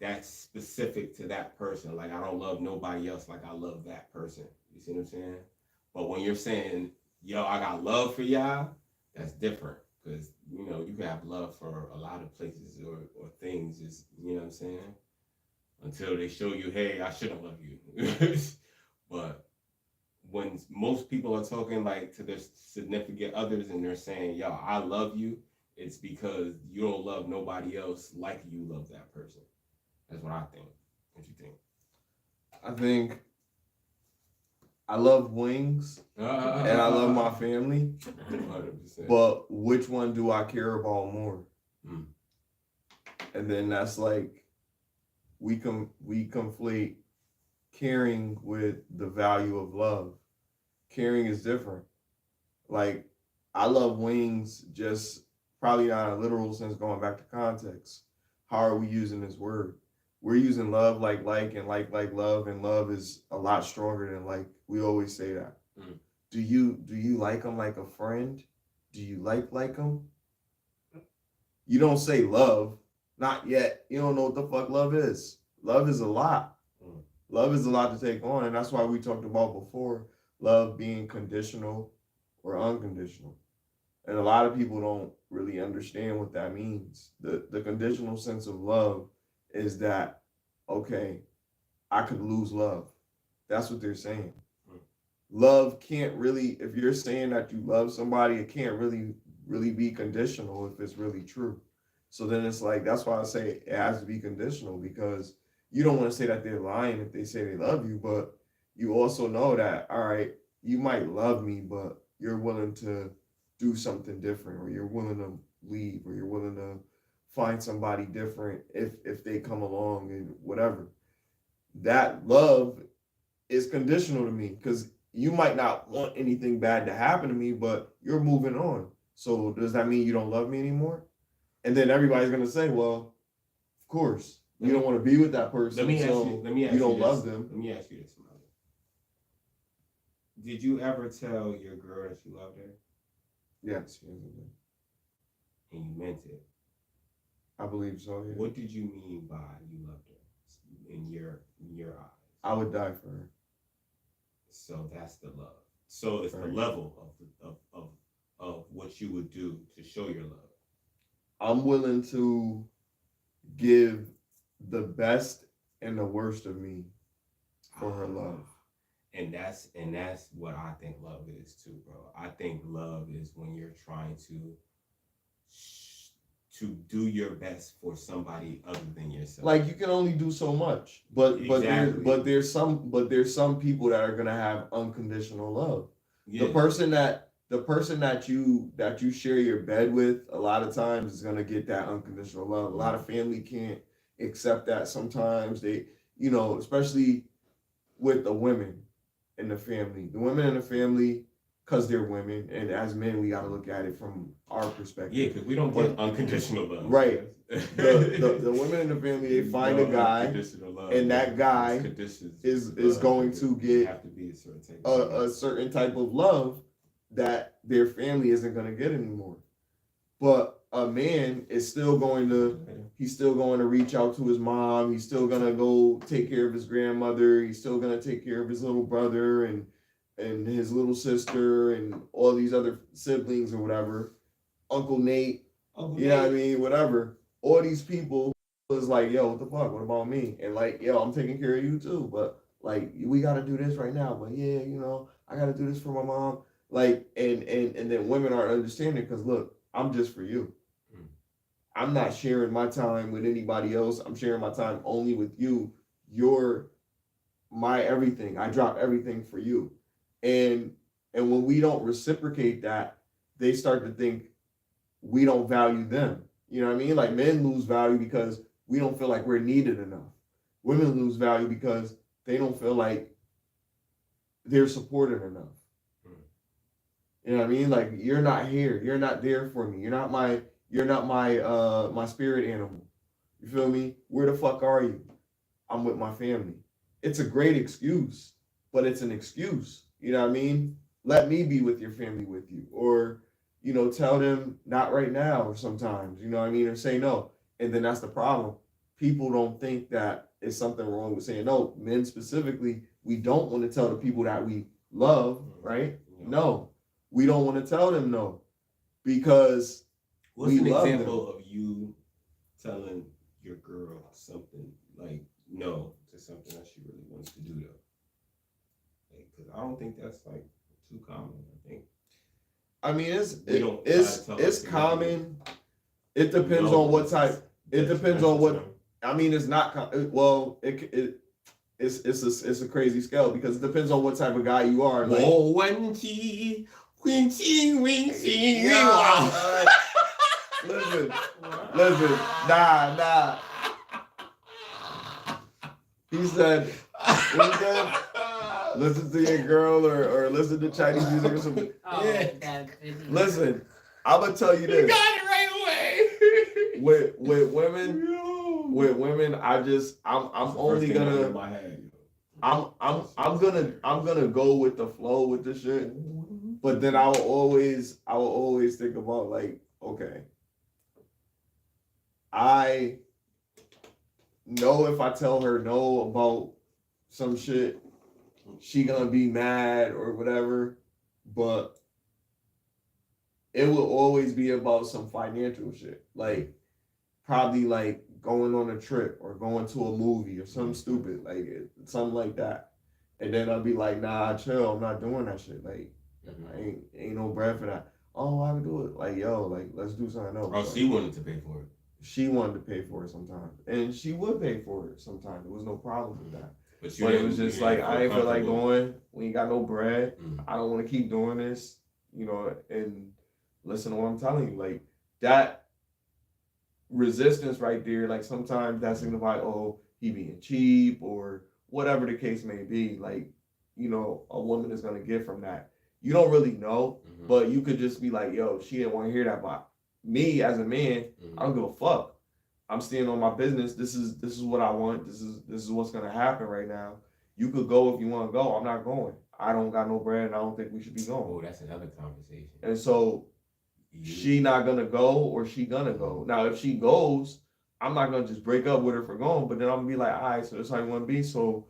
that's specific to that person. Like I don't love nobody else like I love that person. You see what I'm saying? But when you're saying, yo, I got love for y'all, that's different. Because, you know, you can have love for a lot of places or things, just, you know what I'm saying? Until they show you, hey, I shouldn't love you. But when most people are talking like to their significant others and they're saying, "Yo, I love you," it's because you don't love nobody else like you love that person. That's what I think. What you think? I think I love wings and I love my family, 100%. but which one do I care about more? Mm. And then that's like we conflate caring with the value of love. Caring is different. Like I love wings, just probably not in a literal sense, going back to context. How are we using this word? We're using love and like love, and love is a lot stronger than like. We always say that. Mm. Do you like them like a friend? Do you like them? You don't say love, not yet. You don't know what the fuck love is. Love is a lot. Mm. Love is a lot to take on, and that's why we talked about before love being conditional or unconditional. And a lot of people don't really understand what that means. The conditional sense of love is that, okay, I could lose love. That's what they're saying. Mm. Love can't really, if you're saying that you love somebody, it can't really be conditional if it's really true. So then it's like, that's why I say it has to be conditional, because you don't want to say that they're lying if they say they love you, but you also know that, all right, you might love me, but you're willing to do something different, or you're willing to leave, or you're willing to find somebody different if they come along and whatever. That love is conditional to me, because you might not want anything bad to happen to me, but you're moving on. So does that mean you don't love me anymore? And then everybody's gonna say, well, of course, you don't want to be with that person. Let me ask you you don't this. love them. Let me ask you this, Molly. Did you ever tell your girl that you loved her Yes, and you meant it? I believe so. Yeah. What did you mean by you loved her in your eyes? I would die for her. So that's the love. So it's the Right. level of what you would do to show your love. I'm willing to give the best and the worst of me for her love. And that's what I think love is too, bro. I think love is when you're trying to do your best for somebody other than yourself. Like you can only do so much, but Exactly. there's some people that are gonna have unconditional love. Yeah. The person that you share your bed with a lot of times is gonna get that unconditional love. A lot of family can't accept that sometimes. They, especially with the women in the family. The women in the family, because they're women, and as men, we gotta look at it from our perspective. Yeah, because we don't get unconditional love. Right. The women in the family, they find a guy, and that guy is going to get have to be a certain type a certain type of love that their family isn't going to get anymore. But a man is still going to reach out to his mom. He's still going to go take care of his grandmother. He's still going to take care of his little brother and his little sister and all these other siblings or whatever. Uncle Nate, know what I mean? Whatever. All these people is like, yo, what the fuck? What about me? And like, yo, I'm taking care of you too. But like, we got to do this right now. But yeah, I got to do this for my mom. Like, and then women aren't understanding because look, I'm just for you. I'm not sharing my time with anybody else. I'm sharing my time only with you. You're my everything. I drop everything for you. And when we don't reciprocate that, they start to think we don't value them. You know what I mean? Like men lose value because we don't feel like we're needed enough. Women lose value because they don't feel like they're supported enough. You know what I mean? Like you're not here. You're not there for me. You're not my my spirit animal. You feel me? Where the fuck are you? I'm with my family. It's a great excuse, but it's an excuse. You know what I mean? Let me be with your family with you. Or, tell them not right now or sometimes, you know what I mean? Or say no. And then that's the problem. People don't think that it's something wrong with saying no. Men specifically, we don't want to tell the people that we love, right? No. We don't want to tell them no. Because what's we an love example them. of you telling your girl something like no to something that she really wants to do though? Because I don't think that's like too common. I think I mean, We don't try to tell it's us to common. It depends know on what type. It that's depends on what. detrimental. I mean, it's not. Well, it's a crazy scale because it depends on what type of guy you are. Like, Oh, 问题，温馨，温馨， Yeah, 哇 alright. listen, nah. He said, listen to your girl or listen to Chinese music or something. Oh, Yeah. that video. Listen, I'm gonna tell you You this. got it right away. With women, I'm only gonna. I'm gonna go with the flow with the shit, but then I will always think about like, okay, I know if I tell her no about some shit, she gonna be mad or whatever, but it will always be about some financial shit, like probably like going on a trip or going to a movie or something stupid, like something like that. And then I'll be like, nah, chill, I'm not doing that shit. Like, I ain't no bread for that. Oh, I would do it. Like, yo, like, let's do something else. Oh, Like, she wanted to pay for it. she wanted to pay for it sometimes. And she would pay for it sometimes. There was no problem with that. But But it was just like, I ain't feel like going. going. We ain't got no bread. Mhm. I don't want to keep doing this, and listen to what I'm telling you. Like, that resistance right there, like sometimes that signifies, oh, he being cheap or whatever the case may be. Like, a woman is gonna get from that. You don't really know, Mhm. but you could just be like, yo, she didn't want to hear that. But me as a man, I don't give a fuck. I'm staying on my business. This is what I want. This is what's gonna happen right now. You could go if you want to go. I'm not going. I don't got no bread, and I don't think we should be going. Oh, that's another conversation. And so she not gonna go or she gonna go. Now if she goes, I'm not gonna just break up with her for going, but then I'm gonna be like, all right, so that's how you wanna be. So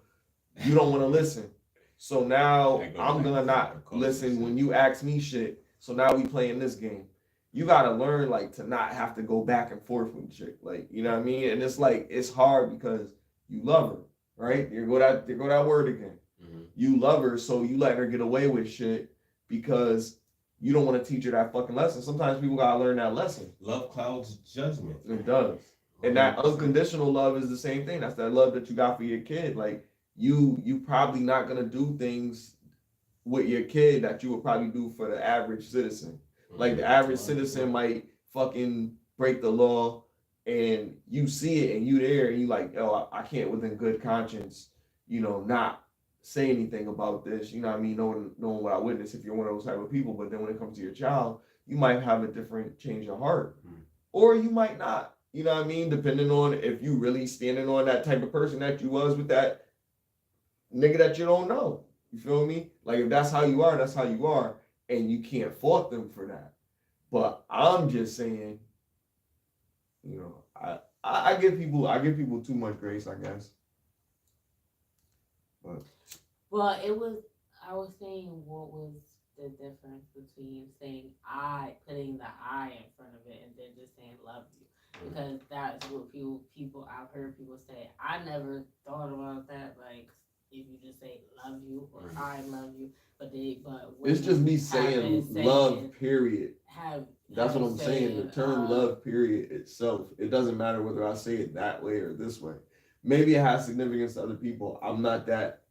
you don't wanna listen. So now That goes I'm back gonna to not the culture listen shit. when you ask me shit. So now we playing this game. You gotta learn like to not have to go back and forth with chick. Like, you know what I mean? And it's like it's hard because you love her, right? There go that word again. Mhm. You love her, so you let her get away with shit because you don't want to teach her that fucking lesson. Sometimes people gotta learn that lesson. Love clouds judgment. It does. And that unconditional love is the same thing. That's that love that you got for your kid. Like you probably not gonna do things with your kid that you would probably do for the average citizen. Like the average citizen might fucking break the law and you see it and you there and you like, oh, I can't within good conscience, not say anything about this, you know what I mean, knowing what I witnessed if you're one of those type of people. But then when it comes to your child, you might have a different change of heart. Or you might not, you know what I mean, depending on if you really standing on that type of person that you was with that nigga that you don't know. You feel me? Like if that's how you are, that's how you are, and you can't fault them for that. But I'm just saying, I give people too much grace, I guess. But Well, I was saying, what was the difference between saying putting the I in front of it, and then just saying love you? Because that's what people I've heard people say. I never thought about that. Like, if you just say love you or I love you, but it's just me saying love, period. That's what I'm saying. The term love, period itself. It doesn't matter whether I say it that way or this way. Maybe it has significance to other people. I'm not that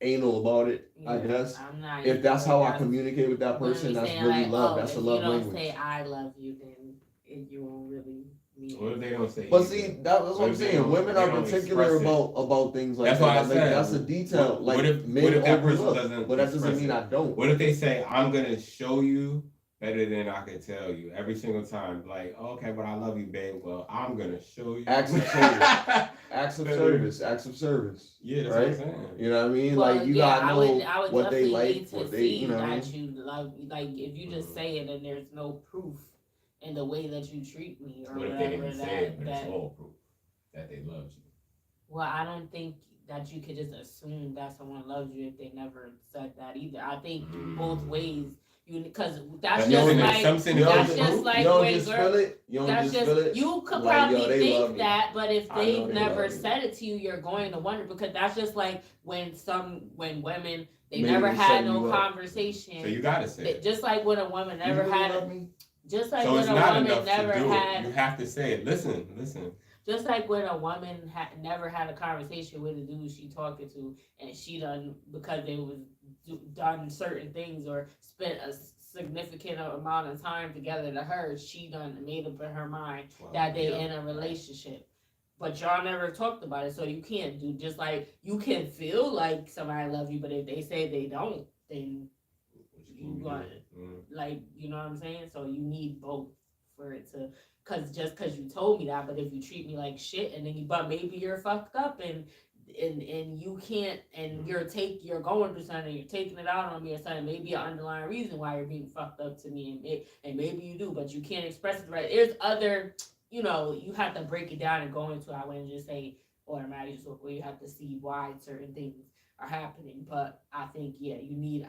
anal about it, I guess. I'm not. If that's how I communicate with that person, that's really love. That's a love language. If you don't say I love you, then you won't really mean What if they don't say? But see, that's what I'm saying. Women are particular about things like That's that. why I Like, said, that's a detail. what Like if men that person overlook, doesn't but that doesn't express mean it? I don't. What if they say, I'm gonna show you better than I can tell you every single time? Like, okay, but I love you, babe. Well, I'm gonna show you. Acts of service. Acts of service. Acts of service. Yeah, that's right? what I'm saying. You know what I mean? Well, like you yeah, gotta know I would what they definitely like, need to what they, see you know what I mean? that you love. Like, if you just say it and there's no proof in the way that you treat me or What if they whatever, didn't say it, but it's all proof that they loved you? Well, I don't think that you could just assume that someone loves you if they never said that either. I think both ways. Because that's But just isn't it like something You don't that's just, just like you don't when just girls. feel it. You don't That's just feel it. you could Like, yo, probably they love think me. that, but if I know they've they never love me. said it to you, you're going to wonder, because that's just like when women They Maybe never they had setting no you up. conversation. So you gotta say it. Just like when a woman You never really had, love me? just like So when it's a not woman enough never to do had, it. You have to say it. Listen. just like when a woman never had a conversation with a dude she talking to, and she done because they was done certain things or spent a significant amount of time together. To her, she done made up in her mind that they in a relationship. But y'all never talked about it, so you can't do just like you can feel like somebody love you, but if they say they don't, then you got it. Like, you know what I'm saying? So you need both for it to, cause you told me that, but if you treat me like shit and then but maybe you're fucked up and you can't, and you're going through something, you're taking it out on me or something, maybe an underlying reason why you're being fucked up to me, and maybe you do, but you can't express it right. There's other, you have to break it down and go into it. I wouldn't just say automatically, so where you have to see why certain things are happening. But I think, yeah,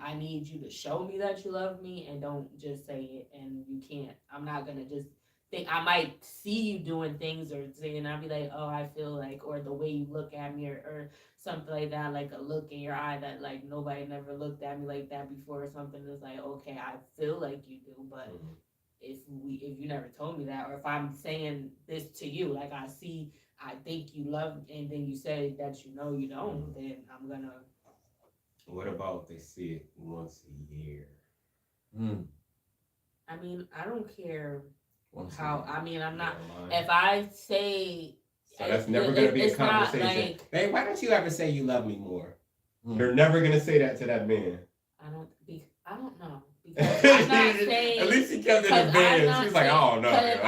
I need you to show me that you love me, and don't just say it. And you can't, I'm not gonna just think, I might see you doing things or saying, I'll be like, oh, I feel like, or the way you look at me, or something like that, like a look in your eye that like nobody never looked at me like that before, or something. That's like, okay, I feel like you do, but if you never told me that, or if I'm saying this to you, like I think you love, and then you say that you don't, then I'm gonna. What about they see it once a year? I mean, I don't care Once how. again. I mean, I'm not. You know, If I say, so that's never gonna be a it's not conversation. like, Hey, why don't you ever say you love me more? Hmm. You're never gonna say that to that man. I don't know, because I'm not saying. At least he kept it in 'cause the I'm bed. not She was like, saying- oh no. 'cause if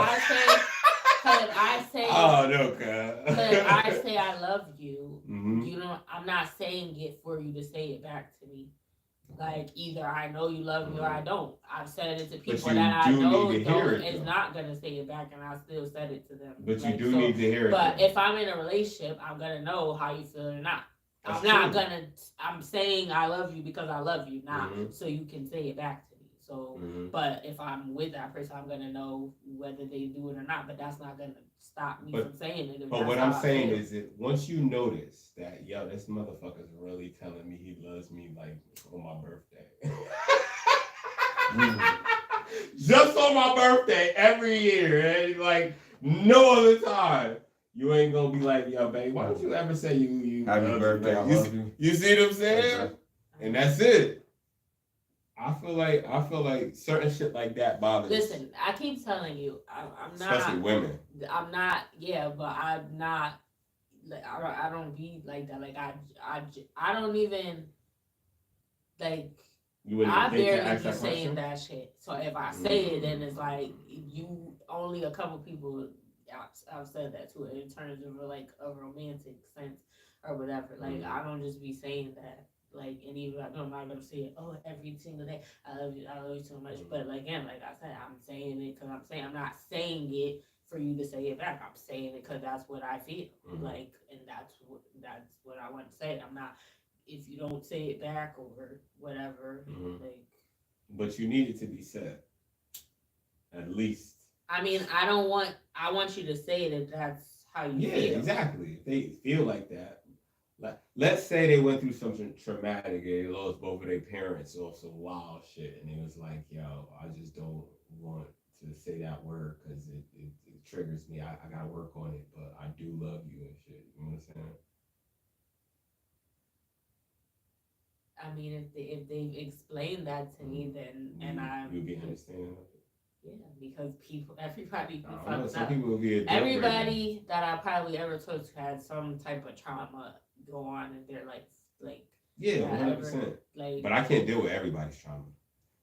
I say, oh no, if I say I love you, Mhm. I'm not saying it for you to say it back to me. Like, either I know you love me or I don't. I've said it to people you that I do know need to hear it, is though. not gonna say it back, and I still said it to them. But you Like, do so- need to hear it. But though. if I'm in a relationship, I'm gonna know how you feel or not. That's I'm not true. I'm saying I love you because I love you, not Mhm. so you can say it back to me. So, Mhm. but if I'm with that person, I'm gonna know whether they do it or not. But that's not gonna stop me from saying it. But what I'm saying is that once you notice that, yo, this motherfucker's really telling me he loves me like on my birthday. Just on my birthday every year, and like no other time. You ain't gonna be like, yo, babe, why don't you ever say you Happy love birthday, me? I Like, love you. You see what I'm saying? And that's it. I feel like certain shit like that bothers. Listen, I keep telling you, I'm not. Especially women. I'm not. Yeah, but I'm not. Like, I don't be like that. Like I don't even like. You wouldn't I even think to barely ask be that saying question? that shit. So if I say it, then it's like you only a couple people. I've said that too in terms of like a romantic sense or whatever. Like I don't just be saying that. Like, and even I'm not gonna say it. Oh, every single day, I love you so much. But like, again, like I said, I'm saying it because I'm not saying it for you to say it back. I'm saying it because that's what I feel like, and that's what I want to say. I'm not. If you don't say it back or whatever, like. But you need it to be said. At least. I mean, I want you to say that that's how you feel. Yeah, exactly. If they feel like that. Like, let's say they went through something traumatic and they lost both of their parents or some wild shit, and it was like, yo, I just don't want to say that word because it triggers me. I gotta work on it, but I do love you and shit. You know what I'm saying? I mean, if they've explained that to me, then you'll be understanding of it. Yeah, because everybody be I don't know, fucked some up. people will be a deal breaker. Everybody that I probably ever talked to had some type of trauma go on in their life, like Yeah, whatever. 100%. Like, But I can't deal with everybody's trauma.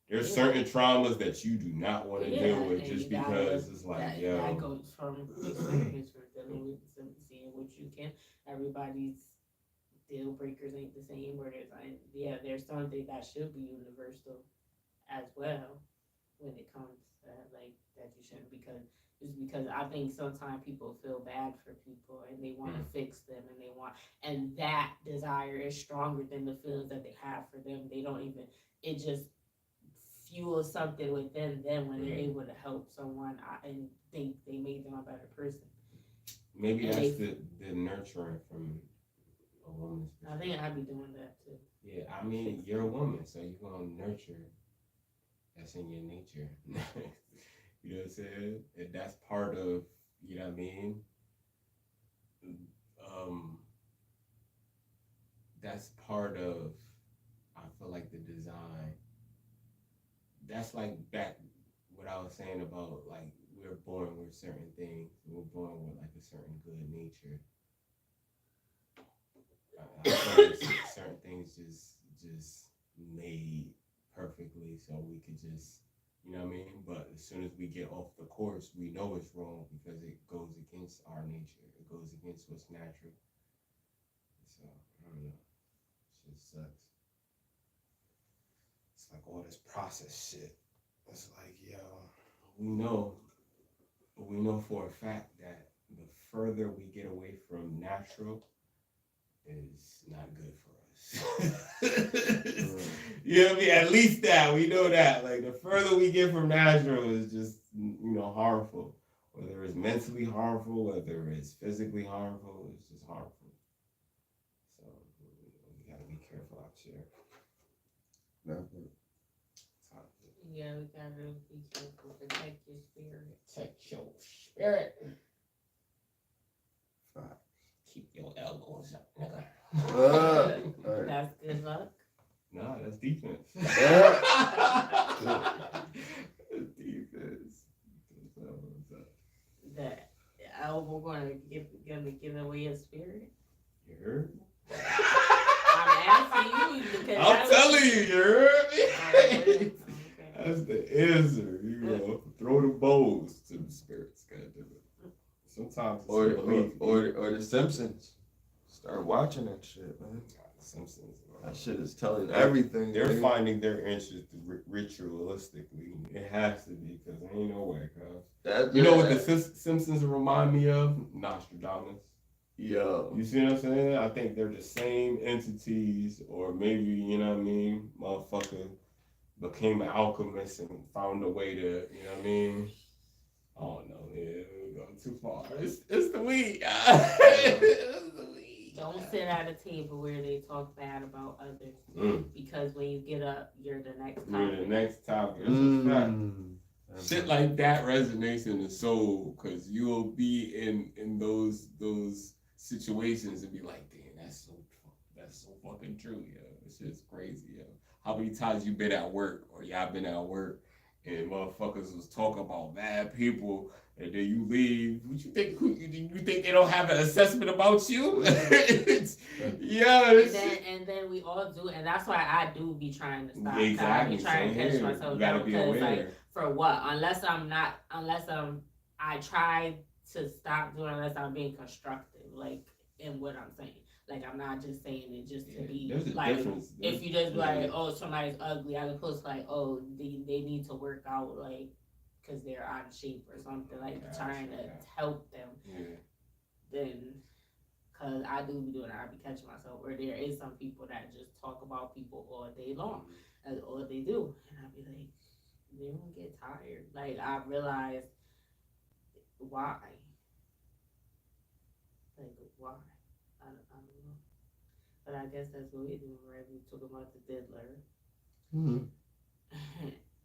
There's certain traumas that you do not want to deal with and just you gotta- because it's like, that yo. goes from experience for dealing with seeing what you can. Everybody's deal breakers ain't the same. Where there's something that should be universal as well when it comes to like that you shouldn't, because I think sometimes people feel bad for people and they want to fix them and that desire is stronger than the feelings that they have for them. They don't even, it just fuels something within them when they're able to help someone and think they made them a better person. Maybe that's the nurturing from a woman's I think I'd be doing that too. Yeah, I mean, you're a woman, so you're gonna nurture. That's in your nature. You know what I'm saying? And that's part of, you know what I mean? Um, that's part of, I feel like the design. That's like back what I was saying about like we're born with certain things. We're born with like a certain good nature. I feel like certain things just made perfectly so we could just, you know what I mean? But as soon as we get off the course, we know it's wrong because it goes against our nature. It goes against what's natural. So I don't know. Shit sucks. It's like all this process shit. It's like, yo, we know for a fact that the further we get away from natural is not good for us. You know what I mean? At least that we know that. Like the further we get from natural is just harmful. Whether it's mentally harmful, whether it's physically harmful, it's just harmful. So we gotta be careful out here. Yeah, we gotta be careful. Protect your spirit. Protect your spirit. Facts. Keep your elbows up, nigga. Alright. That's good luck. Nah, that's defense. Yeah. That's defense. What's up? That we're gonna give away your spirit. You heard? I'm asking you because I'm telling you, you heard me? Okay. That's the answer. You know, throw the bows to the spirits. God damn it. Sometimes it's Or belief. the Simpsons. Start watching that shit, man. The Simpsons. That shit is telling everything. They're nigga. finding their interest ritualistically. It has to be because there ain't no way, cuz. You know what the Simpsons remind me of? Nostradamus. Yo. You see what I'm saying? I think they're the same entities, or maybe, you know what I mean, motherfucker became an alchemist and found a way to, you know what I mean? I don't know, yeah, we're going too far. It's the weed. It's the weed. Don't sit at a table where they talk bad about others because when you get up, you're the next topic. You're the next topic. That's a fact. Shit like that resonates in the soul because you'll be in those situations and be like, damn, that's so fucking true, yo. This shit's crazy, yo. How many times you been at work or y'all been at work and motherfuckers was talking about bad people and then you leave? What you think? You think they don't have an assessment about you? And then we all do, and that's why I do be trying to stop. Exactly. I be trying to catch myself down because like for what? Unless I try to stop doing unless I'm being constructive, like in what I'm saying. Like I'm not just saying it just to be like if you just be like, oh, somebody's ugly, as opposed to like, oh, they need to work out like because they're out of shape or something, like trying to help them. Then because I do be doing it, I be catching myself where there is some people that just talk about people all day long. That's all they do, and I be like, they don't get tired. Like I realized why. Like why? I don't know. But I guess that's what we do, right? We talk about the diddler.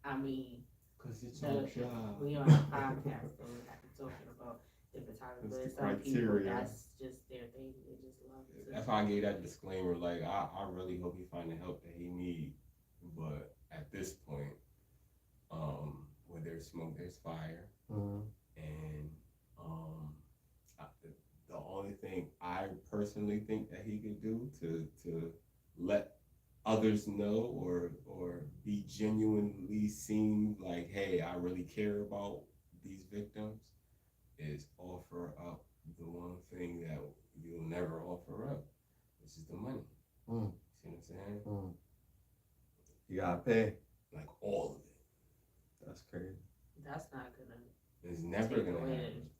I mean, because it's our job. We on a podcast, so we're not talking about different topics. But some people, that's just their thing. They just love it. That's why I gave that disclaimer. Like, I really hope he find the help that he need. But at this point, where there's smoke, there's fire. And the only thing I personally think that he could do to let others know or be genuinely seen like, hey, I really care about these victims, is offer up the one thing that you'll never offer up, which is the money. See what I'm saying? You gotta pay. Like all of it. That's crazy. That's not gonna. It's never gonna happen.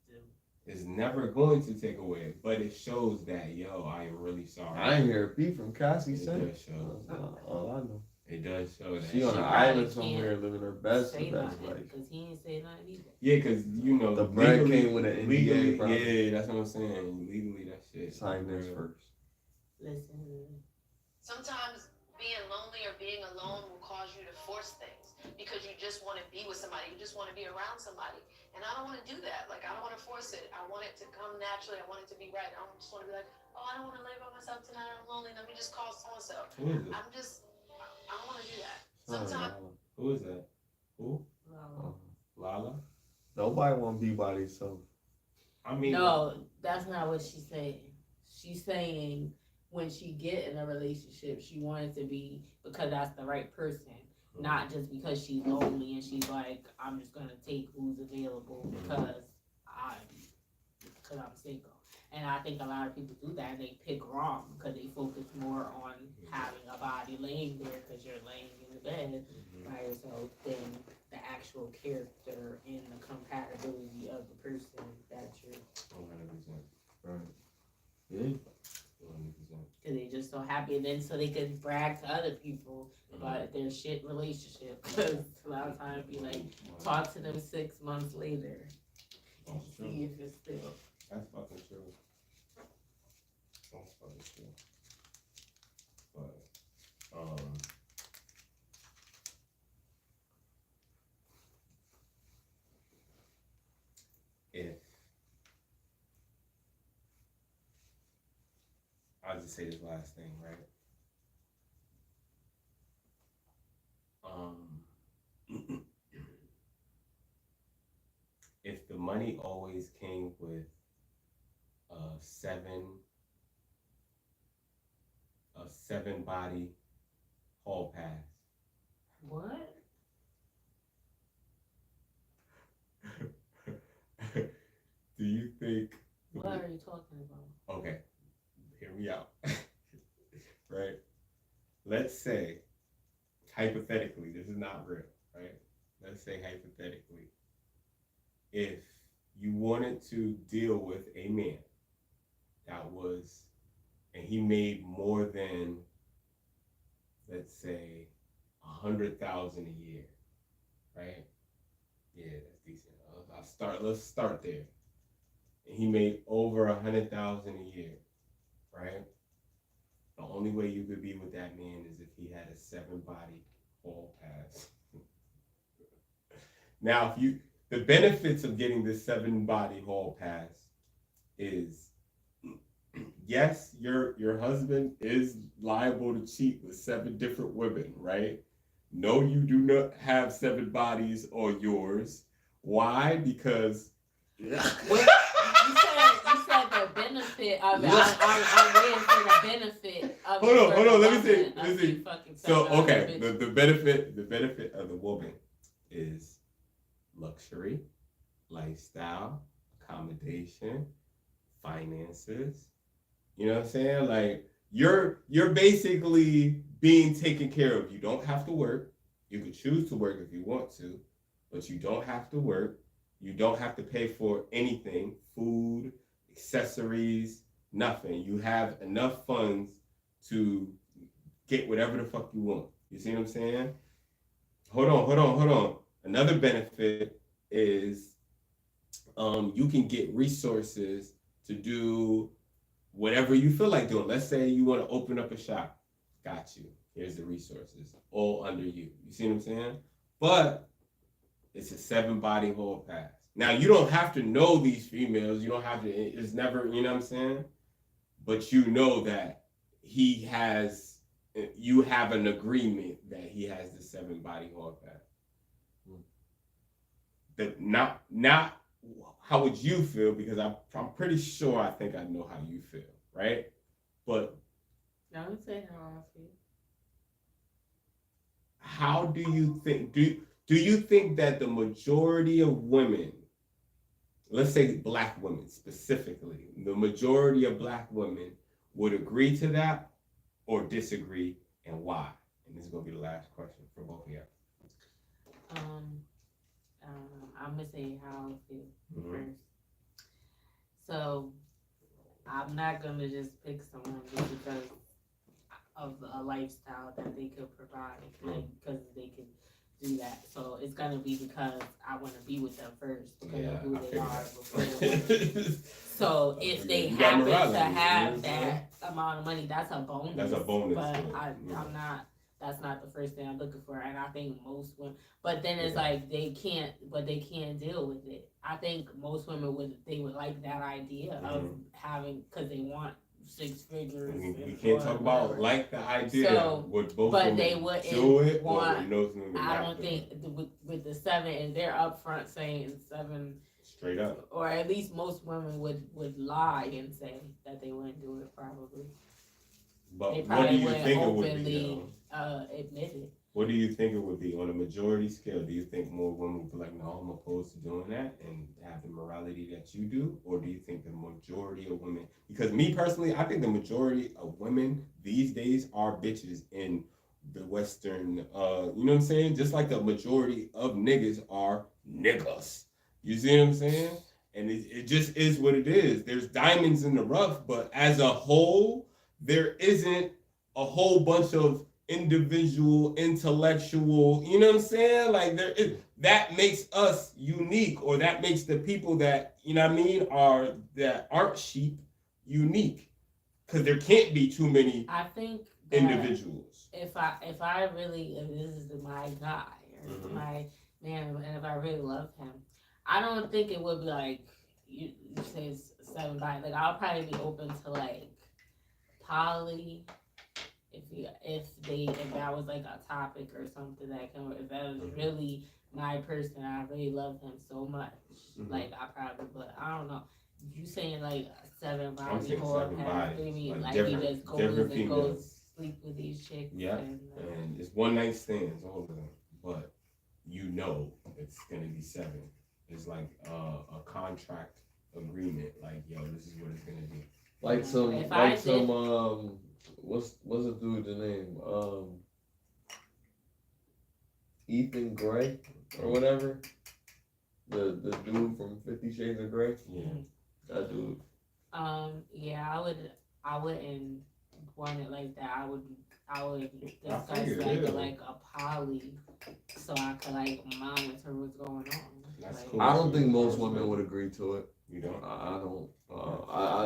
It's never going to take away, but it shows that, yo, I am really sorry. I ain't hear a beat from Cassie It since. does show. All I know. It does show that. She on an island somewhere living her best life. Because he ain't say nothing either. Yeah, because, you know, the bread came with an legally, NDA. yeah, that's what I'm saying. Legally, that shit. Sign this first. Listen. Sometimes being lonely or being alone will cause you to force things because you just want to be with somebody. You just want to be around somebody. And I don't want to do that. Like, I don't want to force it. I want it to come naturally. I want it to be right. I don't just want to be like, oh, I don't want to lay by myself tonight. I'm lonely. Let me just call so-and-so. Who is it? I don't want to do that. Sometimes. Who is that? Who? No. Lala? Nobody want to be by themselves. I mean, No, that's not what she's saying. She's saying when she get in a relationship, she wanted to be because that's the right person, not just because she's lonely and she's like, I'm just gonna take who's available because I'm single. And I think a lot of people do that and they pick wrong because they focus more on having a body laying there because you're laying in the bed by yourself than the actual character and the compatibility of the person that you're. 100%. Right. Yeah. 100%. Because they just so happy, and then so they can brag to other people about their shit relationship. Because a lot of times be like, talk to them 6 months later and That's true. see if it's still. That's fucking true. That's fucking true. But, if I'll just say this last thing, right? If the money always came with a seven body hall pass. What? Do you think? What are you talking about? Okay, hear me out. Right? Let's say, hypothetically, this is not real, right? Let's say hypothetically, if you wanted to deal with a man that was, and he made more than, let's say, 100,000 a year, right? Yeah, that's decent. Let's start there. And he made over 100,000 a year, right? The only way you could be with that man is if he had a 7-body hall pass. Now, the benefits of getting this 7-body hall pass is, yes, your husband is liable to cheat with 7 different women, right? No, you do not have 7 bodies on yours. Why? Because You said the benefit of it. I'm waiting for the benefit of it. Hold on, let me say. see. So, okay, the benefit of the woman is luxury, lifestyle, accommodation, finances. You know what I'm saying? Like, you're basically being taken care of. You don't have to work. You could choose to work if you want to, but you don't have to work. You don't have to pay for anything, food, accessories, nothing. You have enough funds to get whatever the fuck you want. You see what I'm saying? Hold on. Another benefit is you can get resources to do whatever you feel like doing. Let's say you want to open up a shop. Got you. Here's the resources, all under you. You see what I'm saying? But it's a 7-body hall pass. Now, you don't have to know these females. You don't have to, it's never, you know what I'm saying? But you know that you have an agreement that he has the 7-body hall pass. Not how would you feel, because I'm pretty sure I think I know how you feel, right? But I would say how I feel. How do you think, do you think that the majority of women, let's say black women specifically, the majority of black women would agree to that or disagree, and why? And this is going to be the last question for both of you. I'm gonna say how I feel Mhm. first. So I'm not gonna just pick someone just because of a lifestyle that they could provide, like because they can do that. So it's gonna be because I want to be with them first because Yeah, of who I they are before. figured. So if they You got happen to morality, you know have what I'm that amount of money, that's a bonus. That's a bonus, But yeah. I'm not. That's not the first thing I'm looking for, and I think most women. But then it's Yeah. like they can't deal with it. I think most women would like that idea of having because they want 6 figures. We can't talk about whatever. like the idea. So, would both but women they wouldn't do it, want- or would those women I not don't do think it? with the 7, and they're upfront saying 7, Straight up. or at least most women would lie and say that they wouldn't do it. Probably But they what do probably you wouldn't think it would be? openly Though? admit it. What do you think it would be on a majority scale? Do you think more women would be like, no, I'm opposed to doing that and have the morality that you do? Or do you think the majority of women, because me personally, I think the majority of women these days are bitches in the Western, you know what I'm saying? Just like the majority of niggas are niggas. You see what I'm saying? And it just is what it is. There's diamonds in the rough, but as a whole, there isn't a whole bunch of individual, intellectual, you know what I'm saying? Like that makes us unique, or that makes the people that, you know what I mean, that aren't sheep unique. Because there can't be too many I think that individuals. if this is my guy or my man, and if I really love him, I don't think it would be like you say it's 7 by. Like I'll probably be open to like poly. If that was like a topic or something that can, if that was really my person, I really love him so much. Like I probably, but I don't know. You saying like 7 I'm body saying or 7 bodies, maybe like like different- he just goes different and females. goes sleep with these chicks. Yeah, and it's one night stands, all of them. But you know it's gonna be 7. It's like a contract agreement. Like, yo, this is what it's gonna be. Like some, If I like did- some, what's the dude's name? Ethan Gray or whatever. The dude from 50 Shades of Grey. Yeah. That dude. Yeah, I wouldn't want it like that. I would discuss figured, like a poly, so I could like monitor what's going on. That's Like, cool. I don't think most women would agree to it. You don't? I don't.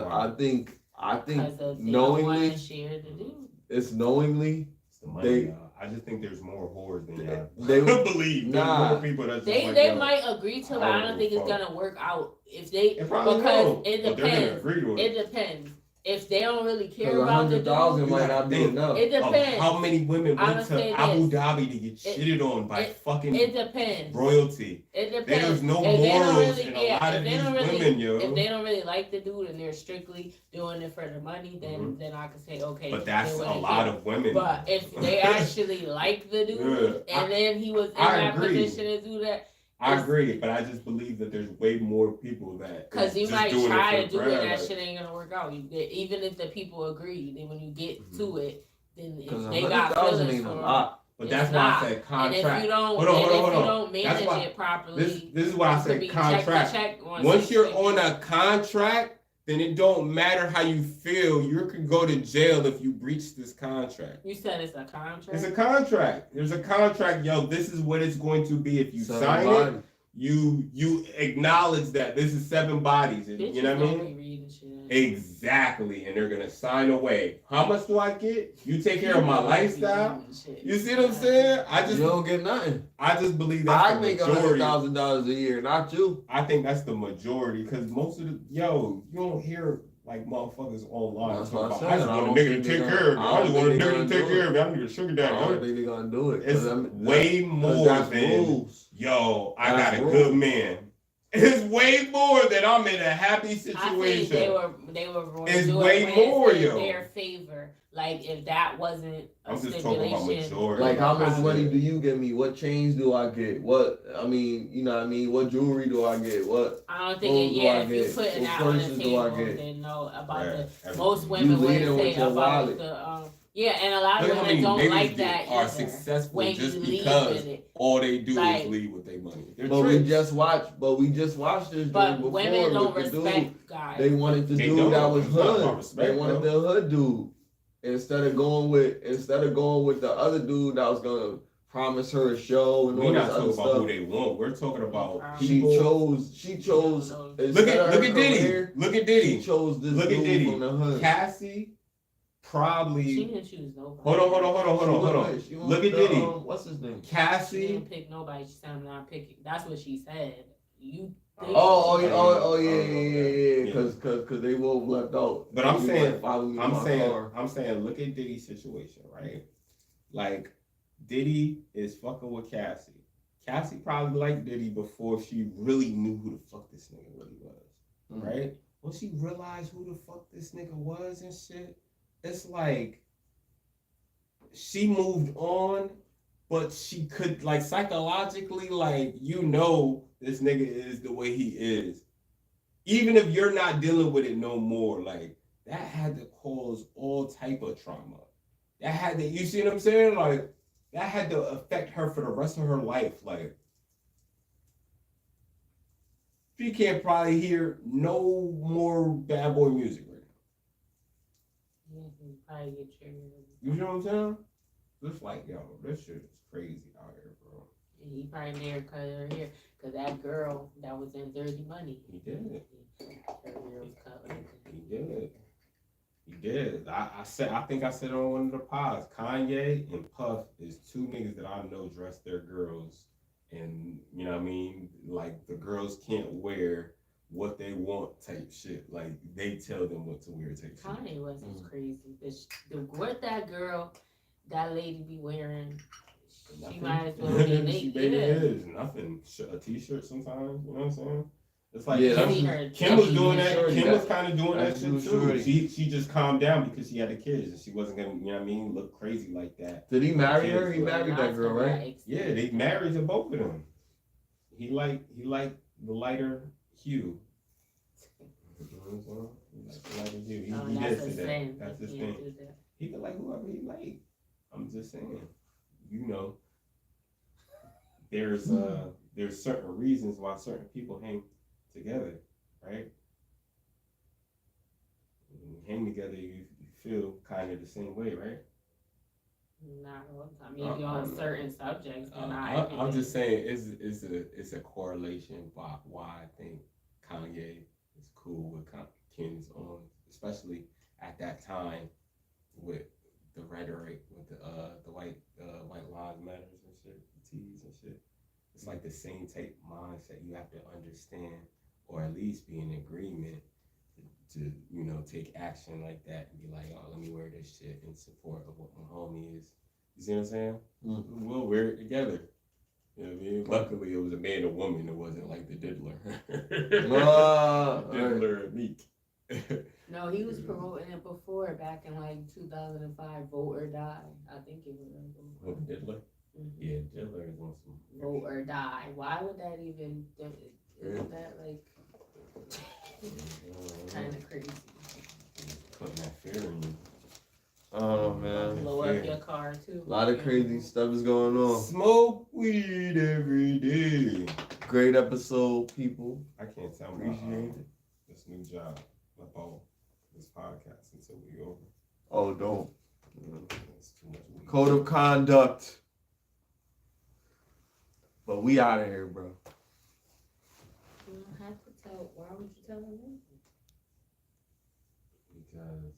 I think Because they don't knowingly, want to share the dude. it's knowingly. It's the money, I just think there's more whores than They believe. There's Nah. more people that's just They like, they yo, might agree to it, but I don't think it's gonna work out if they It probably because will, it but they're gonna depends. agree to It depends. If they don't really care Because about the dude, 100,000 might not be Think enough. it Of depends. how many women I'ma went say to Abu this. Dhabi to get shitted on by fucking It depends. royalty? It depends. There's no If they don't morals really- in a lot if of they these don't really- women, yo. If they don't really like the dude and they're strictly doing it for the money, then I can say okay. But that's they a wouldn't lot care. of women. But if they actually like the dude Yeah. and then he was in I that agree. position to do that, I agree, but I just believe that there's way more people that because you just might doing try it to for do it, bread. that shit ain't gonna work out. Even if the people agree, then when you get to it, then Because if they got 100,000 feelings ain't for a it, lot. But it's that's why I not. said and contract. if you don't, Hold on, and hold on, if hold you on. don't That's manage why- it properly, This is why I it could said be contract. check to check, Once you're 160. on a contract, then it don't matter how you feel. You can go to jail if you breach this contract. You said it's a contract. It's a contract. There's a contract. Yo, this is what it's going to be if you Seven sign bodies. it. You acknowledge that this is 7 bodies. And, Bitches you know what I don't mean? be reading shit. Exactly. And they're gonna sign away. How much do I get? You take care of my People don't be lifestyle. reading shit. You see what I'm saying? You don't get nothing. I just believe that's I the make majority. $100,000 a year, not you. I think that's the majority because most of the you don't hear like motherfuckers online That's talking what about, I I just said. I want a don't nigga to think take they care of me. gonna- I just want a I don't nigga to think they take gonna care of me. I need a sugar I daddy. don't think they're gonna do it. It's way more that's than rules. yo. I That's got a rules. good man. It's way more than I'm in a happy I think situation. they were going It's to do way it when more, it's in yo. their favor. Like if that wasn't a I'm just talking about stipulation. majority. Like how much Probably. money do you give me? What chains do I get? What I mean, you know what I mean? What jewelry do I get? What I don't think Clothes it, do yeah, I if you get? putting What that on the purses do I table, get? then know about Yeah, the everything. most You women leading wouldn't with say your about wallet. the yeah, and a lot Look of how women many don't niggas like that are either. successful When just you leave because in it. all they do Like- is lead with their money. They're but we tricks. just watched this But dude before women don't with the dude. respect guys. They wanted the They dude don't. that was It's not about hood. respect, They wanted the hood dude. Instead of going with the other dude that was gonna promise her a show and all We're this not other talking about who stuff. they want. We're talking about She people. chose. Look instead at of look her at Diddy. career, Look at She Diddy. chose this Look at dude Diddy. from the hood. Cassie She probably. didn't choose nobody. Hold on. She Look went at to, Diddy. What's his name? She Cassie. didn't pick nobody. She said I'm not picking. That's what she said. You. think- Yeah. Yeah. Cause they both left out. But I'm He was saying, like, follow me to my car. I'm saying, look at Diddy's situation, right? Like, Diddy is fucking with Cassie. Cassie probably liked Diddy before she really knew who the fuck this nigga really was, right? When she realized who the fuck this nigga was and shit, it's like she moved on, but she could, like, psychologically, like, this nigga is the way he is. Even if you're not dealing with it no more, like, that had to cause all type of trauma. That had to, you see what I'm saying? Like, that had to affect her for the rest of her life. Like, she can't probably hear no more bad boy music right now. Yeah, you probably get triggered. You know what I'm saying? Just like, yo, this shit is crazy out here, bro. And he probably made her cut her hair. Because that girl that was in Dirty Money. He did. Her hair was cut like that. He did. He did. I think I said on one of the pods, Kanye and Puff is two niggas that I know dress their girls. And, you know what I mean? Like, the girls can't wear what they want type shit. Like, they tell them what to wear type shit. Kanye West is crazy. What that girl, that lady be wearing, she Nothing. might as well be She naked. made it is nothing. A t-shirt sometimes, you know what I'm saying? It's like Yeah, Kim was doing that. shorty. Kim was kind of doing that That's shit too too. shorty. She just calmed down because she had the kids and she wasn't gonna, you know what I mean, look crazy like that. Did he marry her? Kids. He married that girl, right? Yeah, they married to both of them. He liked the lighter hue. You know what I'm saying? He liked the lighter hue. He did That's say a that. sin. That's his You thing. can't do that. He could like whoever he like. I'm just saying. You know, there's certain reasons why certain people hang together, right? When you hang together, you feel kind of the same way, right? Not all the time. Maybe on certain subjects, but not I'm everything. just saying it's a correlation why I think Kanye is cool with Kim's on, especially at that time with the rhetoric with the white lives matters and shit, the T's and shit. It's like the same type mindset you have to understand, or at least be in agreement to take action like that and be like, oh, let me wear this shit in support of what my homie is. You see what I'm saying? We'll wear it together. You know what I mean? Luckily, it was a man and woman. It wasn't like the diddler. Diddler and Meek. No, he was promoting it before, back in like 2005, Vote or Die. I think it was. Oh, Diddler? Yeah, Diddler is on some. Vote or Die. Why would that even? Isn't that like kind of crazy? Putting that fear in you. Oh man, Blow up your car too. a lot of crazy stuff is going on. Smoke weed every day. Great episode, people. I can't tell Appreciate it. this new job about this podcast until we over. Oh, don't. It's too much weed. Code of conduct. But we out of here, bro. You don't have to tell. Why would you tell them? Because